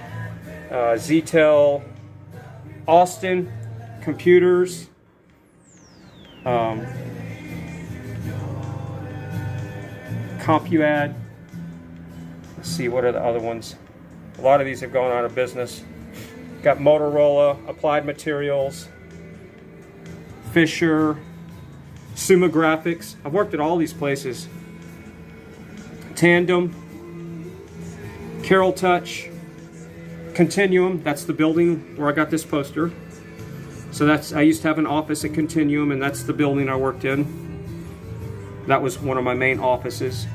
Speaker 1: ZTEL, Austin Computers, CompuAd. Let's see, what are the other ones? A lot of these have gone out of business. Got Motorola, Applied Materials, Fisher, Summa Graphics. I've worked at all these places. Tandem, Carroll Touch, Continuum, that's the building where I got this poster. So that's, I used to have an office at Continuum, and that's the building I worked in. That was one of my main offices.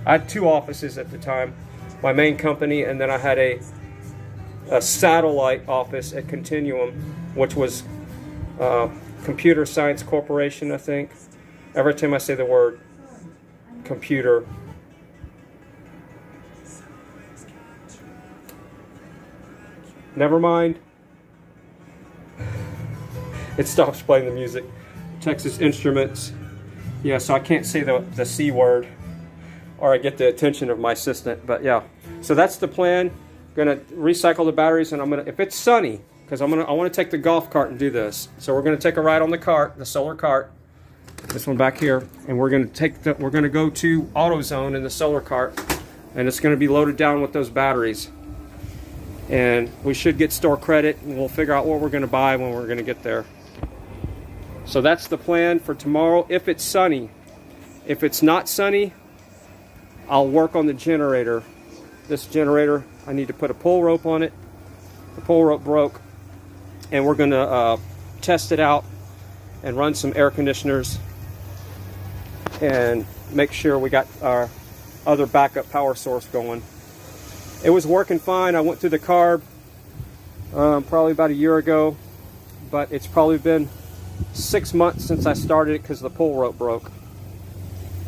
Speaker 1: I had 2 offices at the time. My main company, and then I had a satellite office at Continuum, which was Computer Science Corporation, I think. Every time I say the word computer, never mind. It stops playing the music. Texas Instruments. Yeah, so I can't say the C word, or I get the attention of my assistant. But yeah, so that's the plan. Gonna recycle the batteries, and I'm gonna, if it's sunny, because I want to take the golf cart and do this. So we're gonna take a ride on the cart, the solar cart, This one back here, and we're going to go to AutoZone in the solar cart, and it's going to be loaded down with those batteries. And we should get store credit, and we'll figure out what we're going to buy when we're going to get there. So that's the plan for tomorrow, if it's sunny. If it's not sunny, I'll work on the generator. This generator, I need to put a pull rope on it. The pull rope broke, and we're going to test it out and run some air conditioners and make sure we got our other backup power source going. It was working fine. I went through the carb probably about a year ago, but it's probably been 6 months since I started it because the pull rope broke.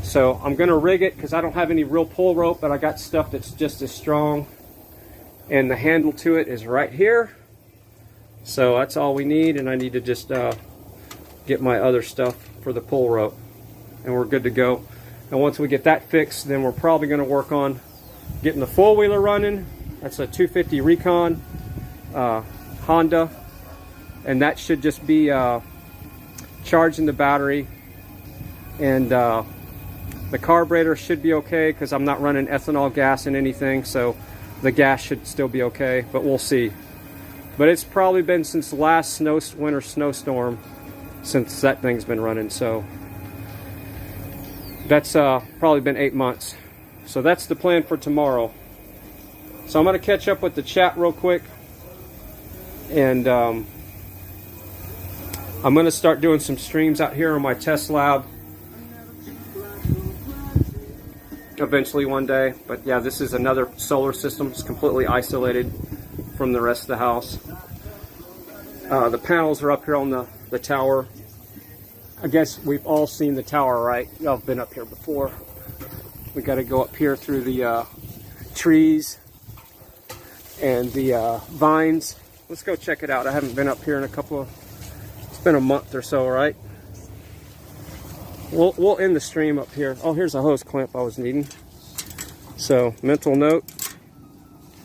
Speaker 1: So I'm going to rig it because I don't have any real pull rope, but I got stuff that's just as strong, and the handle to it is right here. So that's all we need, and I need to just get my other stuff for the pull rope, and we're good to go. And once we get that fixed, then we're probably going to work on getting the four-wheeler running. That's a 250 Recon Honda, and that should just be charging the battery, and the carburetor should be okay because I'm not running ethanol gas in anything, so the gas should still be okay, but we'll see. But it's probably been since the last winter snowstorm since that thing's been running, so that's probably been 8 months. So that's the plan for tomorrow. So I'm going to catch up with the chat real quick, and I'm going to start doing some streams out here on my test lab eventually one day. But yeah, this is another solar system. It's completely isolated from the rest of the house. The panels are up here on the tower. I guess we've all seen the tower, right? Y'all have been up here before. We got to go up here through the trees and the vines. Let's go check it out. I haven't been up here in it's been a month or so, right? We'll end the stream up here. Oh, here's a hose clamp I was needing. So, mental note.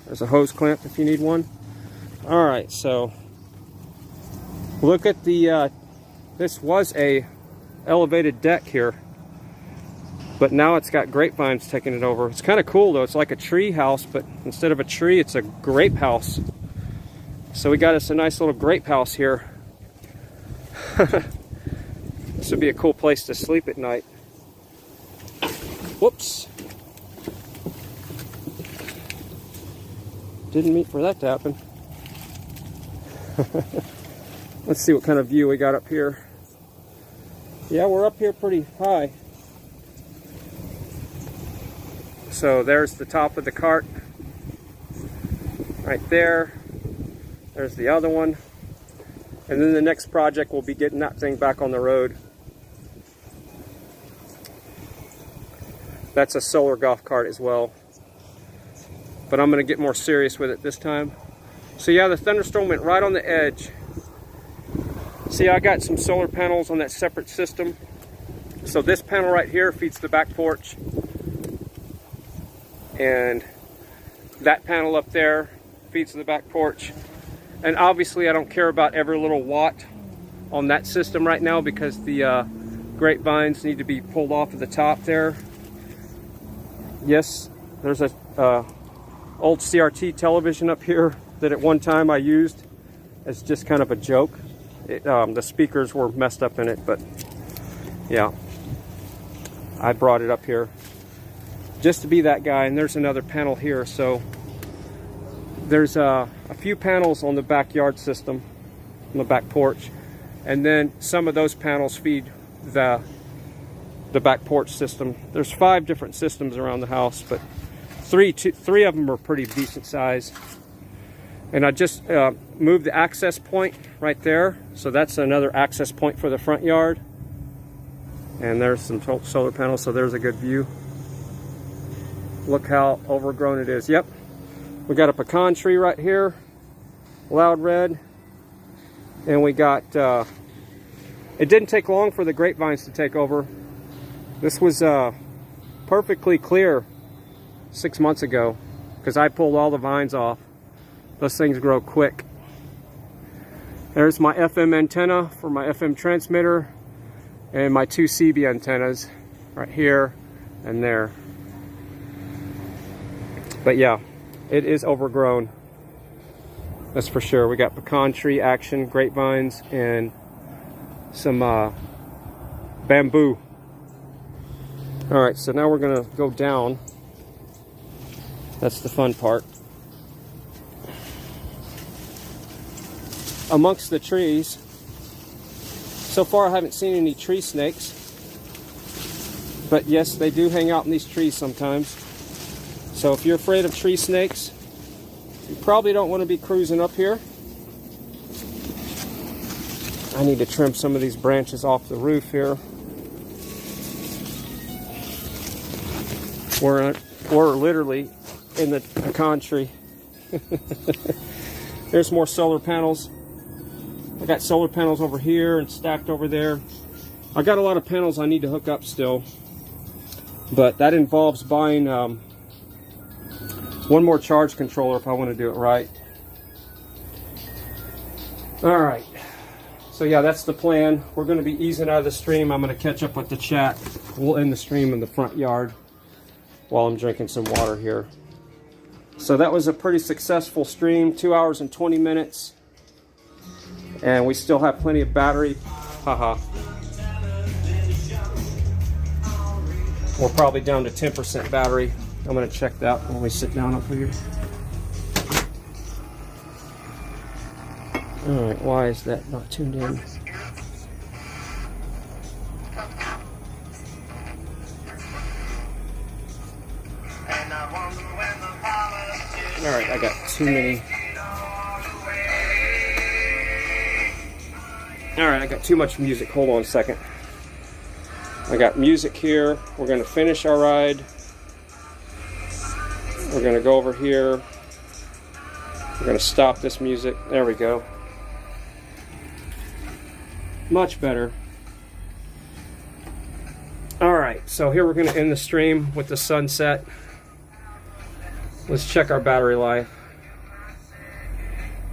Speaker 1: There's a hose clamp if you need one. Alright, so look at the this was a elevated deck here, but now it's got grapevines taking it over. It's kind of cool though. It's like a tree house, but instead of a tree, it's a grape house. So we got us a nice little grape house here. This would be a cool place to sleep at night. Whoops. Didn't mean for that to happen. Let's see what kind of view we got up here. Yeah, we're up here pretty high. So there's the top of the cart. Right there. There's the other one. And then the next project will be getting that thing back on the road. That's a solar golf cart as well. But I'm going to get more serious with it this time. So yeah, the thunderstorm went right on the edge. See, I got some solar panels on that separate system. So this panel right here feeds the back porch. And that panel up there feeds the back porch. And obviously I don't care about every little watt on that system right now because the grapevines need to be pulled off of the top there. Yes, there's a old CRT television up here that at one time I used as just kind of a joke. The speakers were messed up in it, but yeah, I brought it up here just to be that guy. And there's another panel here. So there's a few panels on the backyard system, on the back porch, and then some of those panels feed the back porch system. There's 5 different systems around the house, but three of them are pretty decent size. And I just moved the access point right there, so that's another access point for the front yard. And there's some solar panels, so there's a good view. Look how overgrown it is. Yep, we got a pecan tree right here, loud red, and we got it didn't take long for the grapevines to take over. This was perfectly clear 6 months ago because I pulled all the vines off. Those things grow quick. There's my FM antenna for my FM transmitter. and my 2 CB antennas right here and there. But yeah, it is overgrown. That's for sure. We got pecan tree action, grapevines, and some bamboo. All right, so now we're gonna go down. That's the fun part. Amongst the trees, so far I haven't seen any tree snakes, but yes, they do hang out in these trees sometimes. So if you're afraid of tree snakes, you probably don't want to be cruising up here. I need to trim some of these branches off the roof here. We're literally in the pecan tree. There's more solar panels. I got solar panels over here and stacked over there. I got a lot of panels I need to hook up still, but that involves buying one more charge controller if I want to do it right. All right, so yeah, that's the plan. We're going to be easing out of the stream. I'm going to catch up with the chat. We'll end the stream in the front yard while I'm drinking some water here. So that was a pretty successful stream, 2 hours and 20 minutes. And we still have plenty of battery. Haha. We're probably down to 10% battery. I'm going to check that when we sit down up here. Alright, why is that not tuned in? Alright, I got too many. Alright, I got too much music. Hold on a second. I got music here. We're going to finish our ride. We're going to go over here. We're going to stop this music. There we go. Much better. Alright, so here we're going to end the stream with the sunset. Let's check our battery life.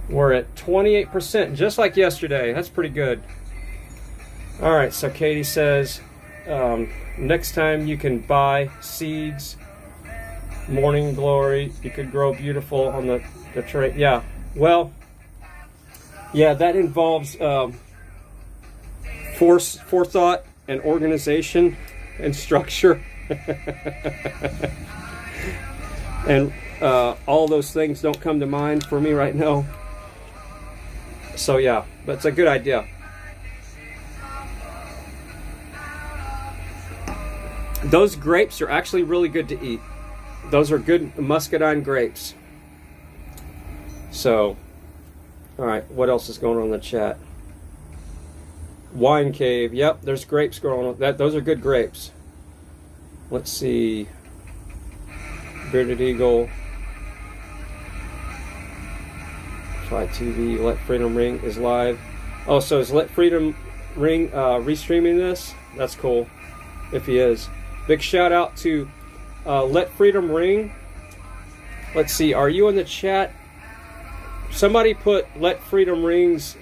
Speaker 1: We're at 28%, just like yesterday. That's pretty good. Alright, so Katie says, next time you can buy seeds, morning glory, you could grow beautiful on the tray. Yeah, well, yeah, that involves forethought and organization and structure. And all those things don't come to mind for me right now. So yeah, but it's a good idea. Those grapes are actually really good to eat. Those are good muscadine grapes. So, alright, what else is going on in the chat? Wine cave, yep, there's grapes growing on that. Those are good grapes. Let's see. Bearded Eagle. Try TV. Let Freedom Ring is live. Oh, so is Let Freedom Ring restreaming this? That's cool. If he is. Big shout out to Let Freedom Ring. Let's see. Are you in the chat? Somebody put Let Freedom Ring's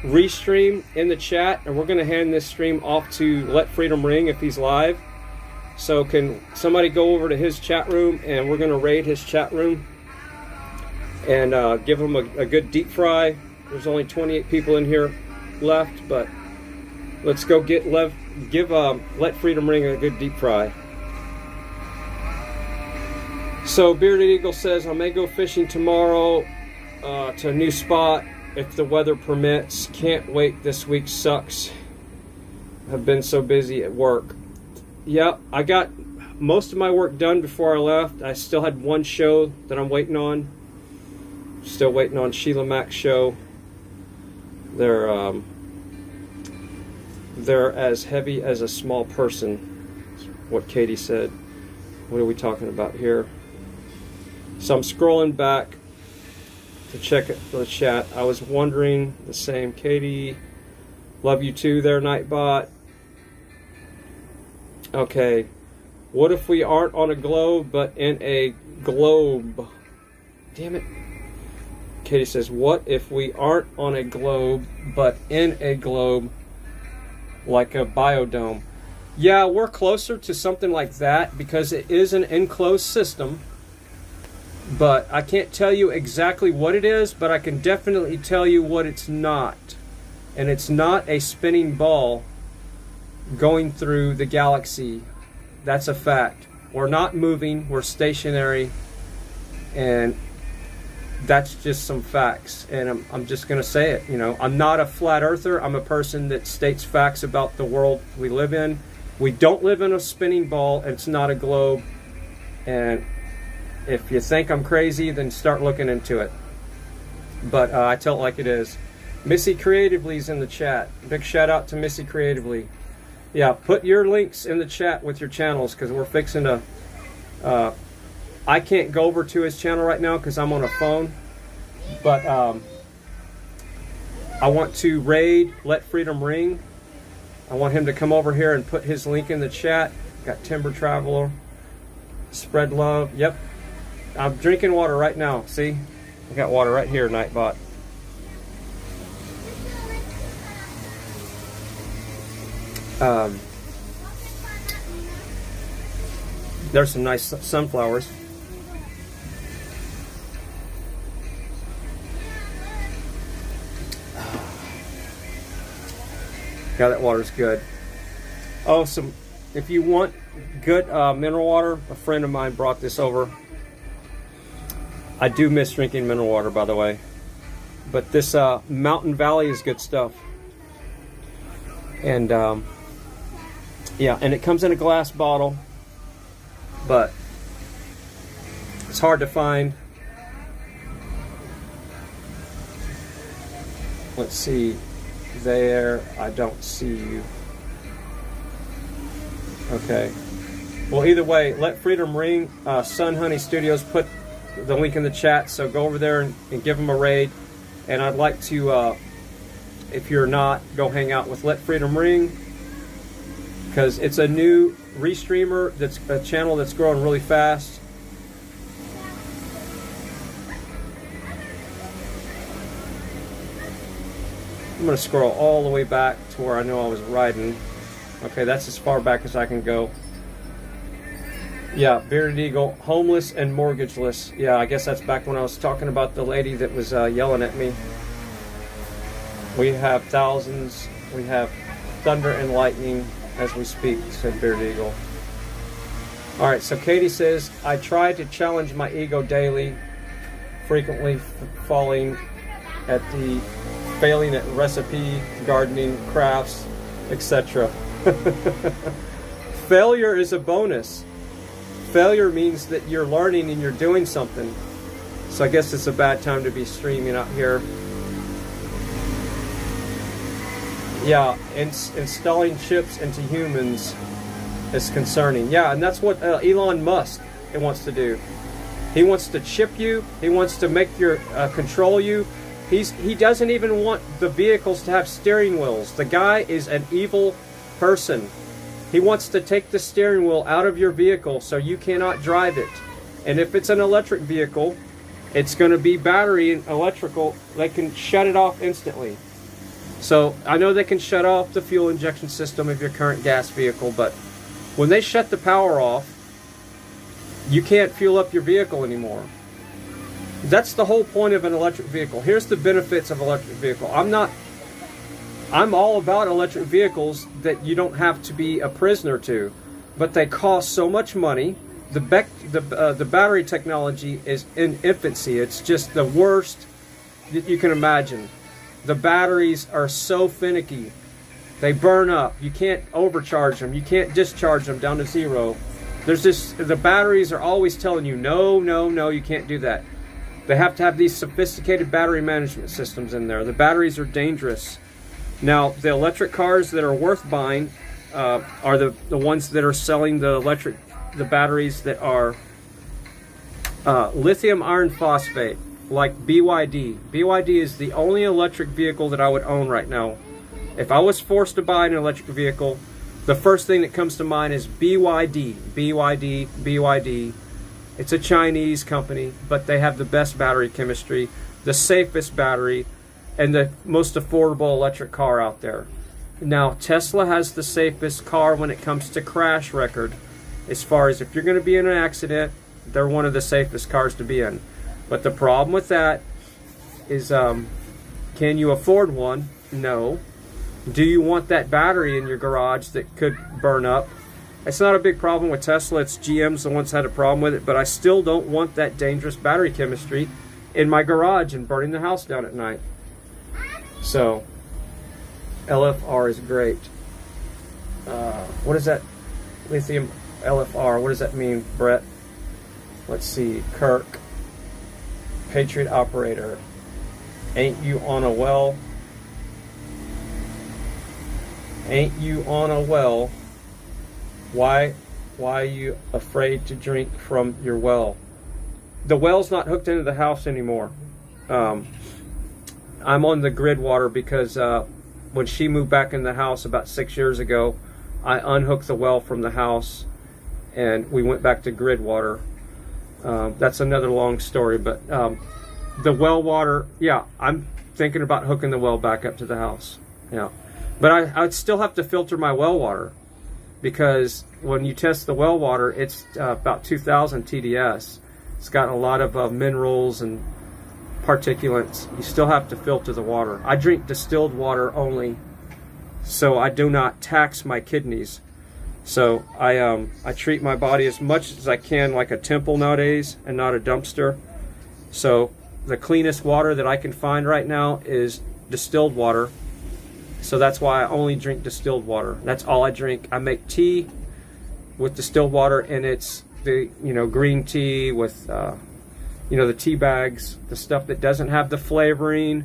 Speaker 1: restream in the chat, and we're going to hand this stream off to Let Freedom Ring if he's live. So can somebody go over to his chat room, and we're going to raid his chat room and give him a good deep fry. There's only 28 people in here left, but let's go give Let Freedom Ring a good deep fry. So Bearded Eagle says, I may go fishing tomorrow to a new spot if the weather permits. Can't wait. This week sucks. I've been so busy at work. Yep, I got most of my work done before I left. I still had one show that I'm waiting on. Still waiting on Sheila Mac's show. They're as heavy as a small person. That's what Katie said. What are we talking about here? So I'm scrolling back to check the chat. I was wondering the same. Katie, love you too there, Nightbot. Okay, what if we aren't on a globe but in a globe? Damn it. Katie says, what if we aren't on a globe but in a globe? like a biodome. Yeah, we're closer to something like that because it is an enclosed system. But I can't tell you exactly what it is, but I can definitely tell you what it's not. And it's not a spinning ball going through the galaxy. That's a fact. We're not moving, we're stationary, and that's just some facts. And I'm just going to say it. You know, I'm not a flat earther. I'm a person that states facts about the world we live in. We don't live in a spinning ball. It's not a globe. And if you think I'm crazy, then start looking into it. But I tell it like it is. Missy Creatively's in the chat. Big shout out to Missy Creatively. Yeah, put your links in the chat with your channels, because we're fixing to... I can't go over to his channel right now because I'm on a phone. But I want to raid Let Freedom Ring. I want him to come over here and put his link in the chat. Got Timber Traveler. Spread love. Yep. I'm drinking water right now. See? I got water right here, Nightbot. There's some nice sunflowers. Yeah, that water's good. Oh, if you want good mineral water, a friend of mine brought this over. I do miss drinking mineral water, by the way. But this Mountain Valley is good stuff. And yeah, and it comes in a glass bottle, but it's hard to find. Let's see. There, I don't see you. Okay. Well, either way, Let Freedom Ring. Sun Honey Studios put the link in the chat, so go over there and give them a raid. And I'd like to, if you're not, go hang out with Let Freedom Ring, because it's a new restreamer. That's a channel that's growing really fast. I'm going to scroll all the way back to where I know I was riding. Okay, that's as far back as I can go. Yeah, Bearded Eagle, homeless and mortgageless. Yeah, I guess that's back when I was talking about the lady that was yelling at me. We have thousands. We have thunder and lightning as we speak, said Bearded Eagle. Alright, so Katie says, I try to challenge my ego daily, frequently failing at recipe, gardening, crafts, etc. Failure is a bonus. Failure means that you're learning and you're doing something. So I guess it's a bad time to be streaming out here. Yeah, installing chips into humans is concerning. Yeah, and that's what Elon Musk wants to do. He wants to chip you. He wants to make your control you. He doesn't even want the vehicles to have steering wheels. The guy is an evil person. He wants to take the steering wheel out of your vehicle so you cannot drive it. And if it's an electric vehicle, it's going to be battery and electrical. They can shut it off instantly. So I know they can shut off the fuel injection system of your current gas vehicle, but when they shut the power off, you can't fuel up your vehicle anymore. That's the whole point of an electric vehicle. Here's the benefits of an electric vehicle. I'm all about electric vehicles that you don't have to be a prisoner to, but they cost so much money. The battery technology is in infancy. It's just the worst that you can imagine. The batteries are so finicky. They burn up. You can't overcharge them. You can't discharge them down to zero. The batteries are always telling you, no, no, no, you can't do that. They have to have these sophisticated battery management systems in there. The batteries are dangerous. Now, the electric cars that are worth buying are the ones that are selling the batteries that are lithium iron phosphate, like BYD. BYD is the only electric vehicle that I would own right now. If I was forced to buy an electric vehicle, the first thing that comes to mind is BYD. BYD, BYD. It's a Chinese company, but they have the best battery chemistry, the safest battery, and the most affordable electric car out there. Now, Tesla has the safest car when it comes to crash record. As far as if you're going to be in an accident, they're one of the safest cars to be in. But the problem with that is, can you afford one? No. Do you want that battery in your garage that could burn up? It's not a big problem with Tesla. It's GM's the ones that had a problem with it. But I still don't want that dangerous battery chemistry in my garage and burning the house down at night. So, LFR is great. What is that? Lithium LFR. What does that mean, Brett? Let's see. Kirk. Patriot operator. Ain't you on a well? Ain't you on a well? Why are you afraid to drink from your well? The well's not hooked into the house anymore. I'm on the grid water because when she moved back in the house about 6 years ago, I unhooked the well from the house and we went back to grid water. That's another long story, but the well water, yeah, I'm thinking about hooking the well back up to the house. Yeah, but I'd still have to filter my well water because when you test the well water, it's about 2,000 TDS. It's got a lot of minerals and particulates. You still have to filter the water. I drink distilled water only, so I do not tax my kidneys. So I treat my body as much as I can like a temple nowadays and not a dumpster. So the cleanest water that I can find right now is distilled water. So that's why I only drink distilled water. That's all I drink. I make tea with distilled water, and it's the green tea with the tea bags, the stuff that doesn't have the flavoring.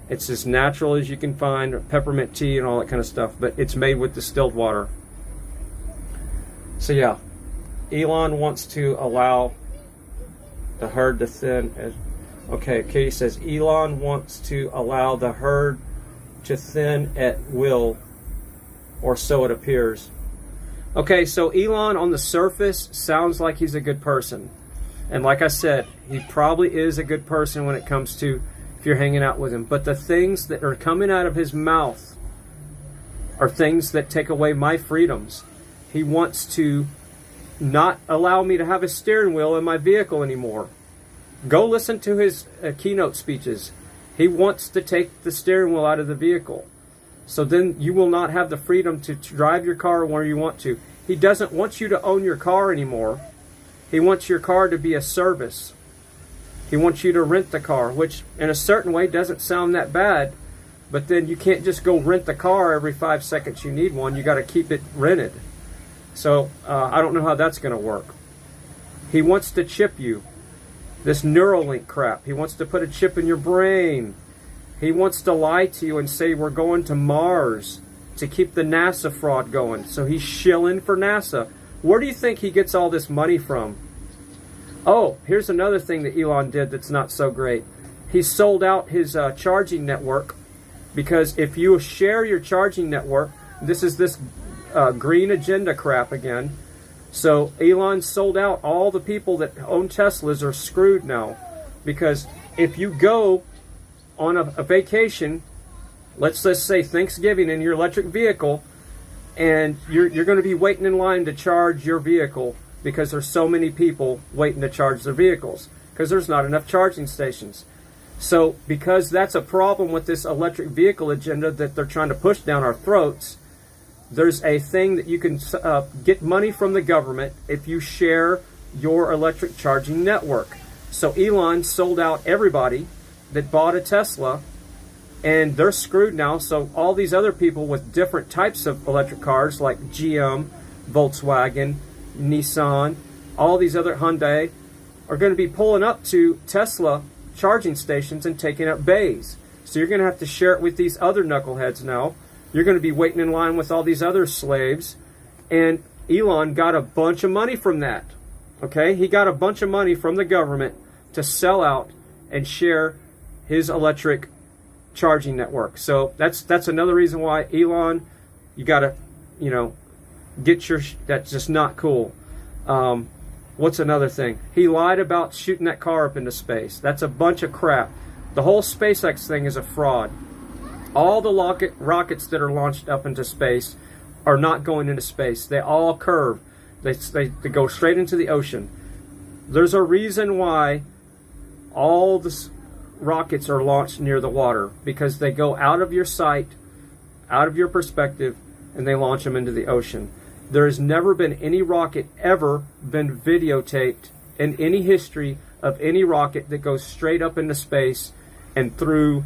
Speaker 1: It's as natural as you can find, peppermint tea and all that kind of stuff, but it's made with distilled water. So yeah, Elon wants to allow the herd to thin. Okay, Katie says Elon wants to allow the herd to thin at will, or so it appears. Okay, so Elon on the surface sounds like he's a good person. And like I said, he probably is a good person when it comes to if you're hanging out with him. But the things that are coming out of his mouth are things that take away my freedoms. He wants to not allow me to have a steering wheel in my vehicle anymore. Go listen to his keynote speeches. He wants to take the steering wheel out of the vehicle. So then you will not have the freedom to drive your car where you want to. He doesn't want you to own your car anymore. He wants your car to be a service. He wants you to rent the car, which in a certain way doesn't sound that bad, but then you can't just go rent the car every 5 seconds you need one. You got to keep it rented. So I don't know how that's going to work. He wants to chip you. This Neuralink crap. He wants to put a chip in your brain. He wants to lie to you and say we're going to Mars to keep the NASA fraud going. So he's shilling for NASA. Where do you think he gets all this money from? Oh, here's another thing that Elon did that's not so great. He sold out his charging network, because if you share your charging network, this is this green agenda crap again. So Elon sold out. All the people that own Teslas are screwed now, because if you go on a vacation, let's just say Thanksgiving, in your electric vehicle, and you're going to be waiting in line to charge your vehicle because there's so many people waiting to charge their vehicles because there's not enough charging stations. So because that's a problem with this electric vehicle agenda that they're trying to push down our throats, there's a thing that you can get money from the government if you share your electric charging network. So Elon sold out everybody that bought a Tesla, and they're screwed now. So all these other people with different types of electric cars like GM, Volkswagen, Nissan, all these other Hyundai are going to be pulling up to Tesla charging stations and taking up bays. So you're going to have to share it with these other knuckleheads now. You're going to be waiting in line with all these other slaves. And Elon got a bunch of money from that. Okay? He got a bunch of money from the government to sell out and share his electric charging network. So that's another reason why Elon, you got to, get your, that's just not cool. What's another thing? He lied about shooting that car up into space. That's a bunch of crap. The whole SpaceX thing is a fraud. All the rockets that are launched up into space are not going into space. They all curve. They go straight into the ocean. There's a reason why all the rockets are launched near the water, because they go out of your sight, out of your perspective, and they launch them into the ocean. There has never been any rocket ever been videotaped in any history of any rocket that goes straight up into space and through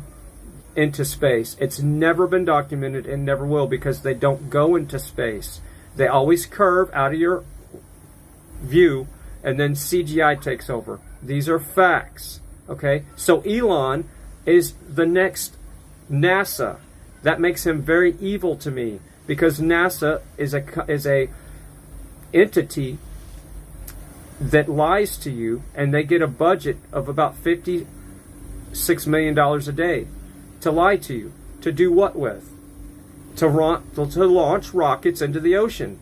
Speaker 1: into space. It's never been documented and never will, because they don't go into space. They always curve out of your view, and then CGI takes over. These are facts. Okay, so Elon is the next NASA. That makes him very evil to me, because NASA is a entity that lies to you, and they get a budget of about $56 million a day to lie to you. To do what with? To launch rockets into the ocean.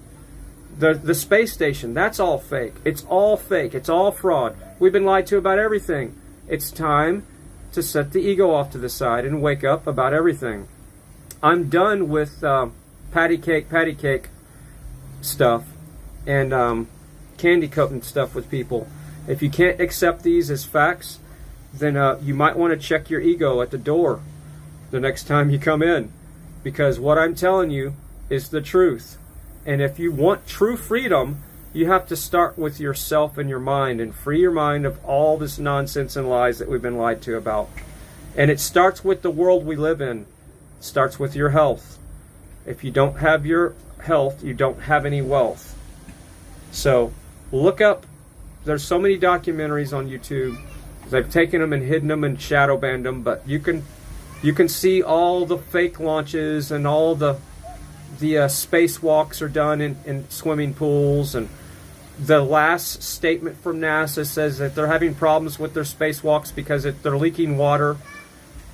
Speaker 1: The space station, that's all fake. It's all fake. It's all fraud. We've been lied to about everything. It's time to set the ego off to the side and wake up about everything. I'm done with patty cake stuff and candy coating stuff with people. If you can't accept these as facts, then you might want to check your ego at the door the next time you come in, because what I'm telling you is the truth. And if you want true freedom, you have to start with yourself and your mind, and free your mind of all this nonsense and lies that we've been lied to about. And it starts with the world we live in. It starts with your health. If you don't have your health, you don't have any wealth. So look up, there's so many documentaries on YouTube. They've taken them and hidden them and shadow banned them, but you can see all the fake launches, and all the spacewalks are done in swimming pools. And the last statement from NASA says that they're having problems with their spacewalks because they're leaking water.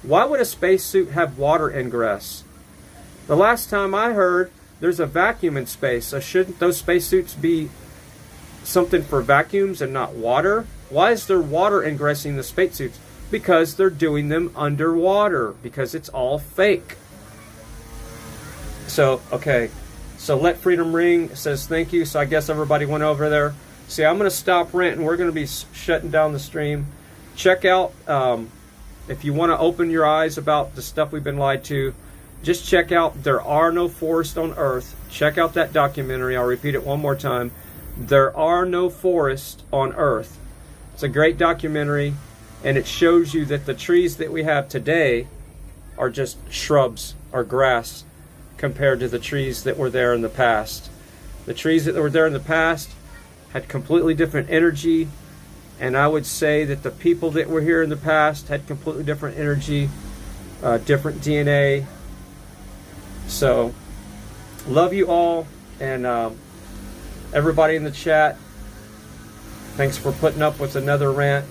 Speaker 1: Why would a spacesuit have water ingress? The last time I heard, there's a vacuum in space, so shouldn't those spacesuits be something for vacuums and not water? Why is there water ingressing the spacesuits? Because they're doing them underwater, because it's all fake. So, okay. So Let Freedom Ring says thank you. So I guess everybody went over there. See, I'm going to stop ranting. We're going to be shutting down the stream. Check out, if you want to open your eyes about the stuff we've been lied to, just check out There Are No Forests on Earth. Check out that documentary. I'll repeat it one more time. There Are No Forests on Earth. It's a great documentary, and it shows you that the trees that we have today are just shrubs or grass compared to the trees that were there in the past. The trees that were there in the past had completely different energy, and I would say that the people that were here in the past had completely different energy, different DNA. So, love you all, and everybody in the chat, thanks for putting up with another rant.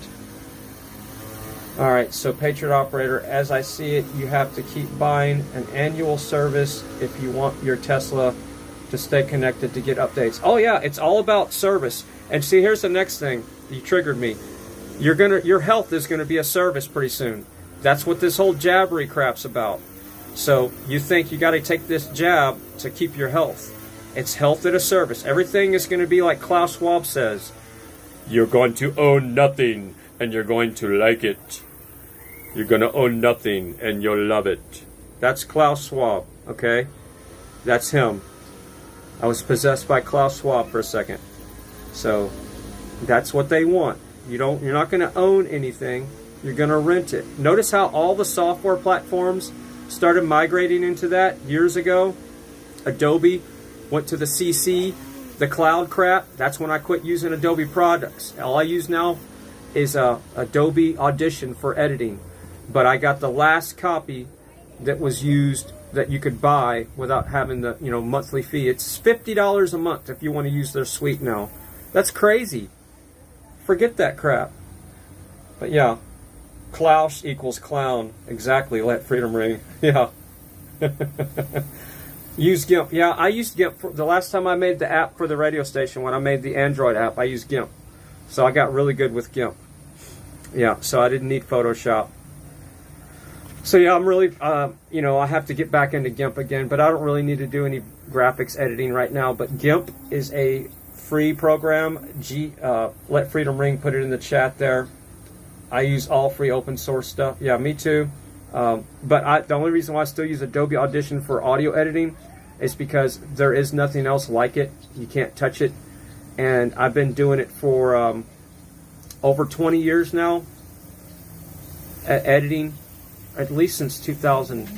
Speaker 1: Alright, so Patriot Operator, as I see it, you have to keep buying an annual service if you want your Tesla to stay connected to get updates. Oh yeah, it's all about service. And see, here's the next thing. You triggered me. Your health is gonna be a service pretty soon. That's what this whole jabbery crap's about. So you think you gotta take this jab to keep your health. It's health at a service. Everything is gonna be like Klaus Schwab says. You're going to own nothing, and you're going to like it. You're going to own nothing, and you'll love it. That's Klaus Schwab, okay? That's him. I was possessed by Klaus Schwab for a second. So, that's what they want. You're not going to own anything. You're going to rent it. Notice how all the software platforms started migrating into that years ago. Adobe went to the CC, the cloud crap. That's when I quit using Adobe products. All I use now is Adobe Audition for editing. But I got the last copy that was used that you could buy without having the monthly fee. It's $50 a month if you want to use their suite now. That's crazy. Forget that crap. But yeah, Klaus equals clown. Exactly. Let freedom ring. Yeah. Use GIMP. Yeah, I used GIMP. The last time I made the app for the radio station, when I made the Android app, I used GIMP. So I got really good with GIMP. Yeah, so I didn't need Photoshop. So yeah, I'm really, you know, I have to get back into GIMP again, but I don't really need to do any graphics editing right now. But GIMP is a free program. Let Freedom Ring put it in the chat there. I use all free open source stuff. Yeah, me too. But the only reason why I still use Adobe Audition for audio editing is because there is nothing else like it. You can't touch it. And I've been doing it for over 20 years now, editing. At least since 2000.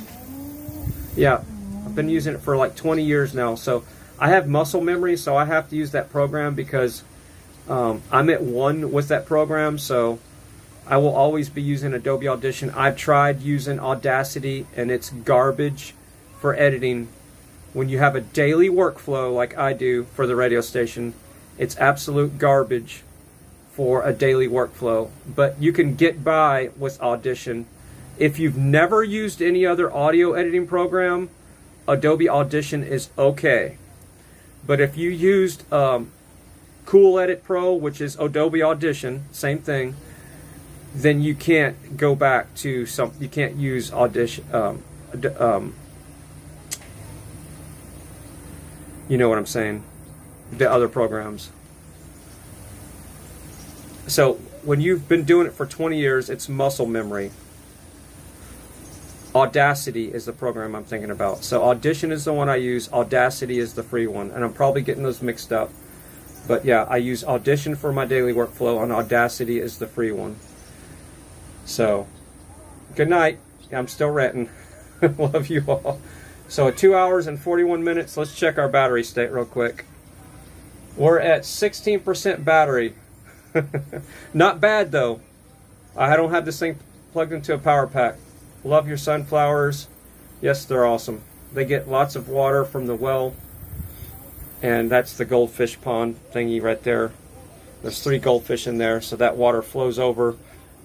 Speaker 1: Yeah, I've been using it for like 20 years now. So I have muscle memory, so I have to use that program because I'm at one with that program. So I will always be using Adobe Audition. I've tried using Audacity, and it's garbage for editing. When you have a daily workflow like I do for the radio station, it's absolute garbage for a daily workflow. But you can get by with Audition. If you've never used any other audio editing program, Adobe Audition is okay. But if you used Cool Edit Pro, which is Adobe Audition, same thing, then you can't go back to you can't use Audition. You know what I'm saying? The other programs. So when you've been doing it for 20 years, it's muscle memory. Audacity is the program I'm thinking about. So Audition is the one I use. Audacity is the free one. And I'm probably getting those mixed up. But yeah, I use Audition for my daily workflow, and Audacity is the free one. So, good night. I'm still ranting. Love you all. So 2 hours and 41 minutes. Let's check our battery state real quick. We're at 16% battery. Not bad though. I don't have this thing plugged into a power pack. Love your sunflowers. Yes, they're awesome. They get lots of water from the well. And that's the goldfish pond thingy right there. There's 3 goldfish in there, so that water flows over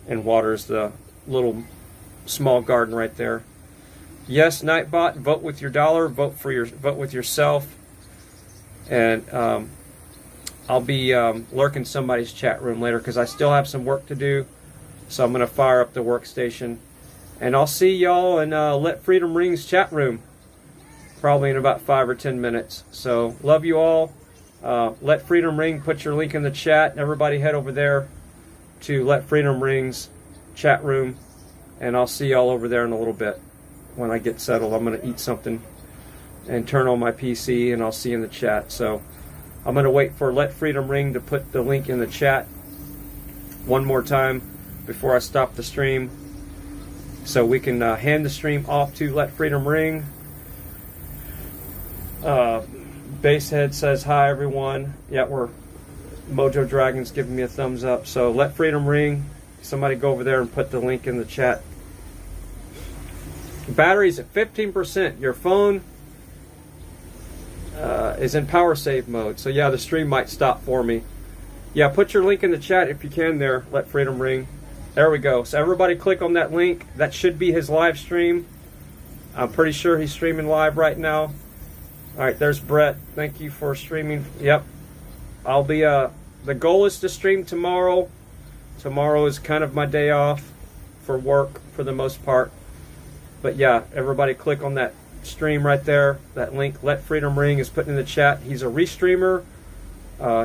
Speaker 1: and waters the little small garden right there. Yes, Nightbot, vote with your dollar, vote with yourself. And I'll be lurking somebody's chat room later because I still have some work to do. So I'm going to fire up the workstation. And I'll see y'all in Let Freedom Ring's chat room, probably in about 5 or 10 minutes. So, love you all. Let Freedom Ring, put your link in the chat. Everybody head over there to Let Freedom Ring's chat room. And I'll see y'all over there in a little bit when I get settled. I'm going to eat something and turn on my PC, and I'll see you in the chat. So, I'm going to wait for Let Freedom Ring to put the link in the chat one more time before I stop the stream. So we can hand the stream off to Let Freedom Ring. Basehead says hi everyone. Yeah, Mojo Dragon's giving me a thumbs up. So Let Freedom Ring. Somebody go over there and put the link in the chat. Battery's at 15%. Your phone is in power save mode. So yeah, the stream might stop for me. Yeah, put your link in the chat if you can there, Let Freedom Ring. There we go. So everybody click on that link. That should be his live stream. I'm pretty sure he's streaming live right now. All right, there's Brett. Thank you for streaming. Yep. I'll be, the goal is to stream tomorrow. Tomorrow is kind of my day off for work for the most part. But yeah, everybody click on that stream right there. That link, Let Freedom Ring, is put in the chat. He's a restreamer.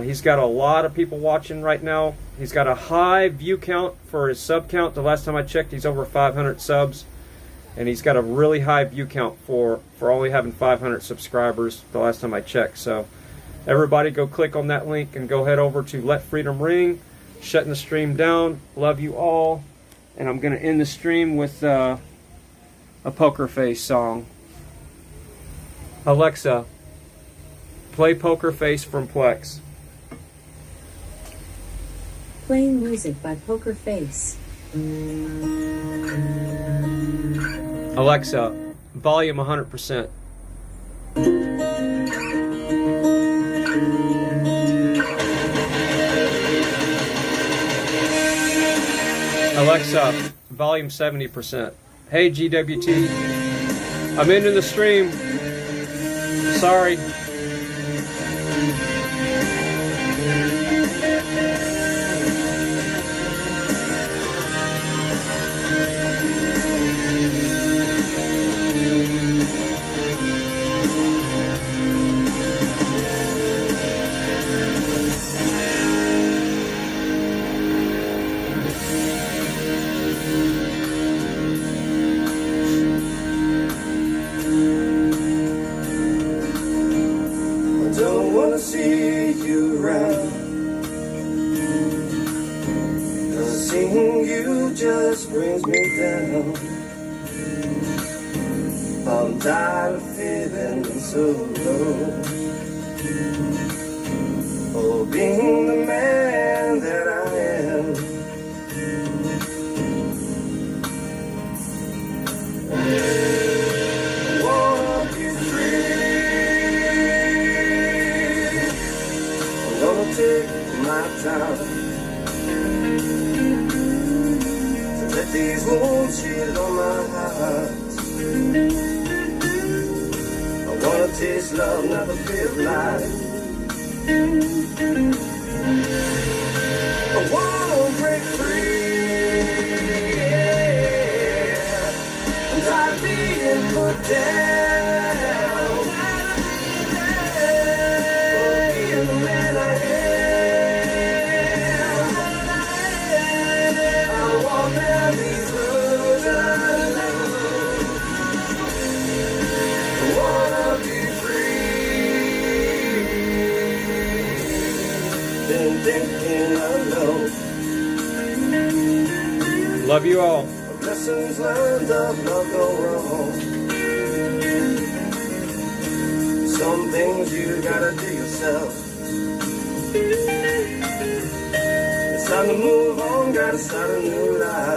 Speaker 1: He's got a lot of people watching right now. He's got a high view count for his sub count. The last time I checked, he's over 500 subs. And he's got a really high view count for only having 500 subscribers the last time I checked. So everybody go click on that link and go head over to Let Freedom Ring. Shutting the stream down. Love you all. And I'm going to end the stream with a Poker Face song. Alexa, play Poker Face from Plex.
Speaker 6: Playing music by Poker Face.
Speaker 1: Alexa, volume 100%. Alexa, volume 70%. Hey GWT, I'm ending the stream. Sorry.
Speaker 7: wanna see you around, 'cause seeing you just brings me down. I'm tired of feeling so low, oh, being the man that I am. I wanna be free. I'm gonna take my time to let these wounds heal on my heart. I wanna taste love, never feel life. I wanna break free, yeah. I'm tired of being put down, for being the man I am. I won't bear these burdens. I wanna be free. Been thinking alone.
Speaker 1: Love you all.
Speaker 7: Lessons learned of love go wrong. Some things you gotta do yourself. It's time to move on, gotta start a new life.